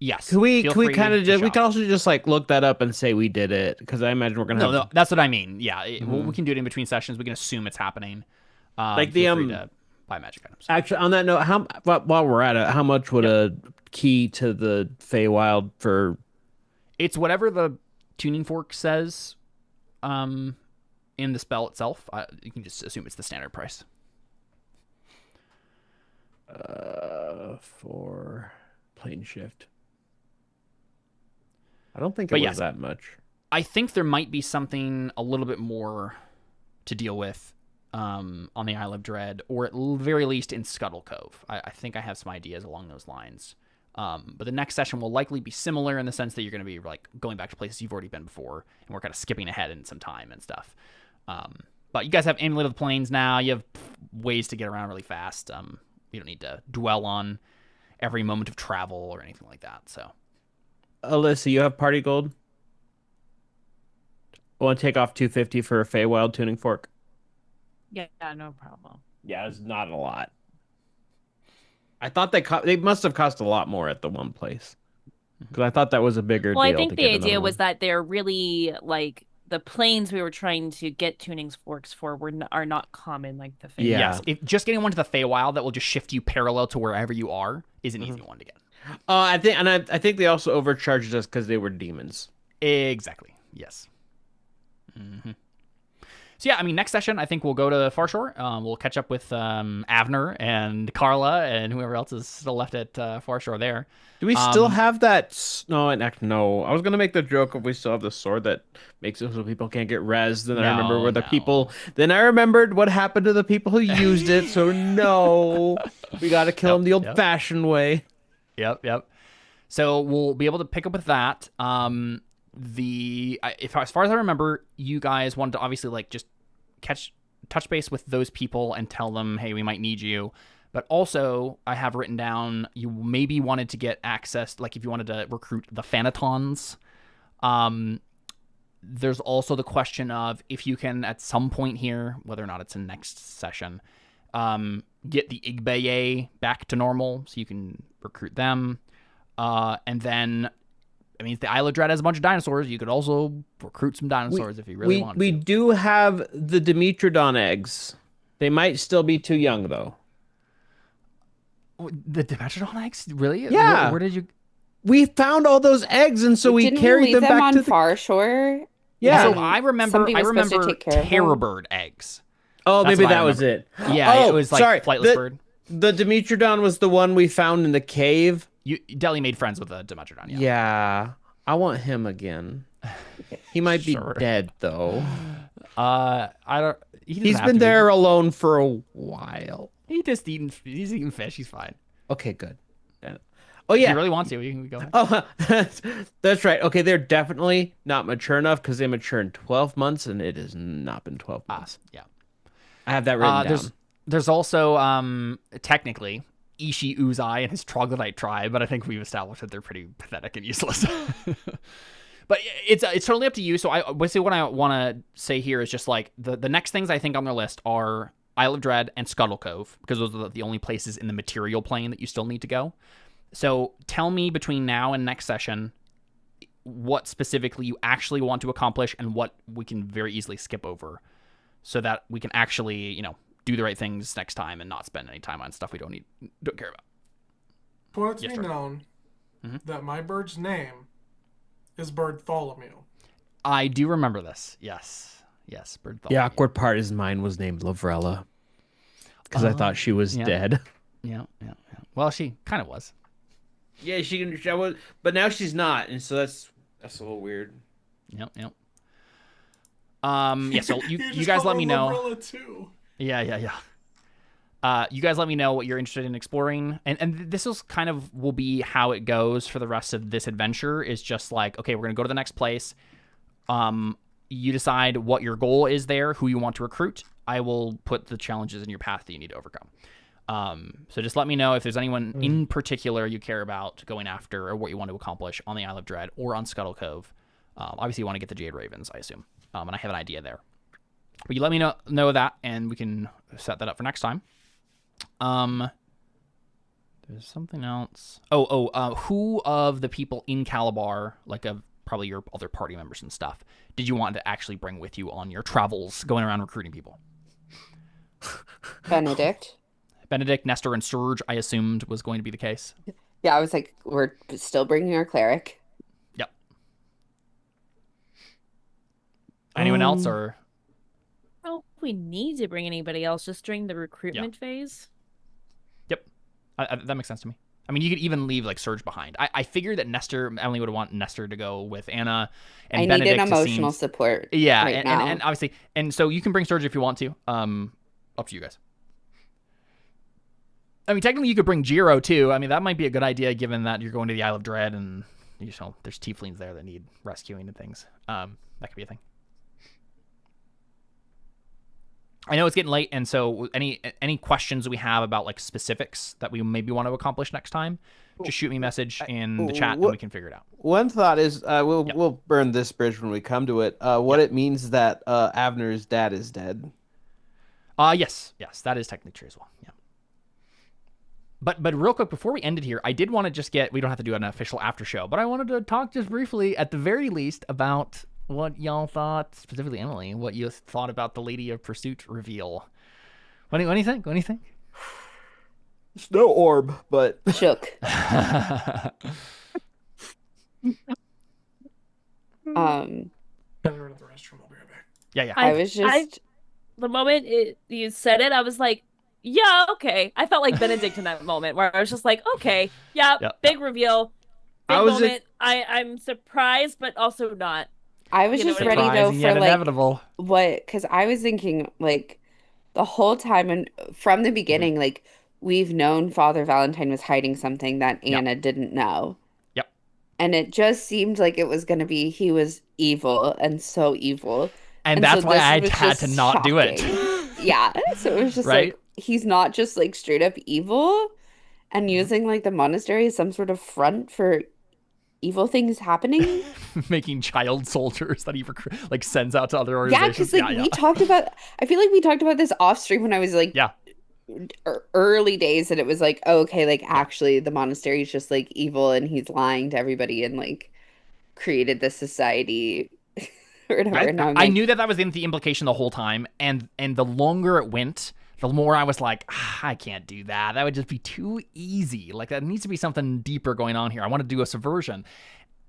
Yes. Can we Feel free kind of to just we shop. can also just like look that up and say we did it, because I imagine we're gonna have No, that's what I mean. Yeah, we can do it in between sessions. We can assume it's happening. Like feel free to buy magic items. Actually, on that note, while we're at it, how much would a key to the Feywild for? It's whatever the tuning fork says in the spell itself. You can just assume it's the standard price. For plane shift. I don't think it was that much. I think there might be something a little bit more to deal with on the Isle of Dread, or at very least in Scuttle Cove. I think I have some ideas along those lines. But the next session will likely be similar in the sense that you're going to be like going back to places you've already been before, and we're kind of skipping ahead in some time and stuff. But you guys have Amulet of the Plains now. You have ways to get around really fast. You don't need to dwell on every moment of travel or anything like that. So, Alyssa, you have party gold? I want to take off 250 for a Feywild tuning fork. Yeah, no problem. Yeah, it's not a lot. I thought they must have cost a lot more at the one place, because I thought that was a bigger deal. Well, I think to the get another idea was one. that they're really like the planes we were trying to get tunings forks for are not common like the Fey. Yeah. Yes, just getting one to the Feywild that will just shift you parallel to wherever you are is an easy one to get. I think they also overcharged us because they were demons. Exactly. Yes. So yeah, I mean, next session I think we'll go to Farshore. We'll catch up with Avner and Carla and whoever else is still left at Farshore there. Do we still have that? No. I was gonna make the joke if we still have the sword that makes it so people can't get rezzed. Then I remember where the people. Then I remembered what happened to the people who used it. So no, we got to kill them the old-fashioned way. Yep. So we'll be able to pick up with that. As far as I remember, you guys wanted to obviously like just touch base with those people and tell them, hey, we might need you. But also, I have written down you maybe wanted to get access, like if you wanted to recruit the Phanatons. There's also the question of if you can, at some point here, whether or not it's in next session, get the Igbaye back to normal so you can recruit them. And then, I mean, if the Isle of Dread has a bunch of dinosaurs, you could also recruit some dinosaurs if you really want to. We do have the Dimetrodon eggs. They might still be too young, though. The Dimetrodon eggs? Really? Yeah. Where did you... We found all those eggs, and so we carried them back to the... Farshore? Yeah. So I remember Terror Bird eggs. Oh, maybe that was it. Yeah, it was like sorry. Flightless Bird. The Dimetrodon was the one we found in the cave Deli made friends with a Dimetrodon. Yeah. Yeah, I want him again. He might be Sure. dead though. I don't. He's been there alone for a while. He's eating fish. He's fine. Okay, good. Oh If yeah. you really want to, we can go ahead. Oh, that's right. Okay, they're definitely not mature enough because they mature in 12 months, and it has not been 12 months. Yeah. I have that written down. There's also technically Ishi Uzai and his troglodyte tribe, but I think we've established that they're pretty pathetic and useless. But it's totally up to you. So what I want to say here is just like the next things I think on their list are Isle of Dread and Scuttle Cove, because those are the only places in the material plane that you still need to go. So tell me between now and next session what specifically you actually want to accomplish and what we can very easily skip over, so that we can actually, do the right things next time and not spend any time on stuff we don't care about. I want it to Yes, be sir. known that my bird's name is Bartholomew. I do remember this. Yes, Bird. The awkward part is mine was named Lavrella because I thought she was dead. Yeah. Well, she kind of was. Yeah, she was, but now she's not, and so that's a little weird. Yep. Yeah. So you just guys call let her me know. Lavrella too. Yeah. You guys let me know what you're interested in exploring, and this will be how it goes for the rest of this adventure. Is just like, okay, we're gonna go to the next place. You decide what your goal is there, who you want to recruit. I will put the challenges in your path that you need to overcome. So just let me know if there's anyone in particular you care about going after, or what you want to accomplish on the Isle of Dread or on Scuttle Cove. Obviously, you want to get the Jade Ravens, I assume, and I have an idea there. But you let me know that, and we can set that up for next time. There's something else. Who of the people in Calabar, like probably your other party members and stuff, did you want to actually bring with you on your travels, going around recruiting people? Benedict. Benedict, Nestor, and Surge, I assumed was going to be the case. Yeah, I was like, we're still bringing our cleric. Yep. Anyone else, or? I don't know if we need to bring anybody else just during the recruitment phase. Yep. That makes sense to me. I mean, you could even leave like Surge behind. I figured that Emily would want Nestor to go with Anna, and I Benedict need an emotional support. Yeah, right now. and obviously, and so you can bring Surge if you want to. Up to you guys. I mean, technically, you could bring Jiro too. I mean, that might be a good idea given that you're going to the Isle of Dread, and there's tieflings there that need rescuing and things. That could be a thing. I know it's getting late, and so any questions we have about like specifics that we maybe want to accomplish next time, just shoot me a message in the chat and we can figure it out. One thought is we'll burn this bridge when we come to it. It means that Avner's dad is dead. Yes, that is technically true as well. Yeah. But real quick, before we end it here, I did want to just we don't have to do an official after show, but I wanted to talk just briefly, at the very least, about what y'all thought, specifically Emily, what you thought about the Lady of Pursuit reveal. What do you think? It's no orb, but Shook. Yeah. I was just the moment you said it, I was like, yeah, okay. I felt like Benedict in that moment where I was just like, okay, yeah, big reveal, big moment. I'm surprised, but also not. I was just ready though for like inevitable. because I was thinking like the whole time and from the beginning, like we've known Father Valentine was hiding something that Anna didn't know. Yep. And it just seemed like it was going to be he was evil and so evil. And that's so why I had to not shocking. do it. Yeah. So it was just like he's not just like straight up evil and using like the monastery as some sort of front for evil things happening. Making child soldiers that he sends out to other organizations. Yeah, because we talked about, I feel like we talked about this off stream when I was like early days, and it was like, oh, okay, like actually the monastery is just like evil and he's lying to everybody and like created this society or whatever. I knew that was the implication the whole time, and the longer it went, the more I was like, I can't do that. That would just be too easy. Like, that needs to be something deeper going on here. I want to do a subversion.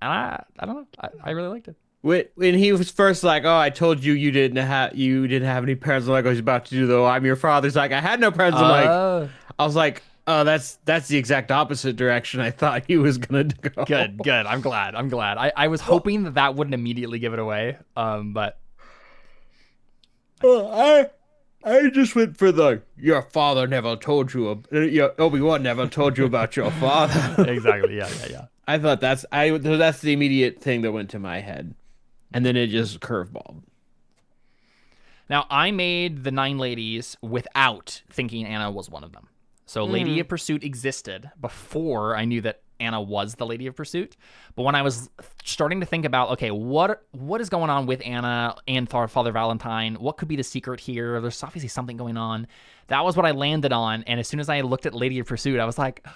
And I don't know. I really liked it. When he was first like, oh, I told you didn't have any parents. I'm like, I was about to do though. I'm your father. He's like, I had no parents. I'm like, I was like, Oh, that's the exact opposite direction I thought he was gonna go. Good. I'm glad. I was hoping that wouldn't immediately give it away. But Well, I just went for your father never told you, your Obi-Wan never told you about your father. exactly. Yeah. I thought that's the immediate thing that went to my head, and then it just curveballed. Now I made the 9 ladies without thinking Anna was one of them. So Lady of Pursuit existed before I knew that Anna was the Lady of Pursuit. But when I was starting to think about, okay, what is going on with Anna and Father Valentine? What could be the secret here? There's obviously something going on. That was what I landed on. And as soon as I looked at Lady of Pursuit, I was like,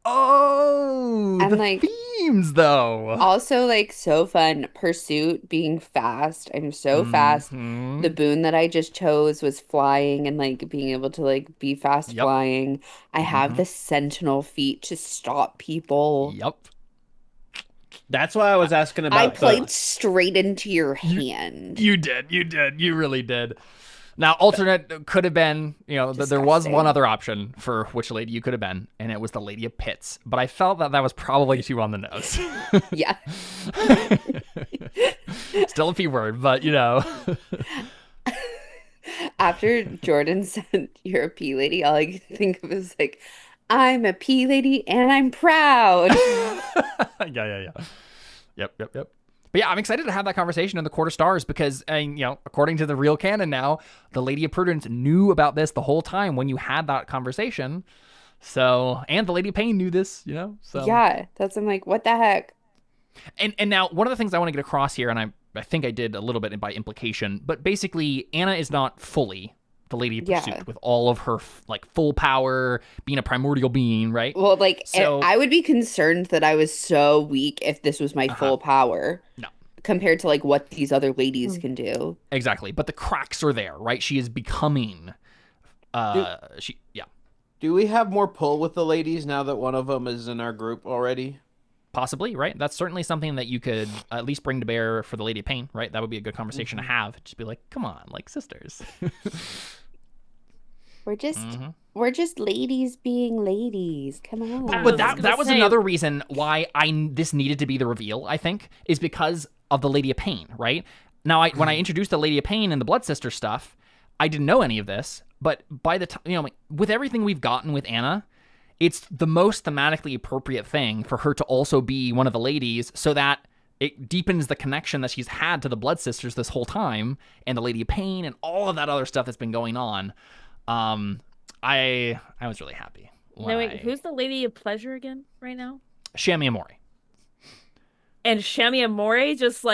oh, And, the like, themes, though. Also, like, so fun. Pursuit, being fast. I'm so fast. The boon that I just chose was flying and, like, being able to, like, be fast flying. I have the sentinel feat to stop people. Yep. That's why I was asking about. I played straight into your hand. You did. You really did. Now, alternate could have been, there was Disgusting. one other option for which lady you could have been, and it was the Lady of Pits. But I felt that was probably too on the nose. Yeah. Still a P word, but After Jordan said you're a pea lady, all I could think of is like, I'm a pea lady and I'm proud. Yeah. Yep. But yeah, I'm excited to have that conversation in the Court of Stars because, according to the real canon now, the Lady of Prudence knew about this the whole time when you had that conversation. So, and the Lady of Pain knew this, so. Yeah, I'm like, what the heck? And now, one of the things I want to get across here, and I think I did a little bit by implication, but basically, Anna is not fully the Lady of Pursuit with all of her, full power, being a primordial being, right? Well, so, I would be concerned that I was so weak if this was my full power. No. Compared to, what these other ladies can do. Exactly. But the cracks are there, right? She is becoming, Do we have more pull with the ladies now that one of them is in our group already? Possibly, right? That's certainly something that you could at least bring to bear for the Lady of Pain, right? That would be a good conversation to have. Just be like, come on, sisters. We're just ladies being ladies. Come on. But that was another reason why this needed to be the reveal, I think, is because of the Lady of Pain, right? Now, when I introduced the Lady of Pain and the Blood Sister stuff, I didn't know any of this, but by the time, with everything we've gotten with Anna, it's the most thematically appropriate thing for her to also be one of the ladies so that it deepens the connection that she's had to the Blood Sisters this whole time and the Lady of Pain and all of that other stuff that's been going on. I was really happy. No, wait, who's the Lady of Pleasure again right now? Shami Amori. And Shami Amori just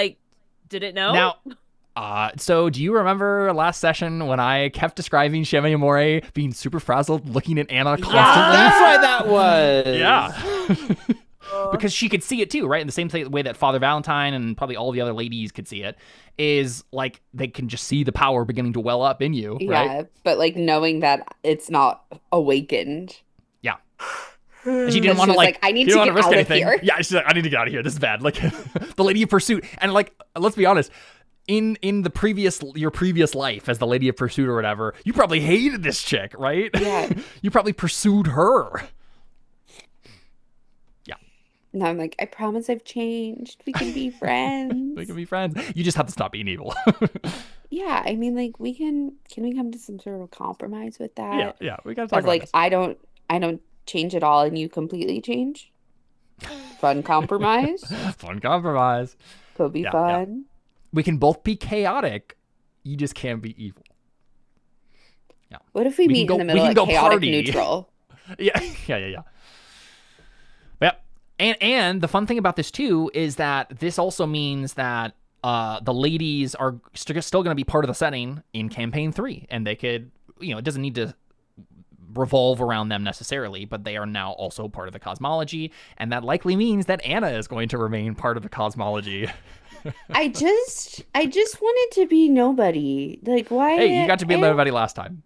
didn't know? Now, so do you remember last session when I kept describing Shami Amori being super frazzled, looking at Anna constantly? That's why that was. Yeah. Because she could see it too, right? In the same way that Father Valentine and probably all the other ladies could see it, is they can just see the power beginning to well up in you, right? Yeah, but knowing that it's not awakened. Yeah. And she didn't want to I need to get out of here. Yeah, she's like, I need to get out of here. This is bad. The Lady of Pursuit, and let's be honest. In your previous life as the Lady of Pursuit or whatever, you probably hated this chick, right? Yeah. You probably pursued her. Yeah. Now I'm like, I promise I've changed. We can be friends. We can be friends. You just have to stop being evil. Yeah, I mean, can we come to some sort of compromise with that? Yeah, we gotta talk about this. I don't change at all, and you completely change. Fun compromise. Fun compromise. Could be fun. Yeah. We can both be chaotic. You just can't be evil. Yeah. What if we meet in the middle of chaotic neutral? Yeah. Yep. And the fun thing about this too is that this also means that the ladies are still going to be part of the setting in campaign 3, and they could, it doesn't need to revolve around them necessarily, but they are now also part of the cosmology, and that likely means that Anna is going to remain part of the cosmology. I just wanted to be nobody. Why? Hey, you got to be nobody last time.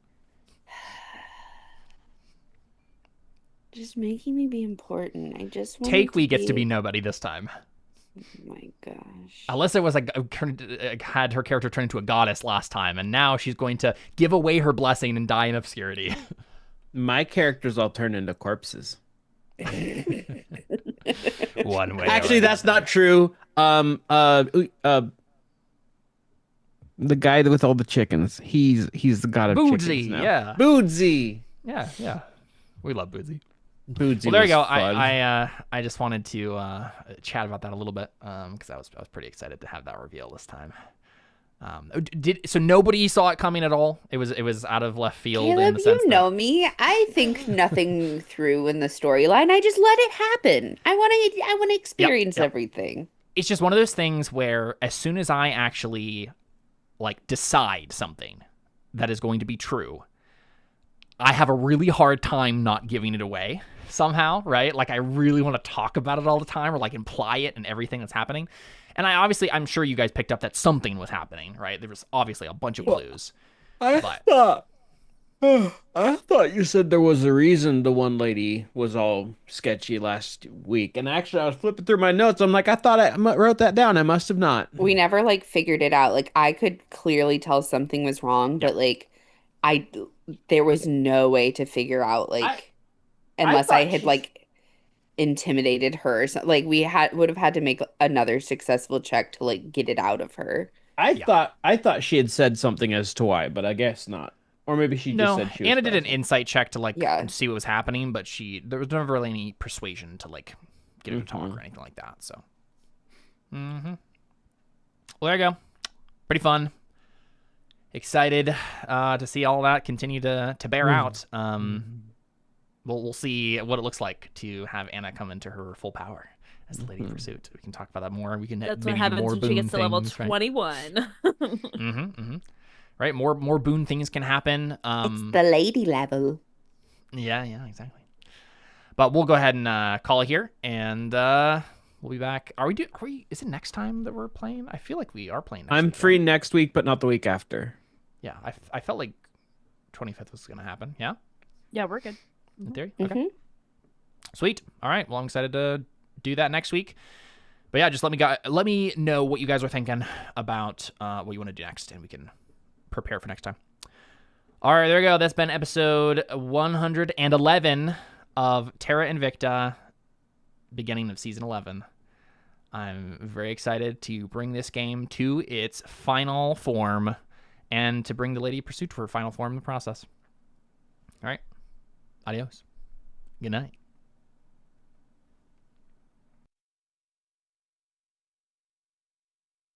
Just making me be important. I just wanted Takewee gets to be nobody this time. Oh my gosh. Alyssa was had her character turn into a goddess last time, and now she's going to give away her blessing and die in obscurity. My characters all turn into corpses. One way. Actually, that's not true. The guy with all the chickens. He's the god of chickens Bootsy, now. yeah. Bootsy. Yeah. We love Bootsy. Bootsy. Well, there you go. was fun. I just wanted to chat about that a little bit because I was pretty excited to have that reveal this time. So nobody saw it coming at all. It was out of left field. Caleb, in the sense you know me. I think nothing through in the storyline. I just let it happen. I want to experience everything. It's just one of those things where as soon as I actually like decide something that is going to be true, I have a really hard time not giving it away somehow, right? Like I really want to talk about it all the time or like imply it in everything that's happening. And I'm sure you guys picked up that something was happening, right? There was obviously a bunch of clues. I thought you said there was a reason the one lady was all sketchy last week. And actually, I was flipping through my notes. I'm like, I thought I wrote that down. I must have not. We never like figured it out. Like I could clearly tell something was wrong, but like there was no way to figure out unless I had like intimidated her. So, like we would have had to make another successful check to like get it out of her. I thought she had said something as to why, but I guess not. Or maybe she just said she was Anna did an present. insight check to like see what was happening, but there was never really any persuasion to like get her to talk or anything like that. So, well, there you go. Pretty fun. Excited to see all that continue to bear out. We'll see what it looks like to have Anna come into her full power as the Lady of Pursuit. We can talk about that more. We can That's maybe what happens more when she boon gets to level things, right? 21. Right, more boon things can happen. It's the lady level. Yeah, exactly. But we'll go ahead and call it here, and we'll be back. Is it next time that we're playing? I feel like we are playing. I'm free next week, but not the week after. Yeah, I felt like 25th was going to happen. Yeah? Yeah, we're good. In theory? Okay. Sweet. All right. Well, I'm excited to do that next week. But yeah, just let me know what you guys are thinking about what you want to do next, and we can prepare for next time. All right, there we go. That's been episode 111 of Terra Invicta, beginning of season 11. I'm very excited to bring this game to its final form and to bring the Lady of Pursuit to her final form in the process. All right. Adios. Good night.